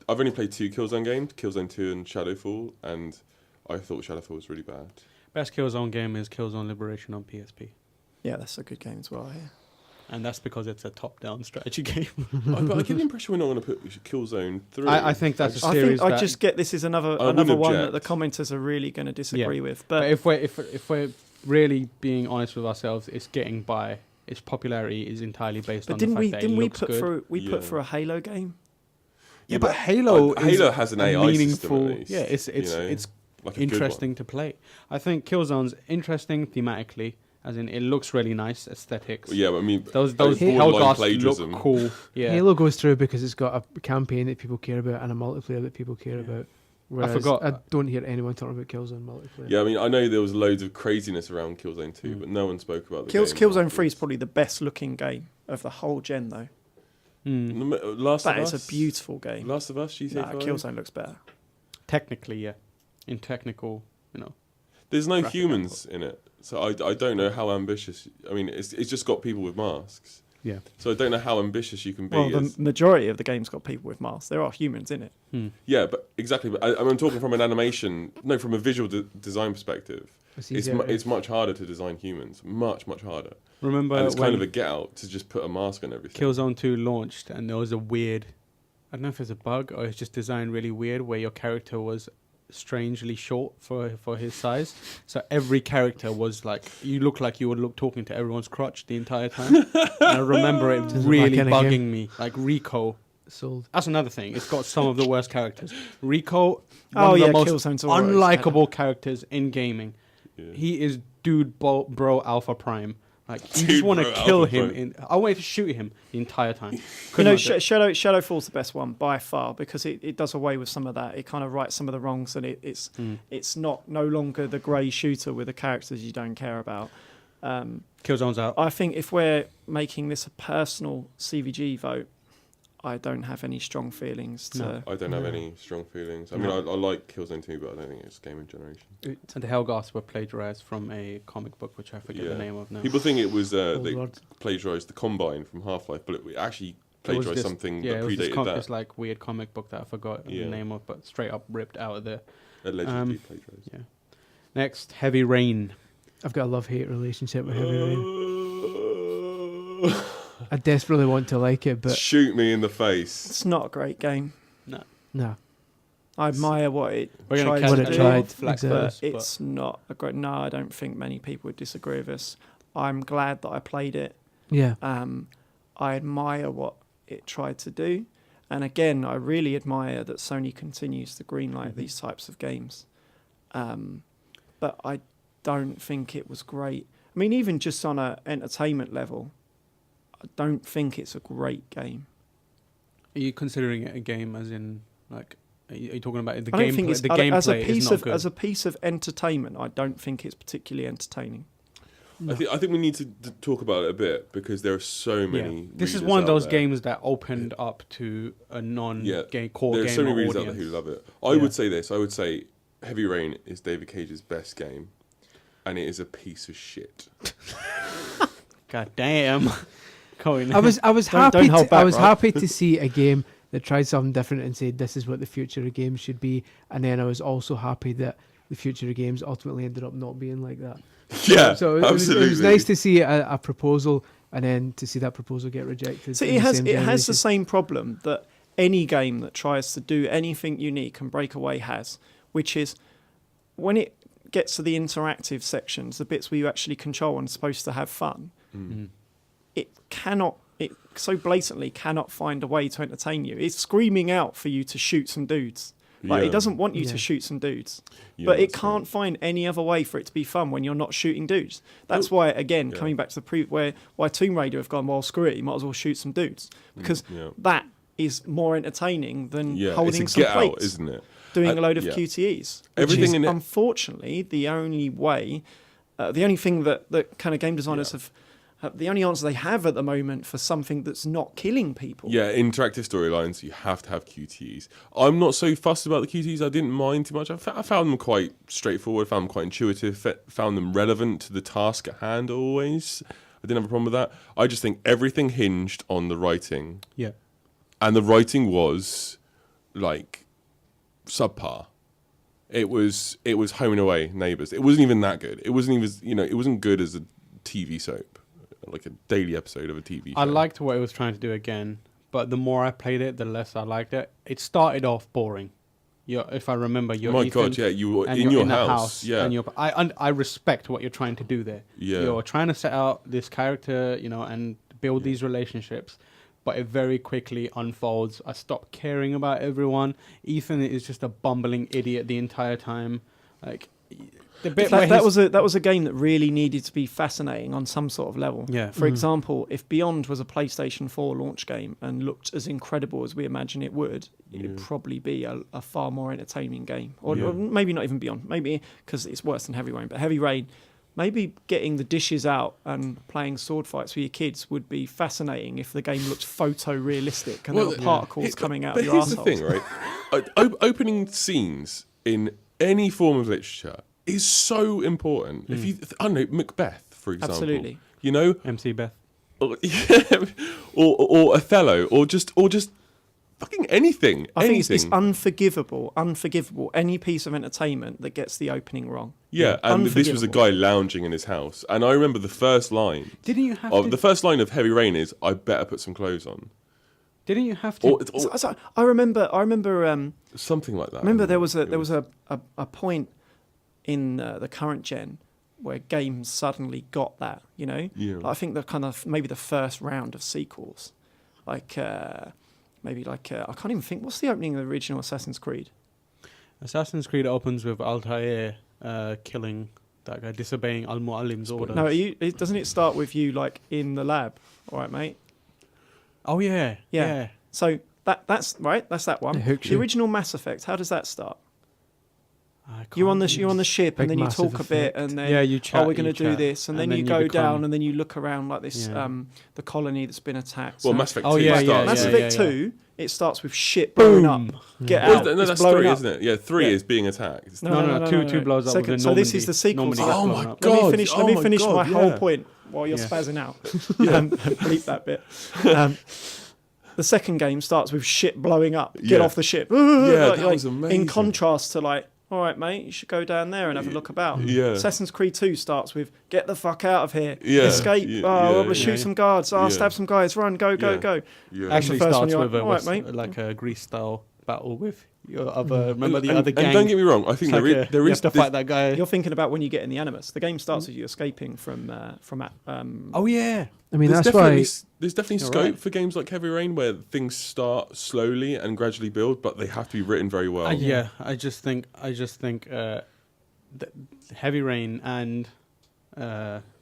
only played 2 Killzone games, Killzone 2 and Shadowfall, and I thought Shadowfall was really bad. Best Killzone game is Killzone Liberation on PSP. Yeah, that's a good game as well, yeah. And that's because it's a top-down strategy game. But I get the impression we're not going to put Killzone 3. I think that's a series I just get this is another one that the commenters are really going to disagree with. But if we're really being honest with ourselves, it's getting by. Its popularity is entirely based on the fact that it looks good. Put for a Halo game? Yeah, but Halo has an AI meaningful. system, at least, yeah, it's like interesting to play. I think Killzone's interesting thematically, as in it looks really nice aesthetics. Yeah, but I mean, those Hellghasts look cool. Yeah, Halo goes through because it's got a campaign that people care about and a multiplayer that people care about. Whereas I forgot. I don't hear anyone talking about Killzone multiplayer. Yeah, I mean, I know there was loads of craziness around Killzone 2, but no one spoke about the game. Killzone 3 is probably the best looking game of the whole gen, though. That is a beautiful game. Last of Us, GTA 5? Killzone looks better. Technically, yeah. In technical, There's no humans in it, so I don't know how ambitious. I mean, it's just got people with masks. Yeah. So I don't know how ambitious you can be. Well, the majority of the game's got people with masks. There are humans in it. Yeah, but exactly. But I'm talking from from a visual design perspective. It's much harder to design humans. Much harder. Remember, and it's kind of a get out to just put a mask on everything. Killzone 2 launched, and there was a weird, I don't know if it's a bug or it's just designed really weird, where your character was strangely short for his size. So every character was like, you look like you were talking to everyone's crotch the entire time. And I remember it really bugging me. Like Rico. Sold. That's another thing. It's got some of the worst characters. Rico, one of the most unlikable characters in gaming. Yeah. He is bro Alpha Prime. Like, you just want to kill him. I wanted to shoot him the entire time. Shadowfall's the best one by far because it does away with some of that. It kind of rights some of the wrongs, and it's no longer the grey shooter with the characters you don't care about. Killzone's out. I think if we're making this a personal CVG vote, I don't have any strong feelings. I don't have any strong feelings. I mean, I like Killzone 2, but I don't think it's Game of Generation. And the Hellghasts were plagiarized from a comic book, which I forget the name of now. People think it was they plagiarized the Combine from Half-Life, but it actually plagiarized something that predated that. It's like weird comic book that I forgot the name of, but straight up ripped out of there. Allegedly plagiarized. Yeah. Next, Heavy Rain. I've got a love-hate relationship with Heavy Rain. I desperately want to like it, but shoot me in the face. It's not a great game. No. I admire what it tried, but it's not a great. No, I don't think many people would disagree with us. I'm glad that I played it. Yeah. I admire what it tried to do, and again, I really admire that Sony continues to greenlight these types of games. But I don't think it was great. I mean, even just on an entertainment level, I don't think it's a great game. Are you considering it a game as in, like, are you talking about the I don't think gameplay is not good? As a piece of entertainment, I don't think it's particularly entertaining. No. I think we need to talk about it a bit because there are so many. Yeah. This is one of those games that opened up to a non-game core gamer audience. There are so many readers out there who love it. I would say this. I would say Heavy Rain is David Cage's best game, and it is a piece of shit. God damn. I was happy to see a game that tried something different and said this is what the future of games should be, and then I was also happy that the future of games ultimately ended up not being like that. Yeah, so it absolutely. Was nice to see a proposal and then to see that proposal get rejected. So in it the has same it has the generation. same problem that any game that tries to do anything unique and break away has, which is when it gets to the interactive sections, the bits where you actually control and are supposed to have fun, it so blatantly cannot find a way to entertain you. It's screaming out for you to shoot some dudes. Like, Yeah. it doesn't want you Yeah. to shoot some dudes. Yeah, But it that's can't right. find any other way for it to be fun when you're not shooting dudes. That's why, again, Yeah. coming back to why Tomb Raider have gone, well, screw it, you might as well shoot some dudes. Because Yeah. that is more entertaining than Yeah, holding it's a some get plates, out, isn't it? doing a load of yeah. QTEs. Everything which is, in it- unfortunately, the only way, the only thing that kind of game designers have the only answer they have at the moment for something that's not killing people. Yeah, interactive storylines, you have to have QTEs. I'm not so fussed about the QTEs. I didn't mind too much. I found them quite straightforward, found them quite intuitive, found them relevant to the task at hand always. I didn't have a problem with that. I just think everything hinged on the writing. Yeah. And the writing was, like, subpar. It was Home and Away, Neighbours. It wasn't even that good. It wasn't even, it wasn't good as a TV soap. Like a daily episode of a TV show. I liked what it was trying to do again, but the more I played it, the less I liked it. It started off boring. If I remember, you're My Ethan, God, yeah, you were and in you're your in the house. Yeah. and I respect what you're trying to do there. Yeah. You're trying to set out this character, and build these relationships, but it very quickly unfolds. I stopped caring about everyone. Ethan is just a bumbling idiot the entire time. Like the bit where That was a game that really needed to be fascinating on some sort of level. Yeah. For example, if Beyond was a PlayStation 4 launch game and looked as incredible as we imagine it would, it'd probably be a far more entertaining game. Or maybe not even Beyond. Maybe because it's worse than Heavy Rain. But Heavy Rain, maybe getting the dishes out and playing sword fights with your kids would be fascinating if the game looked photorealistic and there were particles coming out of your Here's arsehole. the thing, right? Opening scenes in any form of literature is so important. If you, I don't know, Macbeth, for example. Absolutely. MC Beth. or Othello, or just fucking anything. I think anything. it's unforgivable, any piece of entertainment that gets the opening wrong. Yeah, and this was a Unforgivable. guy lounging in his house, and I remember the first line. Didn't you have The first line of Heavy Rain is, "I better put some clothes on," Didn't you have to? or I remember. something like that. Remember, there was a point in the current gen where games suddenly got that. Yeah. Like, I think the kind of maybe the first round of sequels, I can't even think. What's the opening of the original Assassin's Creed? Assassin's Creed opens with Altair killing that guy, disobeying Al Mualim's order. No, doesn't it start with you like in the lab? All right, mate. Oh yeah. So that's right. That's that one. It hooks The you. original Mass Effect. How does that start? I You're on can't the ship, and Big then you massive talk a bit, effect. and then Yeah, you chat, we're going to you do chat, this, and then you you go become- down, and then you look around like this, Yeah. the colony that's been attacked. Well, So Mass Effect Oh, 2 yeah, starts. yeah, Mass yeah, Effect yeah. 2, it starts with shit blowing up. Get Well, out. no, it's that's blowing 3, up. isn't it? Yeah, 3 Yeah. is being attacked. It's No, two blows up Second- with the so this is Normandy. the sequel. Normandy to gets that. Oh blown my up. God. Let me finish. Oh Let me my finish God, my whole yeah. point while you're Yeah. spazzing out. Bleep that bit. The second game starts with shit blowing up. Get Yeah. off the ship. that was amazing. In contrast to like, all right, mate, you should go down there and have a look about. Yeah. Assassin's Creed 2 starts with get the fuck out of here. Yeah. Escape. Yeah, I'm yeah, gonna shoot yeah. some guards. Yeah. Stab some guys. Run. Go. Yeah. Go. Yeah. Actually the first one starts you're with like, "All right, mate." like a Grease style battle with your other. Remember the other and gang? don't get me wrong, I think It's there like is there you is have to this- fight that guy. You're thinking about when you get in the Animus. The game starts with you escaping from. Oh yeah. I mean, there's that's definitely, why. there's definitely You're scope right. for games like Heavy Rain where things start slowly and gradually build, but they have to be written very well. Yeah, I just think Heavy Rain and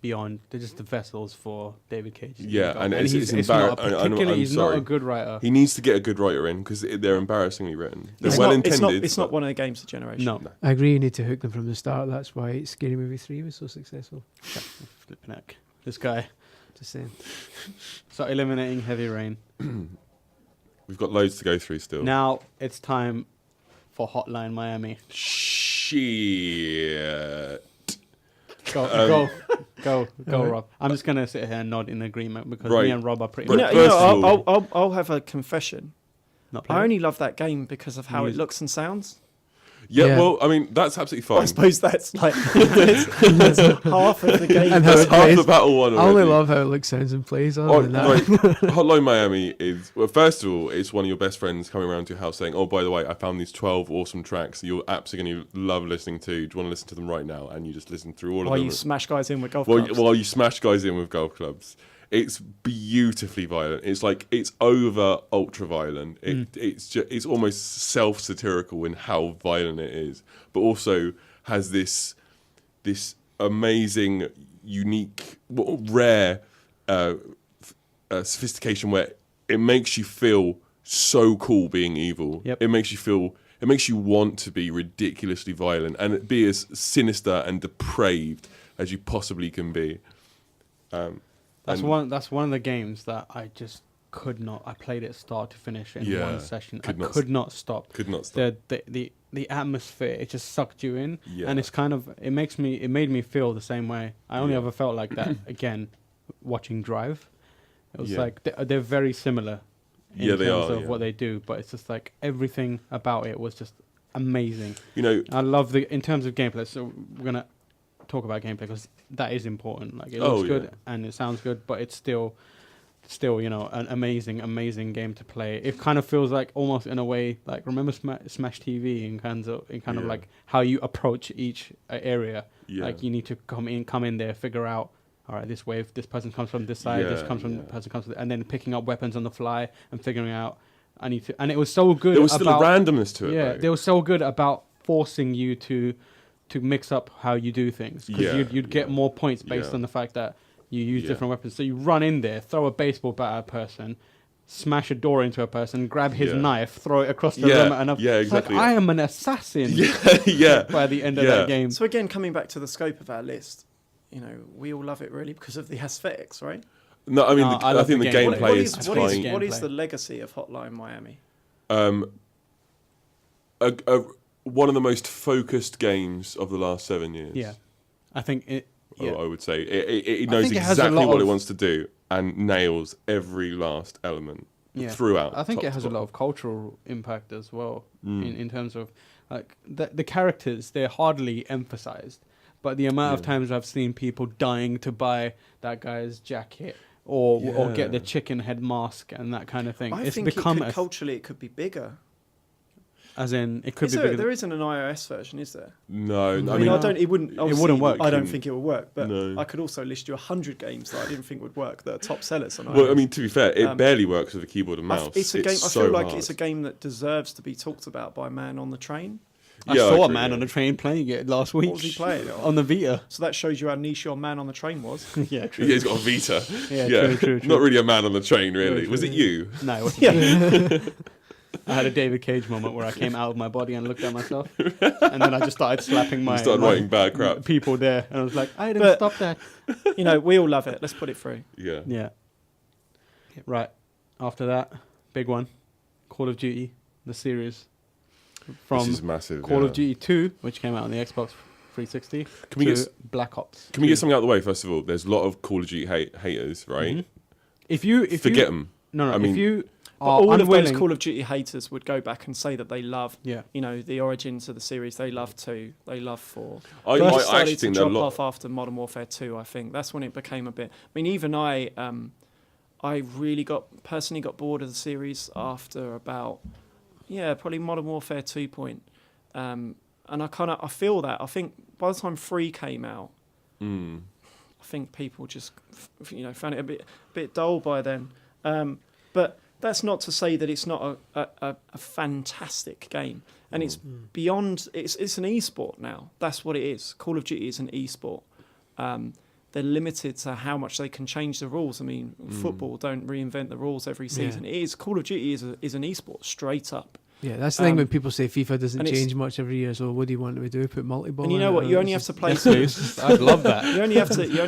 Beyond, they're just the vessels for David Cage. Yeah, and it's not embarrassing. I'm he's not sorry. a good writer. He needs to get a good writer in because they're embarrassingly written. They're It's well not, intended. it's not one of the games of the generation. No, I agree. You need to hook them from the start. That's why Scary Movie 3 was so successful. flipping heck. This guy. Just saying. So eliminating Heavy Rain. We've got loads to go through still. Now it's time for Hotline Miami. Shit. Go, Go, Alright. Rob. I'm just gonna sit here and nod in agreement because Right. me and Rob are pretty But much You know, first of I'll have a confession. not I playing. only love that game because of how it Music. looks and sounds. Yeah, well, I mean, that's absolutely fine. I suppose that's like that's half of the game. And That's how it half plays. the battle one I already. only love how it looks, sounds, and plays. Other than that. Like, Hotline Miami is, well, first of all, it's one of your best friends coming around to your house saying, oh, by the way, I found these 12 awesome tracks that you're absolutely going to love listening to. Do you want to listen to them right now? And you just listen through all of them. While you smash guys in with golf clubs. While you smash guys in with golf clubs. It's beautifully violent. It's like, it's over ultra violent. It's almost self-satirical in how violent it is, but also has this amazing, unique, rare sophistication where it makes you feel so cool being evil. Yep. It makes you want to be ridiculously violent and be as sinister and depraved as you possibly can be. That's one of the games that I just could not. I played it start to finish in one session. I could not stop. Could not stop. The atmosphere, it just sucked you in, Yeah. and it's kind of it made me feel the same way. I only ever felt like that again watching Drive. It was like they're very similar in terms of what they do, but it's just like everything about it was just amazing. You know, I love in terms of gameplay. So we're gonna talk about gameplay because that is important. Like it looks good and it sounds good, but it's still an amazing game to play. It kind of feels like almost in a way like remember Smash TV in kind of like how you approach each area. Like you need to come in there, figure out, all right, this wave, this person comes from this side, this comes from person comes from, and then picking up weapons on the fly and figuring out I need to. And it was so good. There was still a randomness to it. Yeah, they were so good about forcing you to mix up how you do things, because you'd get more points based on the fact that you use different weapons. So you run in there, throw a baseball bat at a person, smash a door into a person, grab his knife, throw it across the room, and exactly. I am an assassin. By the end of that game. So again, coming back to the scope of our list, we all love it really because of the aesthetics, right? No, I mean, I think the gameplay is fine. What is the legacy of Hotline Miami? One of the most focused games of the last 7 years. Yeah, I think it. Yeah. I would say it knows exactly what it wants to do and nails every last element throughout. I think it has a lot of cultural impact as well in terms of like the characters. They're hardly emphasized, but the amount of times I've seen people dying to buy that guy's jacket or get the chicken head mask and that kind of thing. I it's think become culturally it could be bigger. As in, it could be bigger. There isn't an iOS version, is there? No, I mean, it wouldn't work. I don't think it would work, but I could also list you 100 games that I didn't think would work that are top sellers on iOS. Well, I mean, to be fair, it barely works with a keyboard and mouse. It's a game. I feel like it's a game that deserves to be talked about by a man on the train. I saw a man on the train playing it last week. What was he playing it on the Vita? So that shows you how niche your man on the train was. Yeah, true. Yeah, he's got a Vita. True. Not really a man on the train, really. True. Was it you? No, it wasn't me. I had a David Cage moment where I came out of my body and looked at myself, and then I just started slapping writing bad crap. People there, and I was like, I didn't stop that. We all love it. Let's put it through. Yeah. Right. After that, big one, Call of Duty, the series. From this is massive. Call of Duty 2, which came out on the Xbox 360, to Black Ops. Can we get something out of the way first of all? There's a lot of Call of Duty haters, right? Mm-hmm. If you forget them. No. I mean, if you all of those Call of Duty haters would go back and say that they love, the origins of the series. They love 2, they love 4. I actually think drop off after Modern Warfare 2. I think that's when it became a bit. I mean, even I really personally got bored of the series after about probably Modern Warfare 2 point, and I feel that. I think by the time 3 came out, I think people just found it a bit dull by then. But that's not to say that it's not a fantastic game, and it's beyond. It's an e-sport now. That's what it is. Call of Duty is an e-sport. They're limited to how much they can change the rules. I mean, football don't reinvent the rules every season. It is Call of Duty is an e-sport straight up. Yeah, that's the thing when people say FIFA doesn't change much every year. So what do you want to do? Put multi-ball? And you know what? You only have to play. I'd love that. You only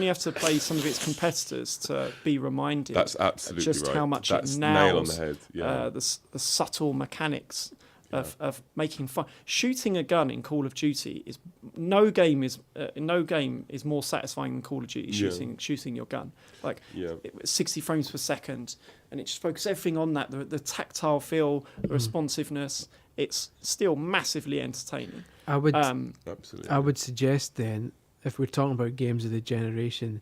have to play some of its competitors to be reminded. That's absolutely just right. how much That's it nails nail on the head. The subtle mechanics of making fun. Shooting a gun in Call of Duty is no game is more satisfying than Call of Duty shooting your gun. 60 frames per second, and it just focuses everything on that. The tactile feel, the responsiveness. it's still massively entertaining. I would Absolutely. I would suggest then, if we're talking about games of the generation,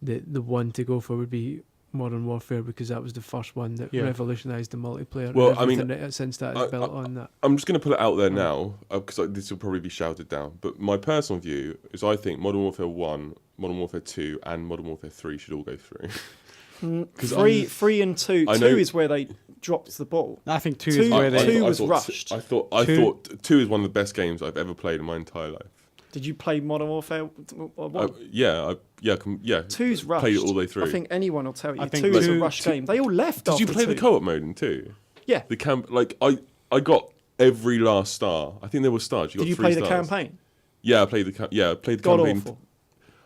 the one to go for would be Modern Warfare, because that was the first one that revolutionised the multiplayer. Well, and I mean, everything since that is built on that. I'm just going to put it out there now, because this will probably be shouted down. But my personal view is I think Modern Warfare 1, Modern Warfare 2, and Modern Warfare 3 should all go through. Three and two. I Two know- is where they dropped the ball. I think two is where they. Two was thought, rushed. I thought 2 is one of the best games I've ever played in my entire life. Did you play Modern Warfare 1? Yeah. Two's rushed. Played it all the way through. I think anyone will tell you. I think Two is a two- rush game. They all left. Did you after play the two. co-op mode in 2? Yeah. The camp, like I got every last star. I think there were stars. Did you play the campaign? Yeah, I played the campaign. God awful.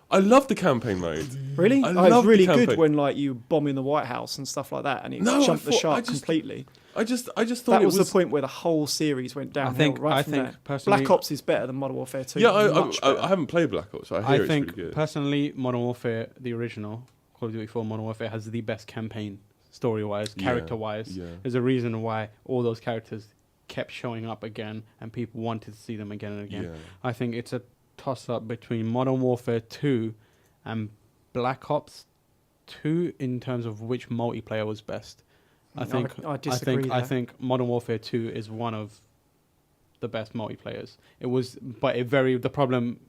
I love the campaign mode. Really? I It love was the really good campaign. when like you bombing the White House and stuff like that, and it No, jumped the I thought- shark I just- completely. I just thought That it was the point where the whole series went downhill. I from think there. personally- Black Ops is better than Modern Warfare 2. Yeah, Much better. I haven't played Black Ops. So I hear I think it's really good. personally, Modern Warfare, the original Call of Duty 4 Modern Warfare, has the best campaign, story-wise, Yeah, character-wise. yeah. There's a reason why all those characters kept showing up again, and people wanted to see them again and again. Yeah. I think it's a toss-up between Modern Warfare 2 and Black Ops 2 in terms of which multiplayer was best. I disagree I there. think Modern Warfare 2 is one of the best multiplayers. The problem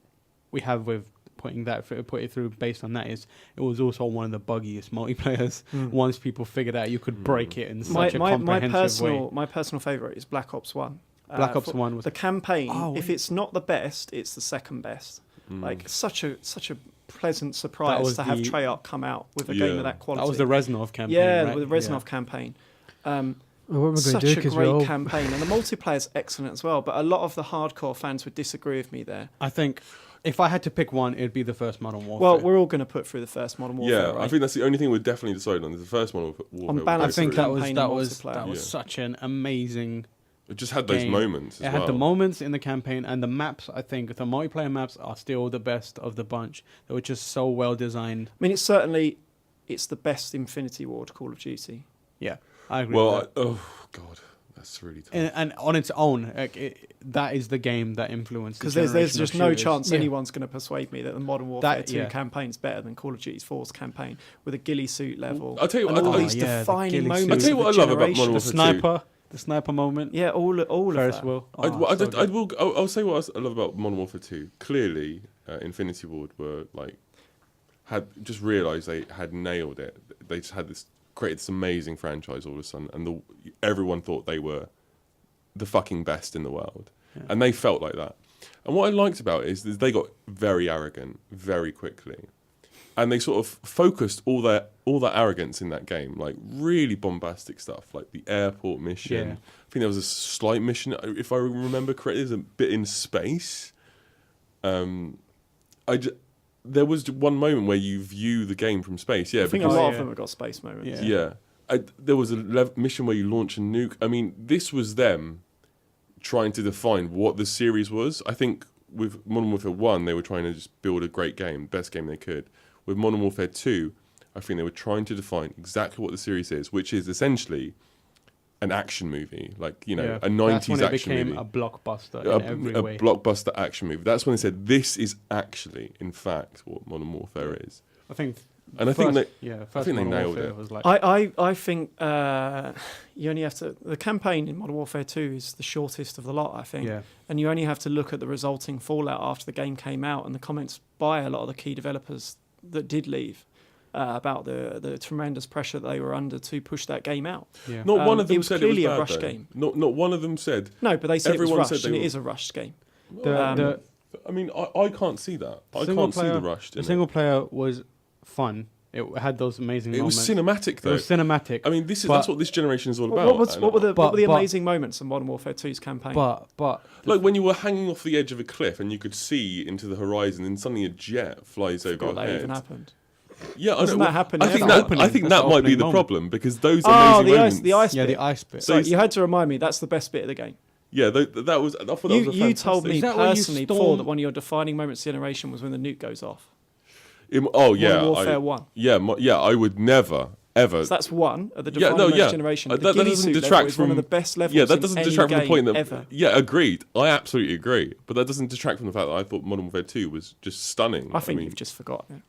we have with put it through based on that is it was also one of the buggiest multiplayers. Once people figured out you could break it in such a comprehensive way. My personal favourite is Black Ops 1. Black Ops 1 was the campaign. Oh, if it's not the best, it's the second best. Like such a pleasant That surprise was to have the- Treyarch come out with a game of that quality. That was the Reznov campaign. Yeah, right? with the Reznov campaign. Well, what we're going to Such do, a because great campaign, and the multiplayer's excellent as well. But a lot of the hardcore fans would disagree with me there. I think if I had to pick one, it'd be the first Modern Warfare. Well, we're all going to put through the first Modern Warfare. Yeah, right? I think that's the only thing we're definitely deciding on. Is the first one. On balance, I think that was campaign that and was multiplayer. that was Yeah. such an amazing. It just had those game. moments. It As had well. the moments in the campaign and the maps. I think the multiplayer maps are still the best of the bunch. They were just so well designed. I mean, it's the best Infinity Ward Call of Duty. Yeah, I agree. Well, with that. oh god, that's really tough. And on its own, that is the game that influenced. Because the there's generation just of no shooters. chance Yeah. anyone's going to persuade me that the Modern Warfare 2 yeah. campaign's better than Call of Duty 4's campaign with a ghillie suit level. I'll tell you and what, all I- these yeah, the defining ghillie suit. moments. I'll tell you of what the I love about generation. Modern the Warfare 2. the sniper moment. Yeah, all of Ferris that. wheel. I'll say what I love about Modern Warfare 2. Clearly, Infinity Ward had just realised they had nailed it. They just had created this amazing franchise all of a sudden, and everyone thought they were the fucking best in the world, and they felt like that. And what I liked about it is they got very arrogant very quickly, and they sort of focused all that arrogance in that game, like really bombastic stuff, like the airport mission. Yeah. I think there was a slight mission, if I remember correctly, there's a bit in space. There was one moment where you view the game from space. Yeah, I think a because- lot of them have got space moments. Yeah. yeah. There was a mission where you launch a nuke. I mean, this was them trying to define what the series was. I think with Modern Warfare 1, they were trying to just build a great game, best game they could. With Modern Warfare 2, I think they were trying to define exactly what the series is, which is essentially an action movie, like, a 90s That's when it action became movie. a blockbuster in every A way. blockbuster action movie. That's when they said, this is actually, in fact, what Modern Warfare is. I think. And I think first think they Modern nailed Warfare it. was like, I think you only have to. The campaign in Modern Warfare 2 is the shortest of the lot, I think. yeah. And you only have to look at the resulting fallout after the game came out and the comments by a lot of the key developers that did leave about the tremendous pressure that they were under to push that game out. Yeah. Not one of them it was said clearly it was a bad, rush though. game. Not one of them said. No, but they said Everyone it was said rushed, they and it were- is a rushed game. The I mean, I can't see that. I single can't see player- the rush. the single player was fun. It had those amazing It was moments. cinematic, It though. was cinematic. I mean, but- that's what this generation is all about. What were the But- amazing moments in Modern Warfare 2's campaign? but Like when you were hanging off the edge of a cliff and you could see into the horizon, and suddenly a jet flies over your forgot that head. even happened. Yeah, I Doesn't know. that happen I in think every that opening? I think That's that the might be opening the moment. problem, because those Oh, amazing the moments. ice yeah, bit. the ice bit. So Sorry, you had to remind me. That's the best bit of the game. Yeah, that was. I thought that was a You told fantastic- me Is that where you personally before storm- that one of your defining moments of generation was when the nuke goes off. Oh yeah, Modern Warfare 1. Yeah, I would never, ever. So that's one at the Yeah, defining yeah. generation. That The Guinea doesn't suit level detract is one of from- the best levels. Yeah, that in doesn't any detract from the point game that. ever. Yeah, agreed. I absolutely agree. But that doesn't detract from the fact that I thought Modern Warfare 2 was just stunning. I think mean, you've just forgotten it.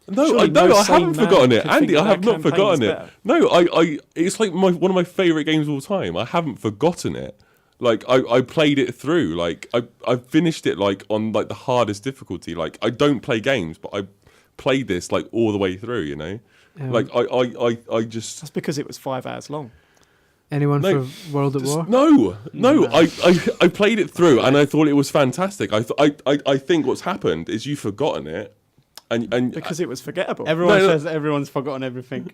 No, Surely no, no I sane haven't man forgotten it, could think Andy. I that have not campaign forgotten is it. better. No, it's like one of my favorite games of all time. I haven't forgotten it. Like I played it through. Like I finished it like on like the hardest difficulty. Like I don't play games, but I played this like all the way through. You know, like I just That's because it was 5 hours long. Anyone No, for World at War? no. I played it through and I thought it was fantastic. I think what's happened is you've forgotten it, and Because it was forgettable. Everyone No, no. says everyone's forgotten everything.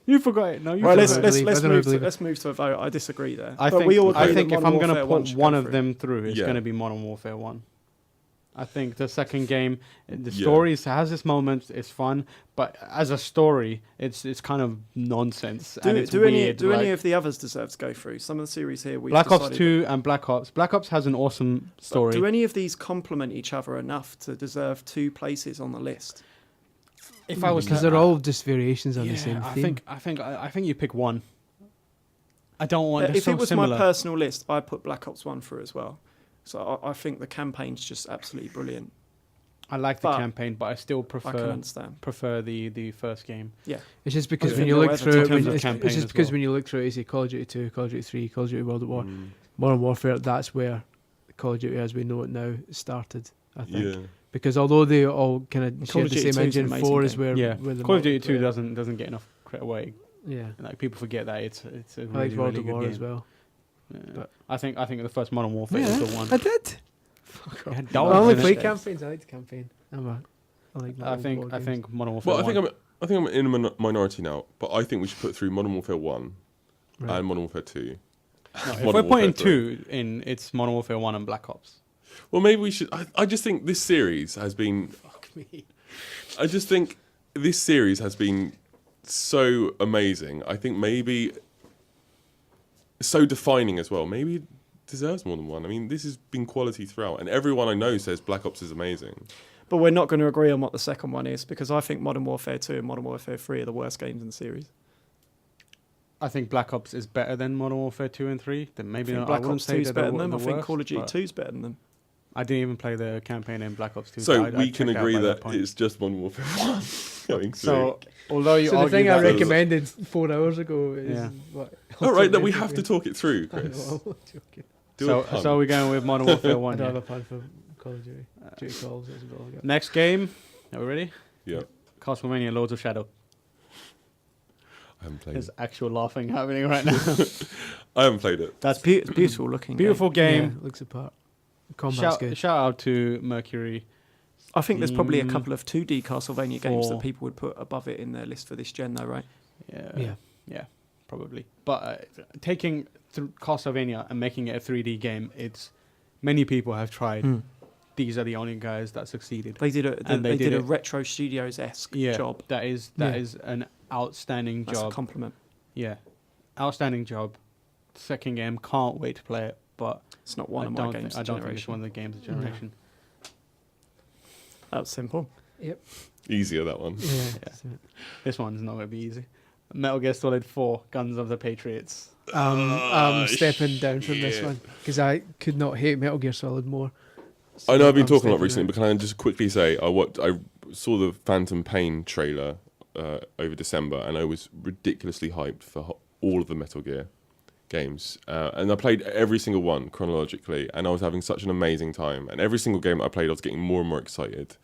You forgot it. No, you Right, forgot let's it. I don't believe it. let's move to a vote. I disagree there. I But think, we all I agree think that if Modern I'm going Warfare to 1 put should one go of through. them through, it's Yeah. going to be Modern Warfare 1. I think the second game, the Yeah. story has its moments, it's fun, but as a story, it's kind of nonsense and it's weird. Do any like of the others deserve to go through? Some of the series here we've Black Ops decided 2 and Black Ops. Black Ops has an awesome that- story. Do any of these complement each other enough to deserve 2 places on the list? If I was Because to- they're all just variations on the same I theme. think you pick one. I don't want. they're If so it was similar. my personal list, I'd put Black Ops 1 through as well. So I think the campaign's just absolutely brilliant. I like the but campaign, but I still I can prefer understand. the first game. Yeah. It's just because I when think you they'll look ever through take it, in terms of it's campaign just as because well. when you look through it, you see Call of Duty 2, Call of Duty 3, Call of Duty World at War, Mm, Modern Warfare. That's where Call of Duty as we know it now started. I think yeah. because although they all kind of Call share of the Duty same 2 is an engine, amazing 4 is game. where Yeah, where the Call of Duty 2 multiplayer- doesn't get enough credit away. Yeah, Like people forget that it's a I really, like World really at good War game. as well. Yeah. But- I think the first Modern Warfare is the one. I did. It had I dogs only in it. play campaigns. I like the campaign. I like I think Modern Warfare. Well, I 1. think I'm in a minority now, but I think we should put through Modern Warfare 1 Right. and Modern Warfare 2. No, if Modern we're putting Warfare 2 in, it's Modern Warfare 1 and Black Ops. Well, maybe we should. I just think this series has been. Fuck me. I just think this series has been so amazing. I think maybe so defining as well. Maybe it deserves more than one. I mean, this has been quality throughout, and everyone I know says Black Ops is amazing. But we're not going to agree on what the second one is because I think Modern Warfare 2 and Modern Warfare 3 are the worst games in the series. I think Black Ops is better than Modern Warfare 2 and 3. Then I maybe think not. Black I wouldn't Ops say 2 is they're better the, than them. the I think worst, Call of Duty but 2 is better than them. I didn't even play the campaign in Black Ops 2. So I we can checked out agree by that point. it's just Modern Warfare 1 going through. So although you So the argue thing I that recommended 4 hours ago is Yeah. what? All right, then we have to talk it through, I know, Chris. I'm joking. Do a so pun. so we're going with Modern Warfare I 1. don't have Yeah. a pun for Call of Duty. Duty calls as well. Yeah. Next game. Are we ready? Yeah, Castlevania Lords of Shadow. I haven't played There's it. actual laughing happening right now. I haven't played it. That's It's beautiful looking. beautiful game. Yeah, looks apart. Combat's good. Shout out to Mercury. I think there's probably a Steam couple of 2D Castlevania games that for- people would put above it in their list for this gen, though, right? Yeah, probably. But taking Castlevania and making it a 3D game, it's many people have tried. These are the only guys that succeeded. They did a And they they did did a it. Retro Studios esque Yeah, job. that is an outstanding That's a job. compliment. Yeah, outstanding job. Second game, can't wait to play it. But It's not one I of don't my think, games. I of don't think it's generation. one of the games of generation. That's simple. Easier, that one. Yeah. This one's not gonna be easy. Metal Gear Solid 4: Guns of the Patriots. I'm stepping down from this yeah. one because I could not hate Metal Gear Solid more. I know I've been I'm talking a lot stepping recently, down. but can I just quickly say I saw the Phantom Pain trailer over December, and I was ridiculously hyped for all of the Metal Gear games, and I played every single one chronologically, and I was having such an amazing time. And every single game I played, I was getting more and more excited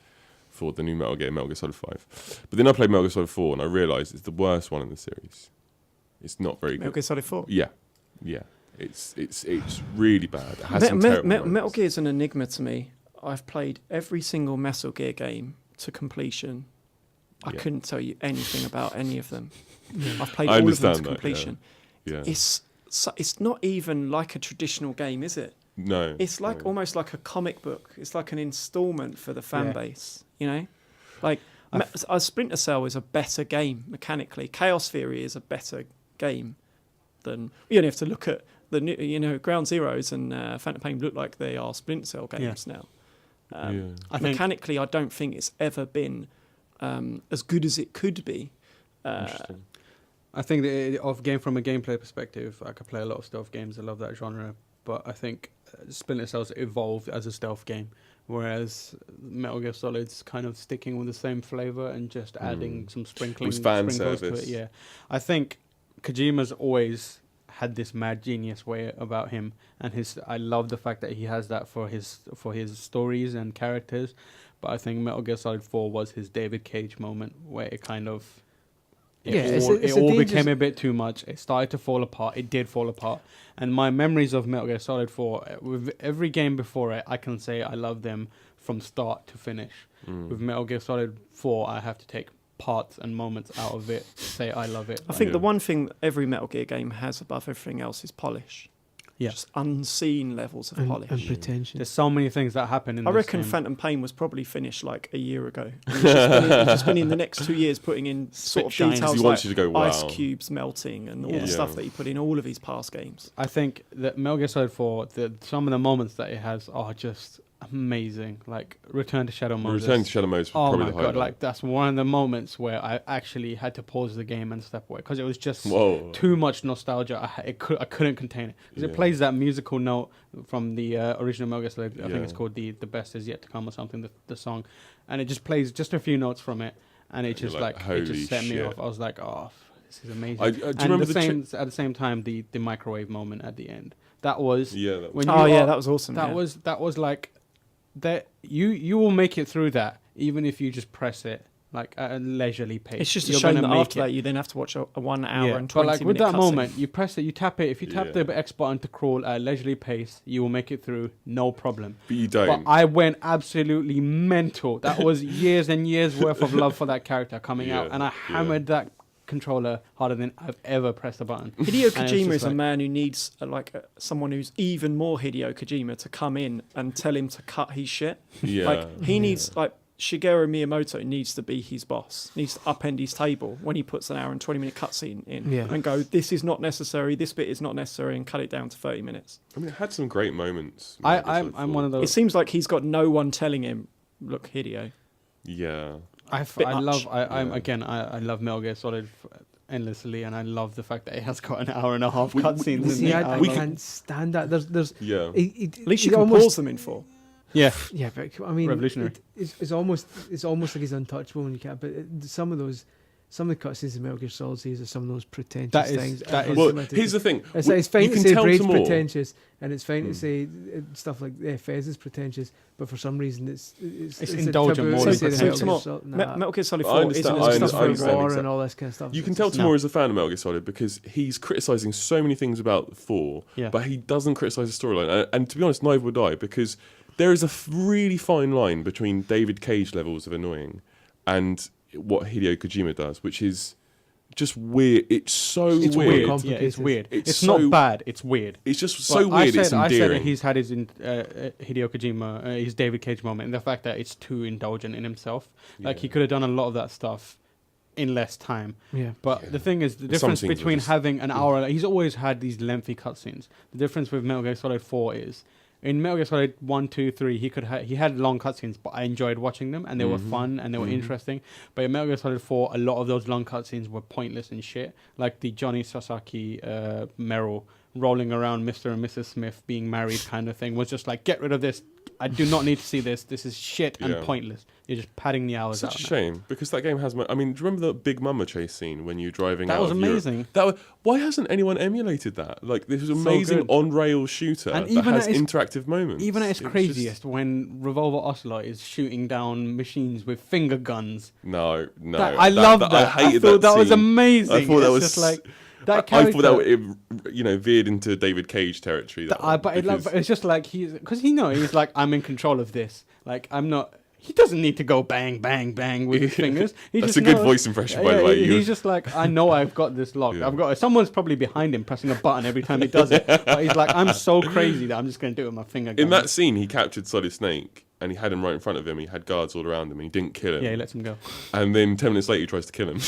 for the new Metal Gear Solid 5. But then I played Metal Gear Solid 4, and I realised it's the worst one in the series. It's not very Metal good. Gear Solid 4. Yeah. It's really bad. It has some terrible Metal moments. Gear is an enigma to me. I've played every single Metal Gear game to completion. I Yeah. couldn't tell you anything about any of them. I've played I all of them to understand that, yeah. completion. Yeah. It's not even like a traditional game, is it? No. It's like no. almost like a comic book. It's like an installment for the fan Yeah. base. You know, like Splinter Cell is a better game mechanically. Chaos Theory is a better game than you only have to look at the new. You know, Ground Zeroes and Phantom Pain look like they are Splinter Cell games now. Yeah. I think Mechanically, I don't think it's ever been as good as it could be. Interesting. I think that from a gameplay perspective, I could play a lot of stealth games. I love that genre, but I think Splinter Cell's evolved as a stealth game, whereas Metal Gear Solid's kind of sticking with the same flavor and just adding some sprinkles fan to service. it. Yeah, I think Kojima's always had this mad genius way about him, and I love the fact that he has that for his stories and characters. But I think Metal Gear Solid 4 was his David Cage moment, where it kind of it all became a bit too much. It started to fall apart. It did fall apart. And my memories of Metal Gear Solid 4, with every game before it, I can say I love them from start to finish. With Metal Gear Solid 4, I have to take parts and moments out of it to say I love it. I think the one thing that every Metal Gear game has above everything else is polish. Yeah. Just unseen levels of polish. And pretension. There's so many things that happen in I this reckon game. Phantom Pain was probably finished like a year ago. He's just spending the next 2 years putting in sort of shines. details He like wants you to go, wow. ice cubes melting and all the stuff that he put in all of his past games. I think that Metal Gear Solid 4, some of the moments that it has are just amazing. Like Return to Shadow Moses. Return to Shadow Moses was Oh probably my the god! highlight. Like that's one of the moments where I actually had to pause the game and step away because it was just Whoa. too much nostalgia. I couldn't contain it because it plays that musical note from the original Metal Gear Solid. I think it's called the Best Is Yet to Come or something. The song, and it just plays just a few notes from it, and it just like, it just set holy me shit. off. I was like, oh, this is amazing. Do you and remember at the same time the microwave moment at the end. That was that was, That was awesome. that was like that you will make it through that even if you just press it like at a leisurely pace. It's just a You're shame gonna that make after that you then have to watch a 1 hour and 20 but like with minute that cutscene. moment, you press it, you tap it. If you tap the X button to crawl at a leisurely pace, you will make it through no problem. but you don't. But I went absolutely mental. That was years and years worth of love for that character coming out, and I hammered that controller harder than I've ever pressed a button. Hideo Kojima is a man who needs someone who's even more Hideo Kojima to come in and tell him to cut his shit. Like he needs Shigeru Miyamoto needs to be his boss. Needs to upend his table when he puts an hour and 20 minute cutscene in and go, this is not necessary, this bit is not necessary, and cut it down to 30 minutes. I mean, it had some great moments. I'm one of those. It seems like he's got no one telling him, look, Hideo. Yeah. I love Metal Gear Solid endlessly, and I love the fact that it has got an hour and a half cutscenes. See, I can't stand that. There's Yeah. At least you can pause them in 4. Yeah, but I mean, revolutionary. It's almost like he's untouchable when you can't. But some of the cutscenes in Metal Gear Solid series are some of those pretentious things. Well, here's the thing. It's fine you to can say tell Braid's Tamoor. pretentious, and it's fine to say stuff like Fez is pretentious, but for some reason it's indulgent more than pretentious. Metal Gear Solid 4 I isn't understand as exactly. war and all this kind of stuff. You can tell Tamoor is a fan of Metal Gear Solid because he's criticising so many things about 4, but he doesn't criticise the storyline. And to be honest, neither would I, because there is a really fine line between David Cage levels of annoying and what Hideo Kojima does, which is just weird. It's so weird. Yeah, it's weird. It's so, not bad. It's weird. It's just so weird. It's endearing. I said that he's had his Hideo Kojima, his David Cage moment, and the fact that it's too indulgent in himself. Like he could have done a lot of that stuff in less time. Yeah. But the thing is, the difference between having an hour, he's always had these lengthy cutscenes. The difference with Metal Gear Solid 4 is, in Metal Gear Solid 1, 2, 3, he had long cutscenes, but I enjoyed watching them, and they were fun, and they were interesting. But in Metal Gear Solid 4, a lot of those long cutscenes were pointless and shit. Like the Johnny Sasaki, Meryl rolling around Mr. and Mrs. Smith being married kind of thing was just like, get rid of this. I do not need to see this. This is shit and pointless. You're just padding the hours out. Such a shame, because that game has... I mean, do you remember the Big Mama chase scene when you're driving out That was of amazing. Europe? Why hasn't anyone emulated that? Like, this was an amazing on-rail shooter and that has interactive moments. Even at its craziest, when Revolver Ocelot is shooting down machines with finger guns. No. I loved that. I hated thought that was scene. amazing. I thought that was... just like... I thought that it veered into David Cage territory. It's just like because he's like, I'm in control of this. Like I'm not. He doesn't need to go bang bang bang with his fingers. That's a good voice impression, by the way. He's just like, I know I've got this locked. I've got. Someone's probably behind him pressing a button every time he does it. But he's like, I'm so crazy that I'm just going to do it with my finger. In that scene, he captured Solid Snake. And he had him right in front of him. He had guards all around him, and he didn't kill him. Yeah, he lets him go. And then 10 minutes later, he tries to kill him.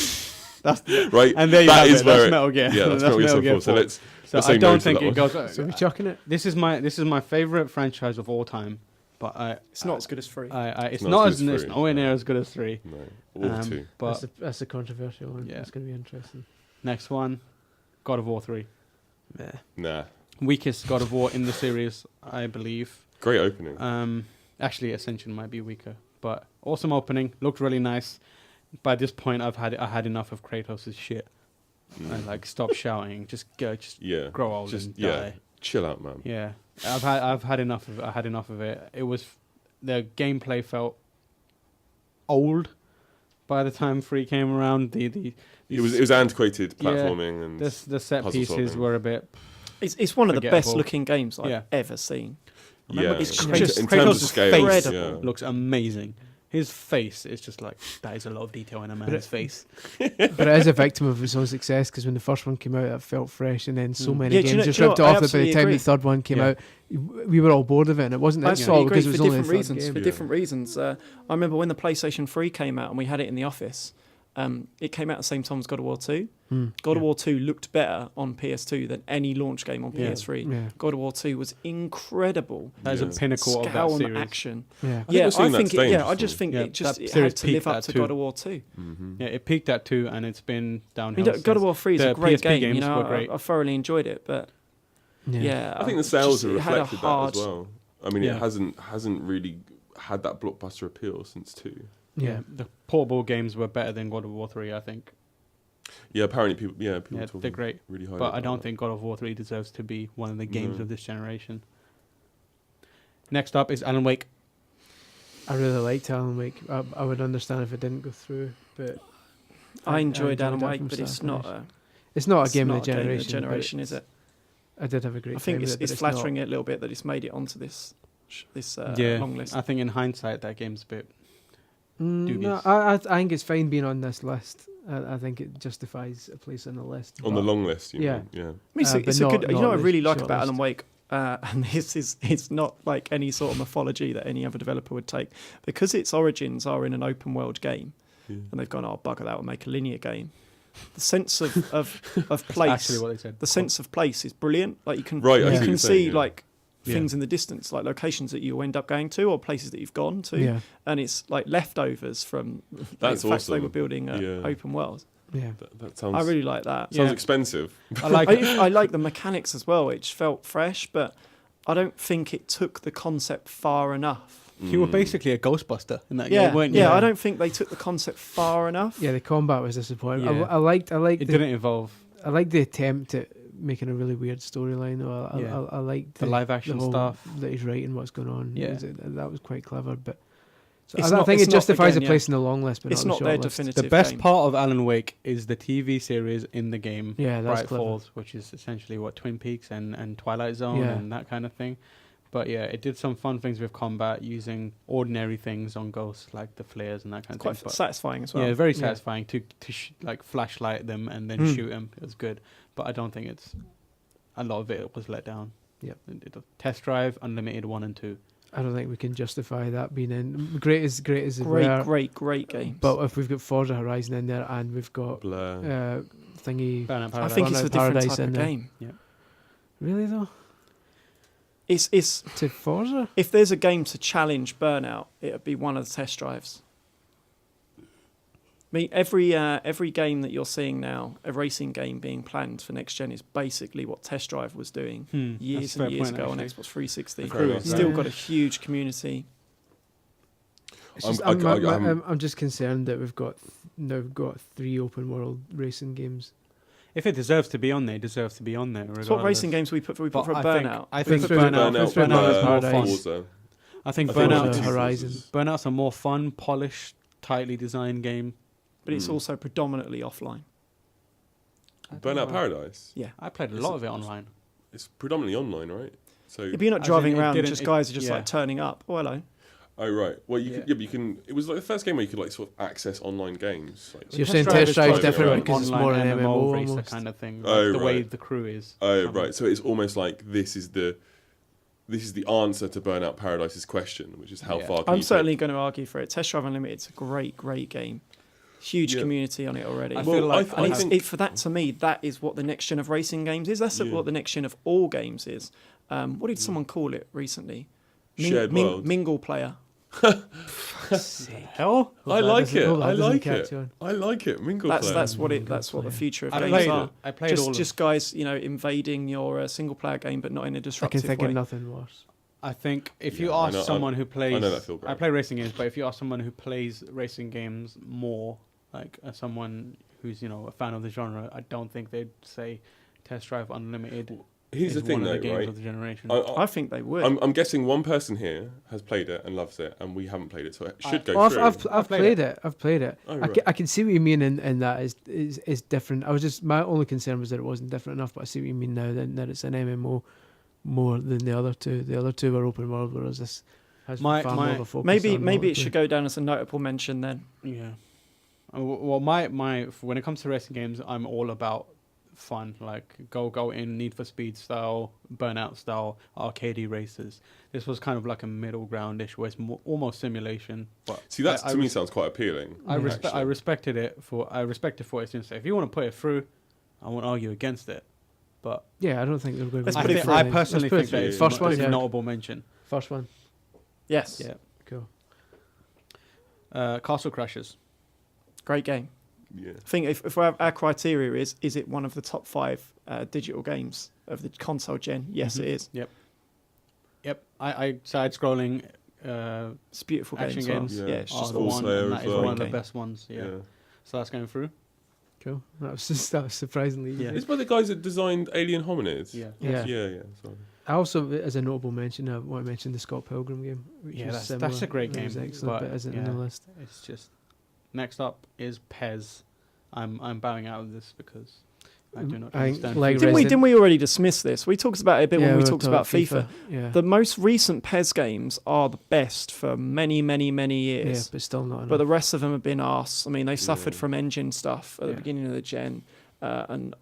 That's right. And there you have it. That's Metal Gear. Yeah, that's Metal Gear 4. So let's. I don't think it goes. So we're chucking it. This is my favorite franchise of all time, but it's not as good as 3. It's nowhere near as good as 3. No, or 2. But that's a controversial one. Yeah. It's going to be interesting. Next one, God of War 3. Nah. Weakest God of War in the series, I believe. Great opening. Actually, Ascension might be weaker, but awesome opening. Looked really nice. By this point, I had enough of Kratos' shit. And like, stop shouting. Just grow old and die. Chill out, man. Yeah, I've had enough of. I had enough of it. It was the gameplay felt old by the time 3 came around. It was antiquated platforming and the set pieces solving. were a bit. It's one of the forgettable. best looking games I've ever seen. Yeah, It's in just terms of scale, face yeah. looks amazing. His face is just like, that is a lot of detail in a man's face. But it is a victim of its own success, because when the first one came out, it felt fresh, and then so many games just ripped off it. By the time the third one came out, we were all bored of it, and it wasn't that all because it was only the third game. For different reasons. I remember when the PlayStation 3 came out and we had it in the office. It came out at the same time as God of War 2. God of War 2 looked better on PS2 than any launch game on PS3. Yeah. God of War 2 was incredible. That is a pinnacle of that Scale series. and action. I just think it had to live up to God of War 2. Mm-hmm. Yeah, it peaked at 2 and it's been downhill. God of War 3 is a great PSP game. games were great. I thoroughly enjoyed it, but I think the sales have it had a reflected hard- that as well. I mean, it hasn't really had that blockbuster appeal since 2. Yeah, the portable games were better than God of War 3, I think. Yeah, apparently people they're great. Really high. But I don't think God of War 3 deserves to be one of the games of this generation. Next up is Alan Wake. I really liked Alan Wake. I would understand if it didn't go through, but I enjoyed Alan that Wake, from but it's start not to a finish. It's not a game of not the a game of the generation. generation, is it? I did have a great I think time with it, but it's flattering it a little bit that it's made it onto this long list. I think in hindsight that game's a bit No, dubious. I think it's fine being on this list. I think it justifies a place on the list. on the long list. You Yeah. mean? Yeah. I mean, but it's a good. You know what I not really the like about shortlist. Alan Wake, and it's not like any sort of mythology that any other developer would take, because its origins are in an open world game, and they've gone, oh bugger that, will make a linear game. The sense of place, actually what they said. the sense of place is brilliant. Like you can Right, I see you what can you're see saying, yeah. like things in the distance, like locations that you end up going to or places that you've gone to, Yeah, and it's like leftovers from That's the fact they awesome. were building an Yeah. open world. yeah. That sounds. I really like that. sounds Yeah. expensive. I like I like the mechanics as well. It felt fresh, but I don't think it took the concept far enough. You were basically a Ghostbuster in that Yeah, game, weren't you? yeah. I don't think they took the concept far enough. Yeah, the combat was disappointing. Yeah. I liked It didn't evolve. I liked the attempt at making a really weird storyline. Though Yeah. I liked The live action whole stuff. that he's writing, what's going on. Yeah. That was quite clever. But so It's I not- think it's it not, justifies again, a place in the long list, but It's not not their the short list. definitive. The best game. part of Alan Wake is the TV series in the game, Yeah, that's Bright clever. Falls, which is essentially what Twin Peaks and Twilight Zone Yeah. and that kind of thing. But yeah, it did some fun things with combat using ordinary things on ghosts like the flares and that kind It's quite of thing. But satisfying as well. yeah, very Yeah. satisfying to like flashlight them and then shoot them. It was good, but I don't think it's a lot of it was let down. Yep. Test Drive, Unlimited 1 and 2. I don't think we can justify that being in. Great as great games. But if we've got Forza Horizon in there and we've got Blur. thingy, Burnout I Paradise. think it's a Burnout different Paradise type in of there. game. Really though, It's to Forza. if there's a game to challenge Burnout, it'd be one of the test drives. I mean, every game that you're seeing now, a racing game being planned for next gen, is basically what Test Drive was doing years and years ago on Xbox 360. Still got a huge community. It's just, I'm just concerned that we've got 3 open world racing games. If it deserves to be on there, it deserves to be on there. So what racing games we put for Burnout? I think Burnout Burnout is more Paradise. fun. I I think think Burnout Forza. Horizon. Burnout's a more fun, polished, tightly designed game. But it's also predominantly offline. Burnout Paradise. Yeah. I played a lot of it online. It's predominantly online, right? So. If you're not As driving in, it around, didn't- just guys are just yeah. like turning up. Oh, hello. Oh right. Well, you Yeah. could, but you can. It was like the first game where you could like sort of access online games. Like, So you're saying Test Drive's different because it's more an MMO racer almost. kind of thing. Like Oh, the way right. the crew is. oh right. So it's almost like this is the answer to Burnout Paradise's question, which is how Yeah. far. Can I'm you certainly take- going to argue for it. Test Drive Unlimited is a great game. Huge Yeah. community on it already. I feel like And I think for that, to me, that is what the next gen of racing games is. That's Yeah. what the next gen of all games is. What did someone call it recently? Shared world. Mingle player. Hell, I like it. Hope that I doesn't like catch it. on. I like it. Mingle That's play. that's what the future of I games played are. it. I played all of Just guys, invading your single player game, but not in a I can disruptive think way. of nothing worse. I think if you Yeah, I ask know- someone who plays, I know that feel great. I play racing games, but if you ask someone who plays racing games more, like someone who's a fan of the genre, I don't think they'd say Test Drive Unlimited Here's is the thing, one of though, the games right? of the generation. I think they would. I'm guessing one person here has played it and loves it, and we haven't played it, so it should go Well, through. I've played it. I've played it. Oh, I, right. I can see what you mean in that is different. I was just my only concern was that it wasn't different enough, but I see what you mean now. That it's an MMO more than the other two. The other two were open world, whereas this has far more of a focus. maybe on it multiplayer. should go down as a notable mention then. Yeah. Well, my when it comes to racing games, I'm all about fun. Like go in Need for Speed style, Burnout style, arcadey races. This was kind of like a middle groundish, where it's almost simulation. But See, that to me sounds quite appealing. I actually. respected it for its instance. If you want to put it through, I won't argue against it. But Yeah, I don't think they're going Let's to. put it I personally think that it's it's first one. a Yeah. notable mention. First one. Yes. Yeah. Cool. Castle Crashers. Great game. Yeah. I think if our criteria is it one of the top 5 digital games of the console gen? Yes, Mhm. it is. Yep. I side scrolling It's a beautiful game action as well. games. Yeah. Yeah, it's are just the Full one, Slayer and as that is well. one of the Okay. best ones. Yeah. So that's going through. Cool. That was surprisingly easy. Yeah. It's by the guys that designed Alien Hominids. Yeah. Yeah. Yeah. Sorry. I also, as a notable mention, I want to mention the Scott Pilgrim game. Which Yeah, was that's a great That was game, excellent, but but isn't in the yeah. list. It's just next up is Pez. I'm bowing out of this because I do not I understand. like food. Didn't we already dismiss this? We talked about it a bit when we were talked talking about FIFA. Yeah. The most recent PES games are the best for many Yeah, years. but still not enough. But the rest of them have been arse. I mean, they suffered Yeah. from engine stuff at the Yeah. beginning of the gen, and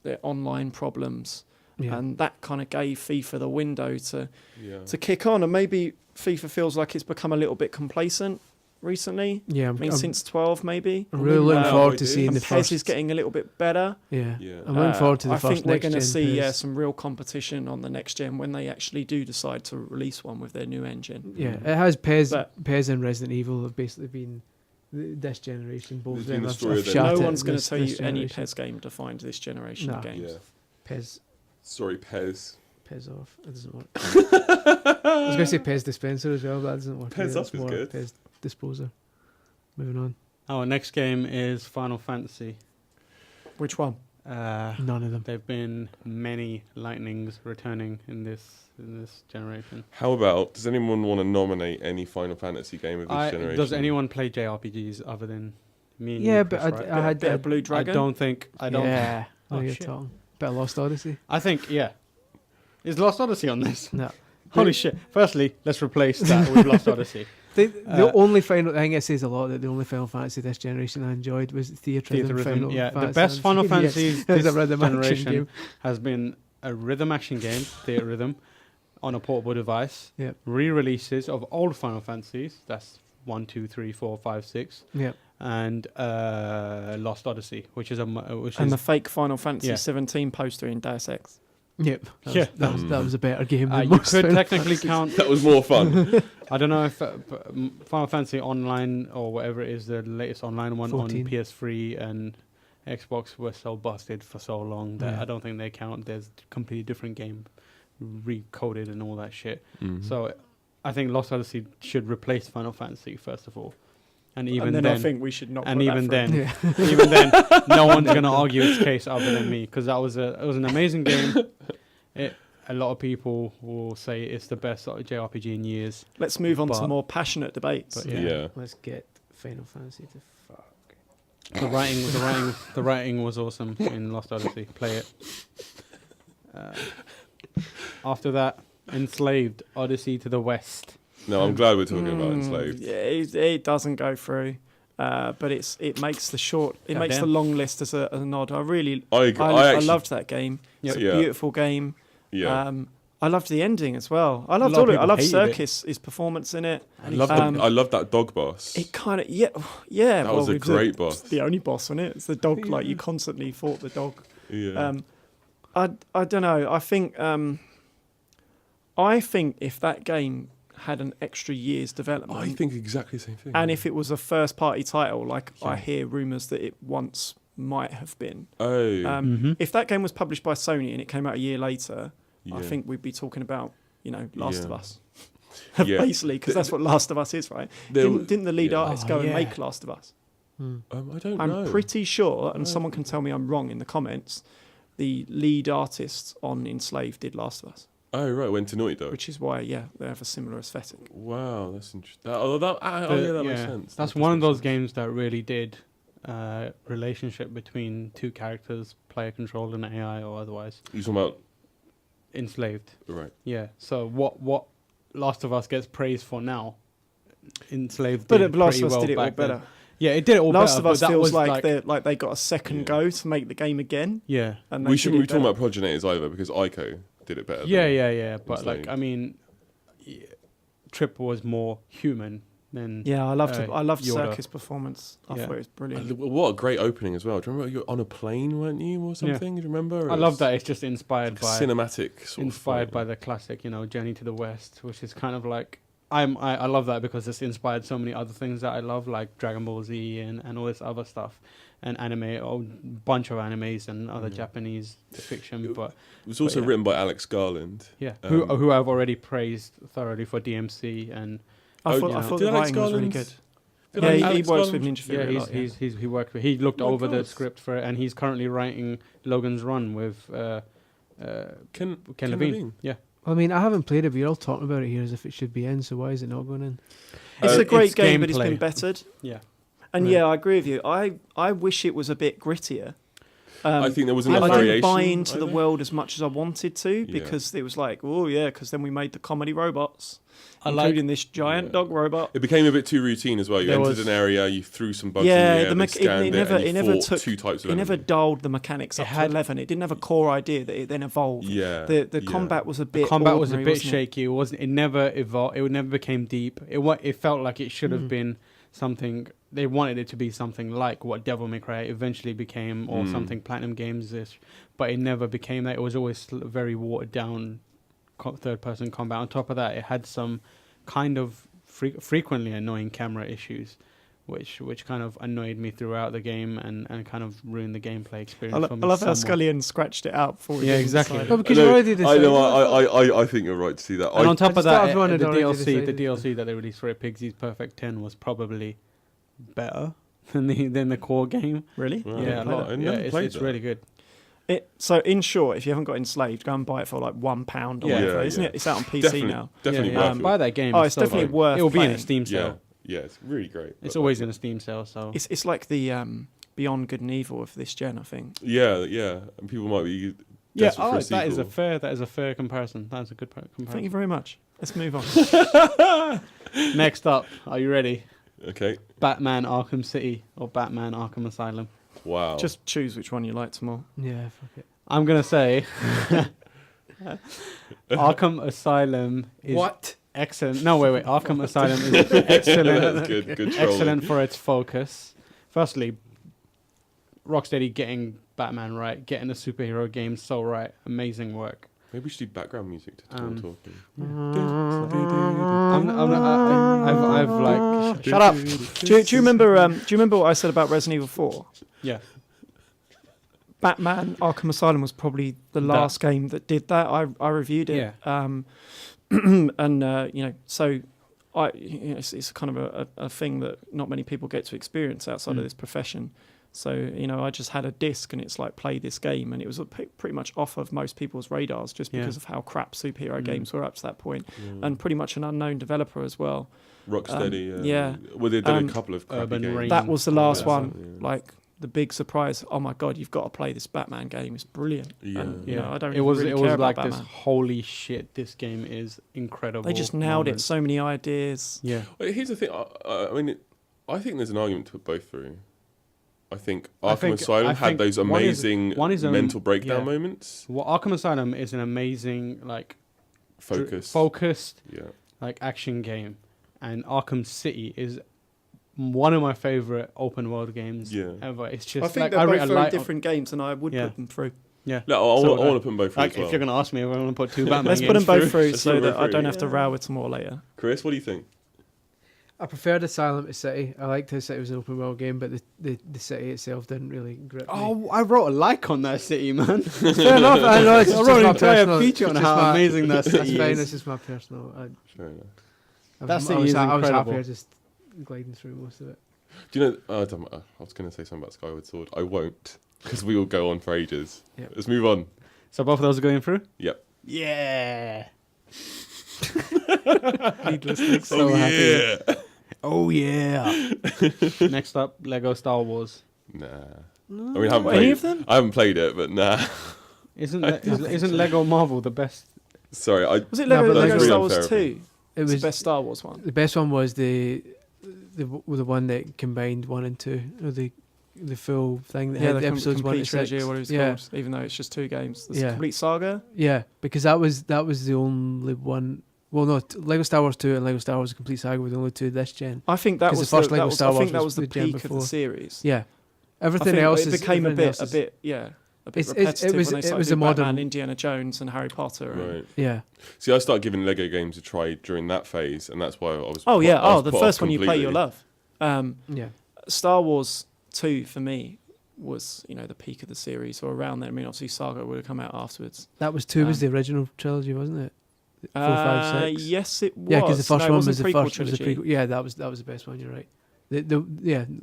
their online problems, yeah. and that kind of gave FIFA the window to Yeah. kick on. And maybe FIFA feels like it's become a little bit complacent recently. Yeah, I mean, since 12 maybe. I'm really looking Wow, forward I to do. seeing And the PES first. is getting a little bit better. Yeah. Yeah. I'm looking forward to the I first think we're next going to gen see PES. some real competition on the next gen when they actually do decide to release one with their new engine. Yeah, it has Pez. But- Pez and Resident Evil have basically been this generation. Both There's of them been a have story of shat them. No it one's going to this- tell this you any generation. PES game defined this generation of No. games. Yeah. Pez. Sorry, Pez. Pez off. It doesn't work. I was going to say Pez dispenser as well, but that doesn't work. Pez either. up It's is more good. Pez disposer. Moving on. Our next game is Final Fantasy. Which one? None of them. There've been many lightnings returning in this generation. How about, does anyone want to nominate any Final Fantasy game of this generation? Does anyone play JRPGs other than me? And Yeah, you, but Chris, right? I had Bit of Blue I Dragon. don't think. I don't. Yeah. Oh, you're shit. talking. Bit of Lost Odyssey. I think. Yeah. Is Lost Odyssey on this? No. Holy shit! Firstly, let's replace that with Lost Odyssey. The only final, I think it says a lot that the only Final Fantasy this generation I enjoyed was Theatrhythm. Final Yeah, the Fantasy. best Final Yes, Fantasies it was a this rhythm action generation game. has been a rhythm action game, Theatrhythm, on a portable device. Yep. Re-releases of old Final Fantasies. That's 1, 2, 3, 4, 5, 6, Yeah. and Lost Odyssey, which is and the fake Final Fantasy Yeah. 17 poster in Deus Ex. Yep. Yeah. That was a better game than you most could Final technically Fantasies. count. That was more fun. I don't know if Final Fantasy Online or whatever it is, the latest online one 14. on PS3 and Xbox were so busted for so long that Yeah. I don't think they count. There's a completely different game, recoded and all that shit. Mhm. So I think Lost Odyssey should replace Final Fantasy first of all, and even and then, then, I think we should not. and put that even through. then, Yeah. even then, no one's gonna argue its case other than me because it was an amazing game. A lot of people will say it's the best sort of JRPG in years. Let's move on to But- more passionate debates. But Yeah. yeah. Let's get Final Fantasy to fuck. The writing was awesome in Lost Odyssey. Play it. After that, Enslaved Odyssey to the West. No, I'm glad we're talking about Enslaved. Yeah, it doesn't go through, but it makes the short, it makes the Goddamn. long list as a nod. I really, I actually, loved that game. It's Yeah. a beautiful game. Yeah. I loved the ending as well. I A loved lot of all it. I people loved hated it. Circus, his performance in it. I love I love that dog boss. It kind of yeah. That was a it's great boss. The only boss on it. It's the dog. Like you constantly fought the dog. Yeah. I don't know. I think if that game had an extra year's development. I think exactly the same thing. And if it was a first-party title, like Yeah. I hear rumours that it once might have been. Oh, If that game was published by Sony and it came out a year later, yeah. I think we'd be talking about, Last of Yeah. Us. Yeah. Basically, because that's what Last of Us is, right? There Didn't the lead yeah. artist go and yeah. make Last of Us? I don't know. I'm pretty sure, and Oh. someone can tell me I'm wrong in the comments, the lead artist on Enslaved did Last of Us, Oh, right, went to Naughty Dog. which is why, they have a similar aesthetic. Wow, that's interesting. That makes sense. That's That one of makes those sense. games that really did relationship between two characters, player controlled and AI or otherwise. You're talking about, Enslaved. right. Yeah. So what Last of Us gets praised for now, Enslaved. But did Last pretty of Us well did it all back then. better. Yeah, it did it all Last better. of Us but that feels was like they got a second Yeah. go to make the game again. yeah. And they We did shouldn't it be talking better. about progenitors either because Ico did it better. Yeah, than yeah. But like, Enslaved. I mean, Trip was more human than. Yeah, I loved Yoda. Circus' performance. I Yeah. thought it was brilliant. What a great opening as well. Do you remember you're on a plane, weren't you, or something? Do you remember? I love that it's just inspired by cinematic sort inspired of by the classic, Journey to the West, which is kind of like I love that because it's inspired so many other things that I love, like Dragon Ball Z and all this other stuff, and anime, a bunch of animes and other Yeah. Japanese fiction. But It was also yeah. written by Alex Garland. yeah, Um, who I've already praised thoroughly for DMC and I Oh, thought, yeah. I thought Did the Alex writing was really Garland- good. did Yeah, he Alex works Garland- with Ninja Theory yeah, a lot. he looked Oh my over the God. script for it, and he's currently writing Logan's Run with Ken Ken Levine. Yeah. I mean, I haven't played it, but you're all talking about it here as if it should be in, so why is it not going in? It's a great it's game, but it's gameplay. been bettered. Yeah. And Right. yeah, I agree with you. I wish it was a bit grittier. I think there was I enough didn't variation. buy into the either. world as much as I wanted to Yeah. because it was like, oh yeah, because then we made the comedy robots, I like- including this giant Yeah. dog robot. It became a bit too routine as well. You There entered was- an area, you threw some bugs Yeah, in the the air, mech- they scanned it it, never- and you it never fought took- two types of It never enemy. dialed the mechanics It up had- to 11. It didn't have a core idea that it then evolved. Yeah. The yeah. combat was a bit Combat was a ordinary, bit wasn't it? shaky. It wasn't. It never evolved. It never became deep. It felt like it should have been something. They wanted it to be something like what Devil May Cry eventually became, or something Platinum Games ish, but it never became that. It was always very watered down third person combat. On top of that, it had some kind of frequently annoying camera issues, which kind of annoyed me throughout the game and kind of ruined the gameplay experience for me. I love how somewhat. Scullion scratched it out for you. Yeah, exactly. Oh, because I you know, already decided. I think you're right to see that. And on top I of just thought that, everyone had the already DLC decided. that they released for it, Pigsy's Perfect 10, was probably better than the core game. Really? Wow. Yeah, a lot. I Yeah, never played it's that. really good. So in short, if you haven't got Enslaved, go and buy it for like £1 or Yeah. whatever, Yeah, isn't yeah. it? It's out on PC Definitely, now. definitely yeah, worth it. buy that game. Oh, it's so definitely good. worth It will be in a playing. Steam Yeah, sale. yeah, it's really great. It's always in a Steam sale. So It's like the Beyond Good and Evil of this gen, I think. Yeah, and people might be yeah, desperate for a that is sequel. a fair comparison. That's a good comparison. Thank you very much. Let's move on. Next up, are you ready? Okay. Batman Arkham City or Batman Arkham Asylum? Wow. Just choose which one you like more. Yeah, fuck it. I'm gonna say Arkham Asylum is excellent. No, wait. Arkham Asylum is excellent. That's good. Good trolling. Excellent for its focus. Firstly, Rocksteady getting Batman right, getting the superhero game so right. Amazing work. Maybe we should do background music to talking. I've like Shut up. Do you remember? Do you remember what I said about Resident Evil 4? yeah. Batman Arkham Asylum was probably the last game that did that. I reviewed it. Yeah. And so it's kind of a thing that not many people get to experience outside of this profession. So I just had a disc and it's like play this game, and it was pretty much off of most people's radars just because of how crap superhero games were up to that point, and pretty much an unknown developer as well. Rocksteady. yeah. Well, they've done a couple of crappy Urban games. Reign. That was the last Yeah. one. Yeah. Like the big surprise. Oh my god, you've got to play this Batman game. It's brilliant. Yeah. And, Yeah, I don't it was really it care was about like Batman. this. Holy shit! This game is incredible. They just nailed moment. it. So many ideas. Yeah, Well, here's the thing. I think there's an argument to put both through. I think I Arkham think- Asylum I had think those one is- amazing one is mental breakdown yeah. moments. well, Arkham Asylum is an amazing focused Yeah. action game, and Arkham City is one of my favorite open world games Yeah. ever. It's just I think like they're I both really very like different games, and I would Yeah. put them through. Yeah. No, I So want would I. to put them both through Like, as well. if you're going to ask me if I want to put 2 Batman Let's games put them both through Let's so put them that I through, don't have to yeah. row with Tamoor later. Chris, what do you think? I preferred Asylum to City. I liked how City was an open world game, but the city itself didn't really grip me. Oh, I wrote a like on that city, man. Fair enough. I know it's I just wrote an my entire personal feature on it's just how my- amazing that That's city fine. is. This is my personal. Fair enough. That city is I was incredible. happier just gliding through most of it. Do you know? I don't. I was going to say something about Skyward Sword. I won't, because we will go on for ages. Yep. Let's move on. So both of those are going through? Yep. Yeah. Needlessly. So happy. yeah. Oh, yeah. Next up, Lego Star Wars. Nah. I mean, I haven't Any played. of them? I haven't played it, but nah. Isn't Lego Marvel the best? Sorry, Was it No, Lego, but Lego that's Star really Wars unfair. 2? It It's was the best Star Wars one. the best one was the one that combined 1 and 2, or the full thing that Yeah, had the episodes 1 complete to 6. trilogy, or what it was Yeah. called, even though it's just 2 games. The Yeah. complete saga. Yeah, because that was the only one. Well, no, Lego Star Wars 2 and Lego Star Wars: A Complete Saga were the only 2 this gen. I think that 'Cause was the first the, Lego that was, Star I Wars think that was was the the gen peak of before. the series. Yeah, I everything think else it is became a everything bit else is- it It's- repetitive it was- when they it started was doing a modern- Batman, Indiana Jones, and Harry Potter. And right. Yeah, See, I started giving Lego games a try during that phase, and that's why I was. Oh put- yeah, I was the put first off one you play, completely. you'll love. yeah. Star Wars 2 for me was the peak of the series, or around there. I mean, obviously Saga would have come out afterwards. That was 2 was Um, the original trilogy, wasn't it? 4, 5, 6. Yes, it was. Yeah, because the first No, it one wasn't was the prequel first. Was the trilogy. prequel. Yeah, that was the best one. You're right. The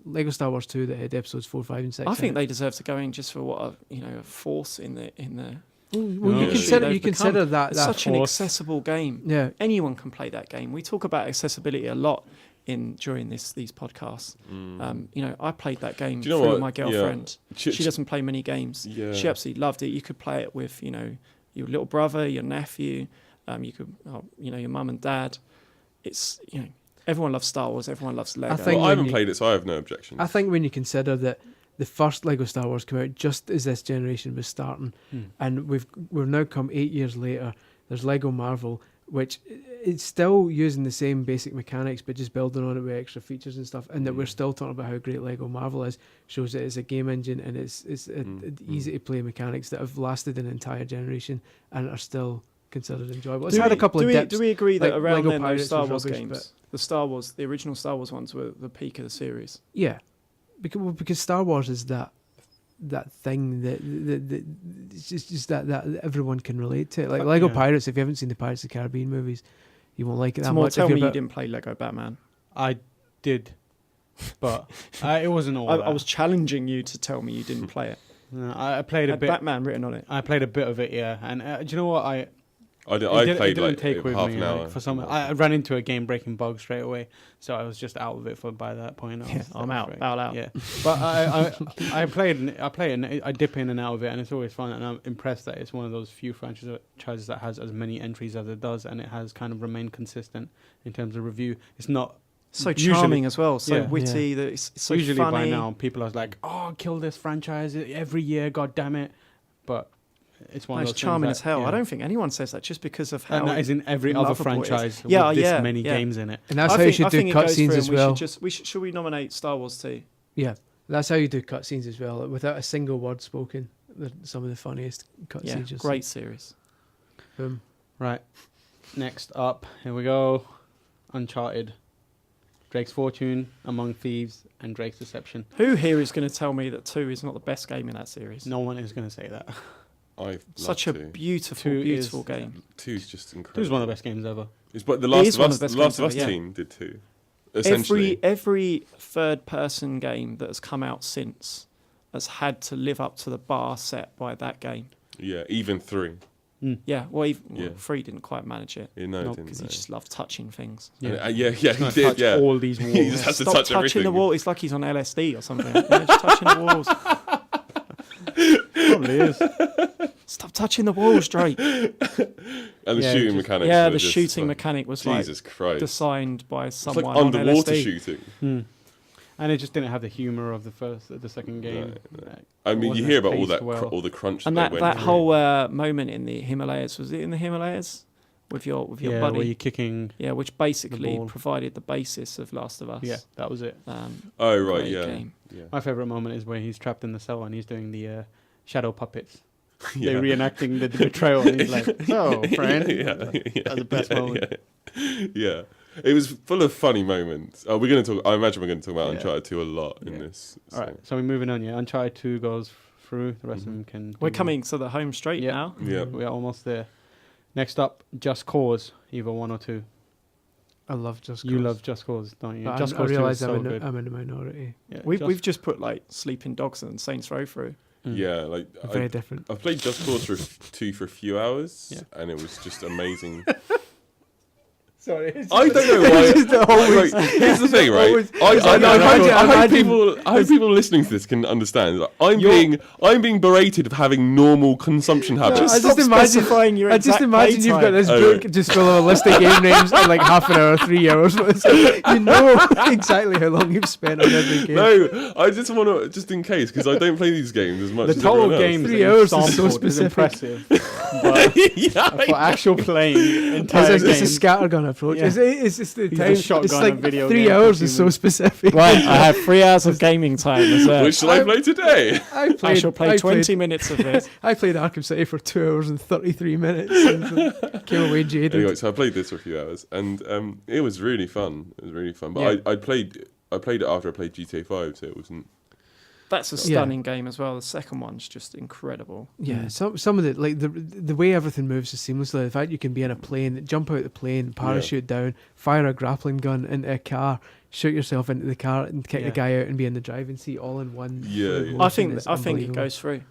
Lego Star Wars 2 that had episodes 4, 5, and 6. I think they deserve to go in just for what a force in the. Well, No, you yeah. consider They've you consider become. that It's that such an force. accessible game. Yeah, Anyone can play that game. We talk about accessibility a lot during these podcasts. I played that game Do you know through what? my girlfriend. Ch- She doesn't play many games. Yeah. She absolutely loved it. You could play it with your little brother, your nephew. You could your mum and dad. It's everyone loves Star Wars. Everyone loves Lego. I think Well, I haven't when you- played it, so I have no objections. I think when you consider that the first Lego Star Wars came out just as this generation was starting, and we've now come 8 years later. There's Lego Marvel, which it's still using the same basic mechanics, but just building on it with extra features and stuff. And that we're still talking about how great Lego Marvel is, shows that it's a game engine and it's easy to play mechanics that have lasted an entire generation and are still considered enjoyable. It's had a couple of dips. Do we agree that like around Lego then Pirates those Star was Wars rubbish, games, the original Star Wars ones were the peak of the series? Yeah, because Star Wars is that thing that it's just that everyone can relate to. Like Lego Yeah. Pirates, if you haven't seen the Pirates of the Caribbean movies, you won't like it that Tamoor, much. tell If you're me you about- didn't play Lego Batman. I did, but it wasn't all I that. was challenging you to tell me you didn't play it. No, I played a Had bit. Batman written on it. I played a bit of it, yeah. And do you know what? I It played didn't like take with half me an hour. like, for some. I ran into a game breaking bug straight away, so I was just out of it by that point. I'm out. Foul out. Yeah, but I play it, and I dip in and out of it, and it's always fun. And I'm impressed that it's one of those few franchises that has as many entries as it does, and it has kind of remained consistent in terms of review. It's not So usually- charming as well. So Yeah. witty. That it's so usually funny. by now people are like, "Oh, kill this franchise every year, god damn it!" But it's one No, of it's those charming things as hell. that, I don't think anyone says that just because of how. And that is in every other lovable it is. franchise Yeah, with this yeah, many yeah. games in it. and that's I how you think- should I do think it goes cutscenes through as and well. Should we nominate Star Wars 2? Yeah, that's how you do cutscenes as well. Without a single word spoken, they're some of the funniest cutscenes. Yeah, you'll great see. series. Right. Next up, here we go. Uncharted. Drake's Fortune, Among Thieves, and Drake's Deception. Who here is going to tell me that 2 is not the best game in that series? No one is going to say that. Such a beautiful, 2 beautiful is- game. 2's just incredible. It was one of the best games ever. It's but the It Last is of one of Us, the best the Last of games Us ever, yeah. team did 2. Essentially, Every third-person game that has come out since has had to live up to the bar set by that game. yeah, even 3. Yeah, well, Yeah. 3 didn't quite manage it Yeah, no, Nope, it didn't. because he no. just loved touching things. Yeah, Yeah. he Gonna did. touch Yeah, all these he walls. just has to Stop touch touching everything. the wall. It's like he's on LSD or something. Just touching the walls. Probably is. Stop touching the walls, Drake. And the Yeah, shooting just- mechanics. Yeah, were the just shooting like, mechanic was Jesus like Christ. designed by It's someone like on underwater LSD. shooting. And it just didn't have the humor of the second game. No. Like, I it mean, you wasn't hear about all paced that, well. all the crunch And they that went through. whole moment in the Himalayas, was it in the Himalayas with your yeah, buddy? where you're kicking. Yeah, which basically ball. provided the basis of Last of Us. Yeah, that was it. Oh right, great yeah, game. yeah. My favorite moment is where he's trapped in the cell and he's doing the shadow puppets. They're reenacting the betrayal, and he's like, "So, friend, that's the best moment." Yeah. It was full of funny moments. I imagine we're going to talk about Uncharted 2 a lot in this. So. All right, so we're moving on. Yeah, Uncharted 2 goes through. The rest of them can. We're coming to the home straight now. Yeah, we are almost there. Next up, Just Cause, either 1 or 2. I love Just Cause. You love Just Cause, don't you? But Just I Cause 2 is realise so good. I'm in the minority. Yeah, We've just put like Sleeping Dogs and Saints Row through. Yeah, like Very different. I've played Just Cause 2 for a few hours, and it was just amazing. Sorry, I don't know why. Here's the thing, right? I hope people listening to this can understand. Like, I'm being berated for having normal consumption habits. I just imagine you've got this book just full of a list of game names in like half an hour, 3 hours. You know exactly how long you've spent on every game. No, I just want to, just in case, because I don't play these games as much the as total everyone game else. 3 hours is so specific. Impressive. But for actual playing entire It's a games, scattergun approach. Yeah. It's just the time. shotgun It's like of video 3 game hours is so consumers. specific. Right, I have 3 hours of gaming time reserved. Which shall I play today? I shall play 20 minutes of this. I played Arkham City for 2 hours and 33 minutes and came away jaded. Anyway, so I played this for a few hours, and it was really fun. It was really fun. But I played it after I played GTA 5, so it wasn't. That's a stunning game as well. The second one's just incredible. Yeah, some of the like the way everything moves is seamlessly. The fact you can be in a plane, jump out the plane, parachute down, fire a grappling gun into a car, shoot yourself into the car, and kick the guy out and be in the driving seat all in one. Yeah. I think it goes through.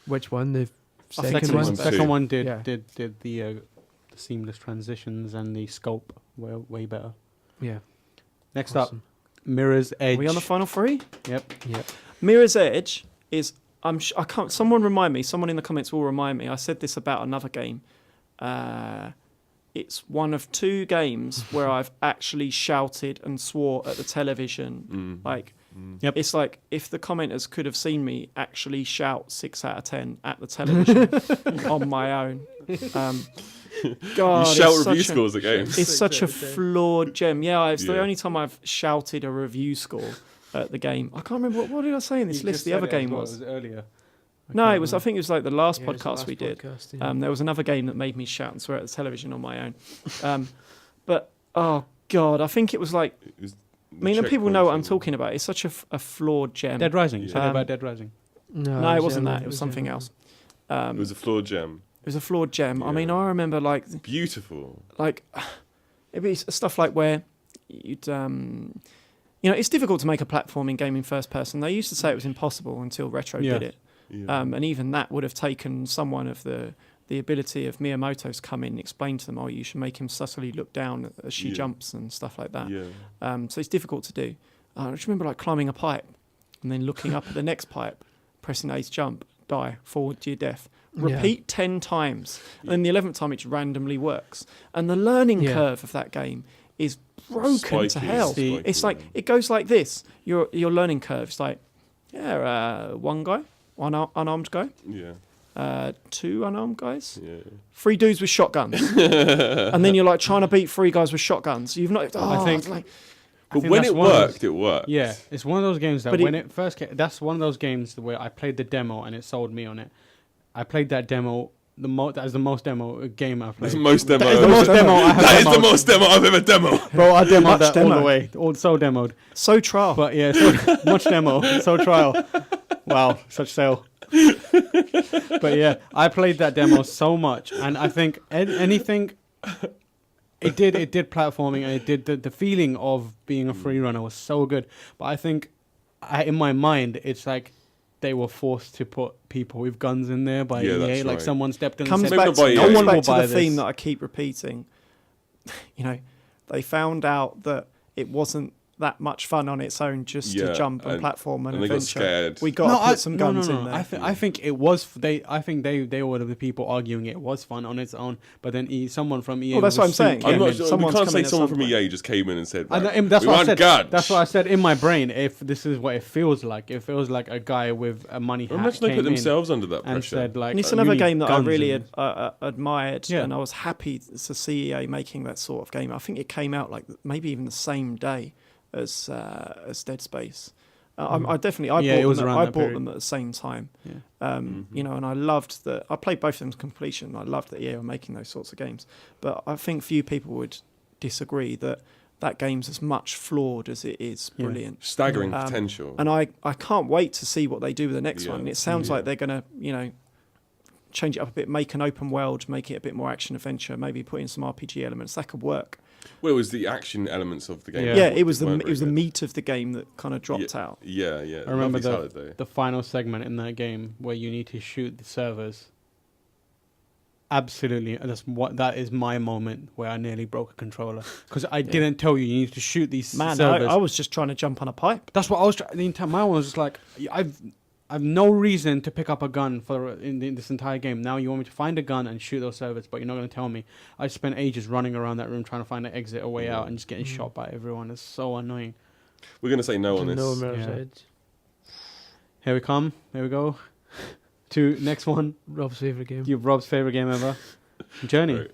Which one? The second one. one. Second one did Yeah. did the seamless transitions and the scope way better. Yeah. Next up, Mirror's Edge. Are we on the final three? Yep. Mirror's Edge is I can't. Someone remind me. Someone in the comments will remind me. I said this about another game. It's one of 2 games where I've actually shouted and swore at the television. It's like if the commenters could have seen me actually shout 6 out of 10 at the television on my own. God, you shout review scores at games. It's such a flawed gem. Yeah, it's the Yeah. only time I've shouted a review score at the game. I can't remember what did I say in this list. The other game was earlier. no, it was. I think it was like the last podcast we did. Podcast, yeah. There was another game that made me shout and swear at the television on my own. But oh god, I think it was like. I mean, and people know what I'm talking about. It's such a flawed gem. Dead Rising. You said about Dead Rising. No, it wasn't that. It was something else. It was a flawed gem. It was a flawed gem. Yeah. I mean, I remember like Beautiful. like it'd be stuff like where you'd it's difficult to make a platforming game in first person. They used to say it was impossible until Retro did it. Yeah. And even that would have taken someone of the ability of Miyamoto's come in and explain to them, oh, you should make him subtly look down as she jumps and stuff like that. Yeah. So it's difficult to do. I just remember like climbing a pipe and then looking up at the next pipe, pressing A to jump, die, fall to your death. Repeat 10 times. And then the 11th time it just randomly works. And the learning curve of that game is broken to hell. It's like, it goes like this. Your learning curve is like, one guy, one unarmed guy. Yeah. 2 unarmed guys. Yeah. 3 dudes with shotguns. And then you're like trying to beat 3 guys with shotguns. You've not. I think. But when it worked, it worked. Yeah, it's one of those games that But when it first came, that's one of those games where I played the demo and it sold me on it. I played that demo that is the most demo game I've played. That's the most demo. That is the most demo I have That is the demoed. most demo I've ever demoed. Bro, I demoed that all demo. the way. So demoed. So trial. But yeah, so much demo, so trial. Wow, such sale. But yeah, I played that demo so much, and I think anything. It did platforming, and it did the feeling of being a free runner was so good. But I think, in my mind, it's like they were forced to put people with guns in there by EA. that's Like right. someone stepped in Comes and said, back to, by EA. comes No one back will to buy the theme this. that I keep repeating. They found out that it wasn't that much fun on its own just to jump and platform and they got adventure. scared. We got to put some guns in there. I think it was. I think they were the people arguing it was fun on its own. But then someone from EA. Well, that's what I'm saying. I'm Yeah, not sure. We someone's can't say coming at someone some from point. EA just came in and said, And right, that's we what I want said. guns. That's what I said in my brain. If this is what it feels like, it feels like a guy with a money hat Imagine they came put in themselves under that and pressure. said like, And it's "You another need game that I guns really and-" admired, Yeah. and I was happy to see EA making that sort of game. I think it came out like maybe even the same day as Dead Space. I definitely I bought them at the same time. Yeah. You know, and I loved that. I played both of them to completion. I loved that EA were making those sorts of games. But I think few people would disagree that game's as much flawed as it is brilliant. Staggering potential. And I can't wait to see what they do with the next one. It sounds like they're going to, you know, change it up a bit, make an open world, make it a bit more action adventure, maybe put in some RPG elements. That could work. Well, it was the action elements of the game. Yeah, it was the meat of the game that kind of dropped out. Yeah. I remember the final segment in that game where you need to shoot the servers. Absolutely, that is my moment where I nearly broke a controller because I didn't tell you need to shoot these servers. I was just trying to jump on a pipe. That's what I was trying. The entire my one was just like I've no reason to pick up a gun in this entire game. Now you want me to find a gun and shoot those servers, but you're not going to tell me. I spent ages running around that room trying to find an exit, a way out, and just getting shot by everyone. It's so annoying. We're going to say no on this. No Mirror's Edge. Here we come. Here we go. To next one. Rob's favourite game. Rob's favourite game ever. Journey. Right.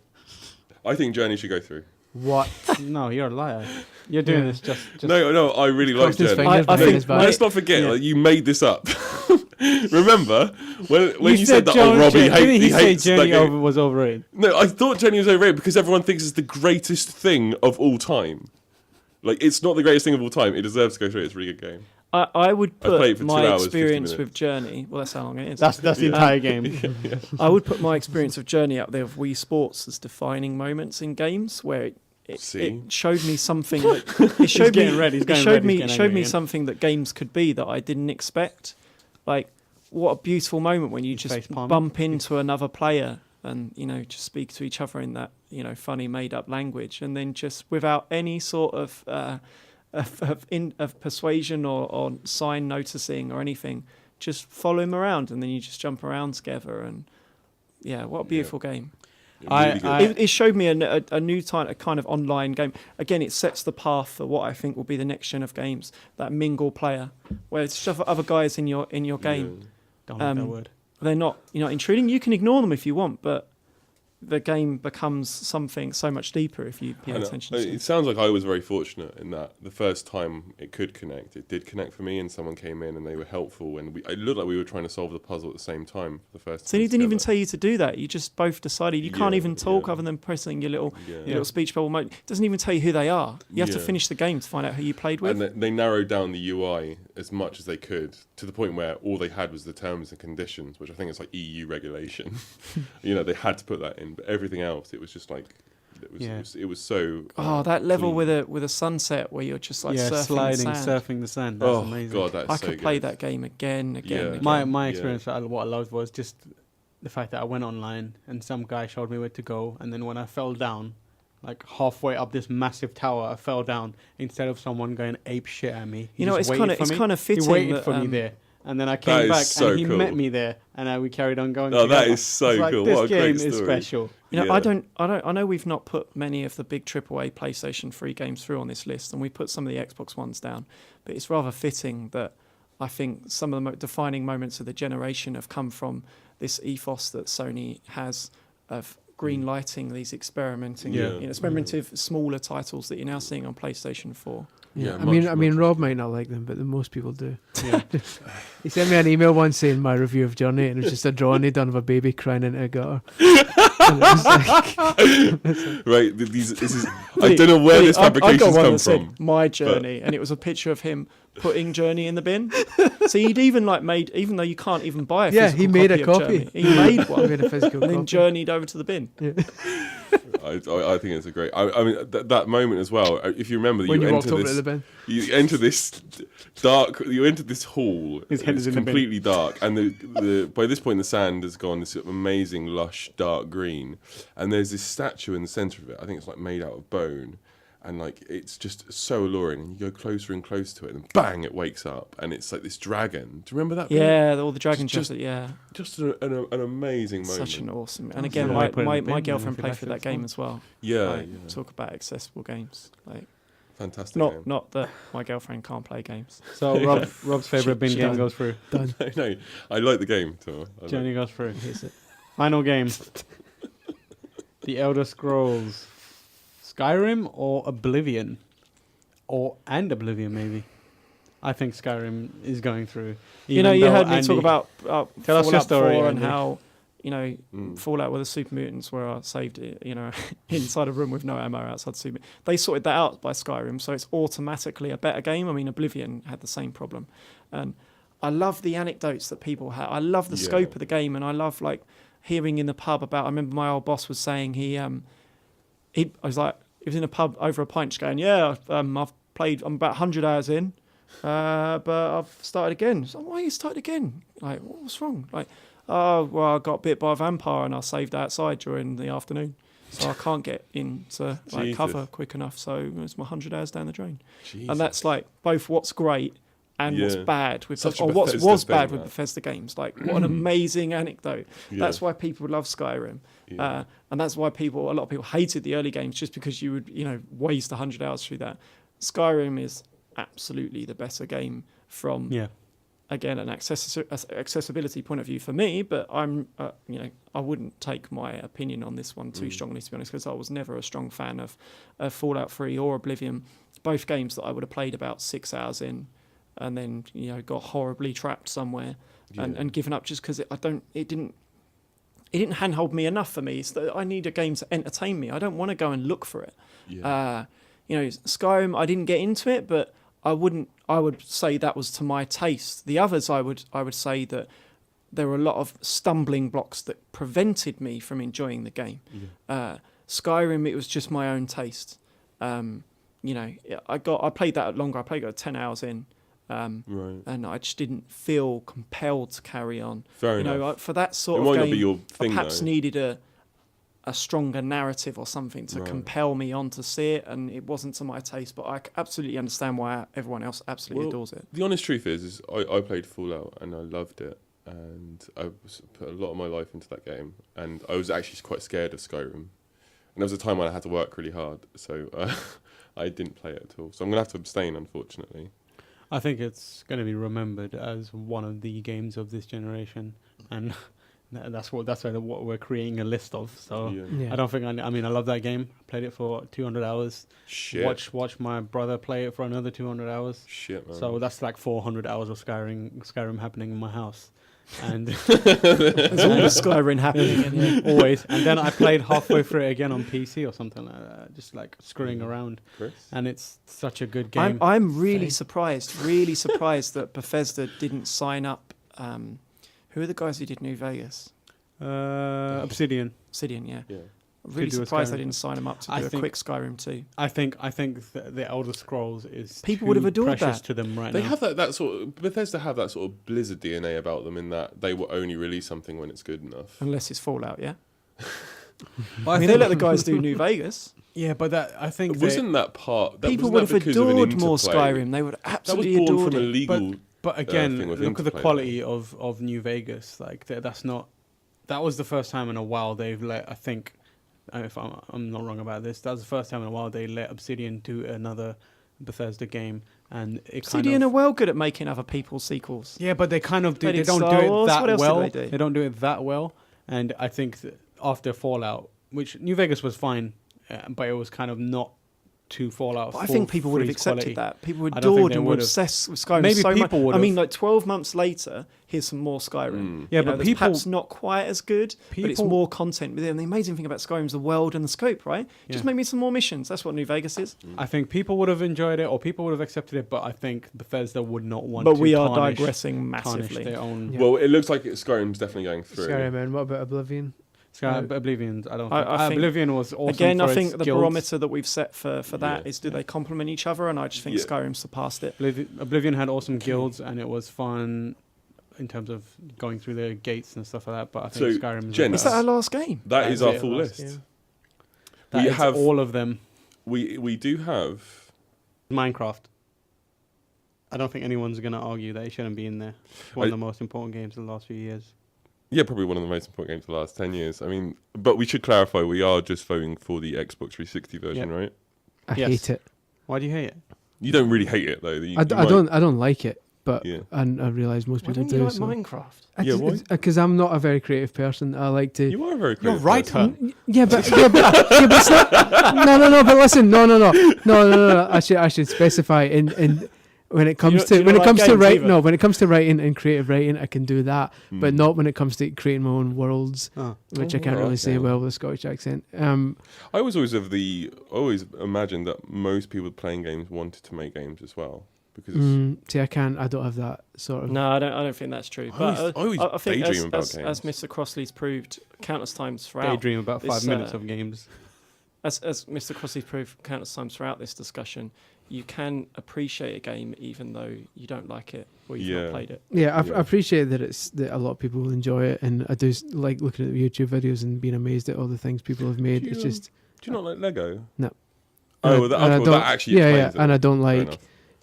I think Journey should go through. What? No, you're a liar. You're doing this just... No, I really like Journey. I think let's not forget, like, you made this up. Remember when you said that? Journey, Robbie he hates Journey that game. was overrated. No, I thought Journey was overrated because everyone thinks it's the greatest thing of all time. Like, it's not the greatest thing of all time. It deserves to go through. It's a really good game. I would put my 2 hours, experience with Journey. Well, that's how long it is. That's the entire game. I would put my experience of Journey up there with Wii Sports as defining moments in games where it showed me something. It showed me something that games could be that I didn't expect. Like, what a beautiful moment when you just bump into another player and, you know, just speak to each other in that, you know, funny made up language, and then just without any sort of persuasion or sign noticing or anything, just follow him around, and then you just jump around together. And what a beautiful game. It showed me a new kind of online game. Again, it sets the path for what I think will be the next gen of games. That mingle player, where it's just other guys in your game. Don't like that word. They're not intruding. You can ignore them if you want, but the game becomes something so much deeper if you pay attention to it. It sounds like I was very fortunate in that the first time it could connect, it did connect for me, and someone came in and they were helpful, and it looked like we were trying to solve the puzzle at the same time for the first time. So he didn't even tell you to do that. You just both decided you can't even talk other than pressing your little speech bubble mode. It doesn't even tell you who they are. You have to finish the game to find out who you played with. And they narrowed down the UI as much as they could to the point where all they had was the terms and conditions, which I think is like EU regulation. You know, they had to put that in, but everything else, it was just like it was so. That level with a sunset where you're just like surfing the sand. That's amazing. God, that's I so could play that game again. My experience, what I loved was just the fact that I went online and some guy showed me where to go, and then when I fell down, like halfway up this massive tower, I fell down instead of someone going ape shit at me. It's kind of fitting. He waited for me there. And then I came back and he met me there, and we carried on going. Oh, that is so cool! This what a game great story. is special. You know, I know we've not put many of the big AAA PlayStation 3 games through on this list, and we put some of the Xbox ones down. But it's rather fitting that I think some of the defining moments of the generation have come from this ethos that Sony has of green lighting these experimentive smaller titles that you're now seeing on PlayStation 4. Yeah, I mean, Rob might not like them, but most people do. Yeah. He sent me an email once saying my review of Journey, and it was just a drawing he'd done of a baby crying into a gutter. Right, this is. I don't know where this fabrication's come from. My Journey, and it was a picture of him putting Journey in the bin. So he'd even made, even though you can't even buy a physical he made a copy. Journey, he made one. He made a physical and then journeyed over to the bin. Yeah. I think it's a great. I mean, that moment as well. If you remember, when you walked over to the bin, you enter this dark. You enter this hall. His head is in completely dark, and the by this point the sand has gone this amazing lush dark green, and there's this statue in the center of it. I think it's like made out of bone, and like it's just so alluring. And you go closer and closer to it, and bang, it wakes up, and it's like this dragon. Do you remember that? Yeah, all the dragons. Just an amazing moment. Such an awesome. And again, my girlfriend played through that game as well. Yeah, Talk about accessible games. Like, fantastic. Not that my girlfriend can't play games. So Rob's favourite bin game goes through. Done. No, I like the game too. Journey goes through. Final game. The Elder Scrolls. Skyrim or Oblivion? And Oblivion maybe. I think Skyrim is going through. You heard me talk about tell us your Fallout story, 4 and Andy. how, Fallout with the super mutants where I saved it, inside a room with no ammo outside the super. They sorted that out by Skyrim, so it's automatically a better game. I mean, Oblivion had the same problem. And I love the anecdotes that people have. I love the scope of the game, and I love, like, hearing in the pub about, I remember my old boss was saying he was in a pub over a pint just going, I've played, I'm about 100 hours in, but I've started again. So why you started again? Like, what's wrong? Like, oh, well, I got bit by a vampire and I saved outside during the afternoon. So I can't get into cover quick enough. So it's my 100 hours down the drain. Jesus. And that's like both what's great and what's bad with what was bad with Bethesda games. Like, what an amazing anecdote. Yeah. That's why people love Skyrim. Yeah. And that's why a lot of people hated the early games, just because you would, waste 100 hours through that. Skyrim is absolutely the better game from, again, an accessibility point of view for me, but I'm, I wouldn't take my opinion on this one too strongly, to be honest, because I was never a strong fan of Fallout 3 or Oblivion, both games that I would have played about 6 hours in, and then got horribly trapped somewhere and given up just because it didn't handhold me enough for me. So I need a game to entertain me. I don't want to go and look for it. Skyrim, I didn't get into it, but I would say that was to my taste. The others, I would say that there were a lot of stumbling blocks that prevented me from enjoying the game. Skyrim, it was just my own taste. I played that longer. I played it 10 hours in. And I just didn't feel compelled to carry on. Fair enough. For that sort of game, I perhaps needed a stronger narrative or something to compel me on to see it, and it wasn't to my taste. But I absolutely understand why everyone else absolutely adores it. The honest truth is I played Fallout and I loved it, and I put a lot of my life into that game, and I was actually quite scared of Skyrim. And there was a time when I had to work really hard, so I didn't play it at all. So I'm going to have to abstain, unfortunately. I think it's going to be remembered as one of the games of this generation, and that's what we're creating a list of. So I don't think I mean I love that game. I played it for 200 hours. Shit. Watch my brother play it for another 200 hours. Shit, man. So that's like 400 hours of Skyrim happening in my house. And there's always Skyrim happening always. And then I played halfway through it again on PC or something like that, just like screwing around. Chris? And it's such a good game. I'm really surprised that Bethesda didn't sign up. Who are the guys who did New Vegas? Obsidian. Yeah. I'm really surprised they didn't sign them up to do a quick Skyrim 2. I think the Elder Scrolls is people would have adored precious that to them right they now. Have that sort of Bethesda have that sort of Blizzard DNA about them, in that they will only release something when it's good enough. Unless it's Fallout, yeah. Well, they let the guys do New Vegas. Yeah, but I think wasn't that part. People would have adored more Skyrim. They would absolutely that was born adored from it. a legal. But again, look at the quality though. of New Vegas. Like that's not. That was the first time in a while they've let. I think, if I'm not wrong about this, that was the first time in a while they let Obsidian do another Bethesda game, and Obsidian are well good at making other people's sequels. Yeah, but they kind of do. They don't do it that well. They don't do it that well, and I think that after Fallout, which New Vegas was fine, but it was kind of not to Fallout. But I think people would have accepted that. People adored and were obsessed with Skyrim. Maybe so people would. I mean, like 12 months later, here's some more Skyrim. Yeah, but people perhaps not quite as good, but it's more content within. The amazing thing about Skyrim is the world and the scope, right? Just make me some more missions. That's what New Vegas is. I think people would have enjoyed it, or people would have accepted it, but I think Bethesda would not want. But to we are digressing massively. Their own. Yeah. Well, it looks like Skyrim's definitely going through. Skyrim, and what about Oblivion? Oblivion, I don't think. Oblivion was awesome. Again, I think the barometer that we've set for that is do they complement each other, and I just think Skyrim surpassed it. Oblivion had awesome guilds, and it was fun in terms of going through the gates and stuff like that. But I think Skyrim is that our last game? That is our full list. We have all of them. We do have Minecraft. I don't think anyone's going to argue that it shouldn't be in there. One of the most important games of the last few years. Yeah, probably one of the most important games of the last 10 years. I mean, but we should clarify, we are just voting for the Xbox 360 version, right? I hate it. Why do you hate it? You don't really hate it, though. I don't like it, but and I realise most people do. Why don't you like Minecraft? Why? Because I'm not a very creative person. I like to... You are a very creative person. Yeah, but it's not... No, but listen, no. I should specify. when it comes do you to not like games writing, either? no, when it comes to writing and creative writing, I can do that, but Mm. not when it comes to creating my own worlds, which I can't Oh, really say okay. well with a Scottish accent. I was always always imagined that most people playing games wanted to make games as well because See, I don't have that sort of. No, I don't think that's true. I always I think daydream about as games. Mr. Crossley's proved countless times throughout. Daydream about 5 this, minutes of games. As Mr. Crossley's proved countless times throughout this discussion, you can appreciate a game even though you don't like it or you've not played it. Yeah, I appreciate that a lot of people will enjoy it, and I do like looking at the YouTube videos and being amazed at all the things people have made. It's just. Do you not like Lego? No. Oh, that actually. Yeah, explains it. and I don't Fair like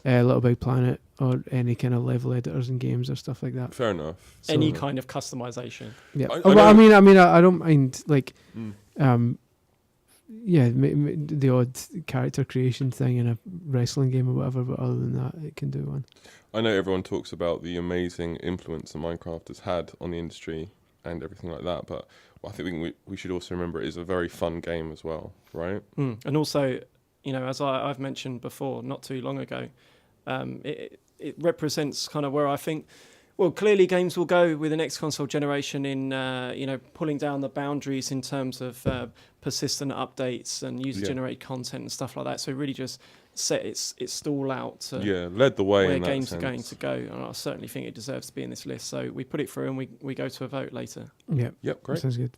enough. Little Big Planet or any kind of level editors in games or stuff like that. Fair enough. So, Any kind of customization. Yeah. I Well, I mean, I don't mind like, Mm. yeah, the odd character creation thing in a wrestling game or whatever, but other than that, it can do one. I know everyone talks about the amazing influence that Minecraft has had on the industry and everything like that, but I think we should also remember it is a very fun game as well, right? And also, as I've mentioned before, not too long ago, it represents kind of where I think, well, clearly games will go with the next console generation in, pulling down the boundaries in terms of persistent updates and user-generated content and stuff like that. So really just set its stall out to led the way where in that games sense. are going to go. And I certainly think it deserves to be in this list. So we put it through and we go to a vote later. Yeah. Yep, great. Sounds good.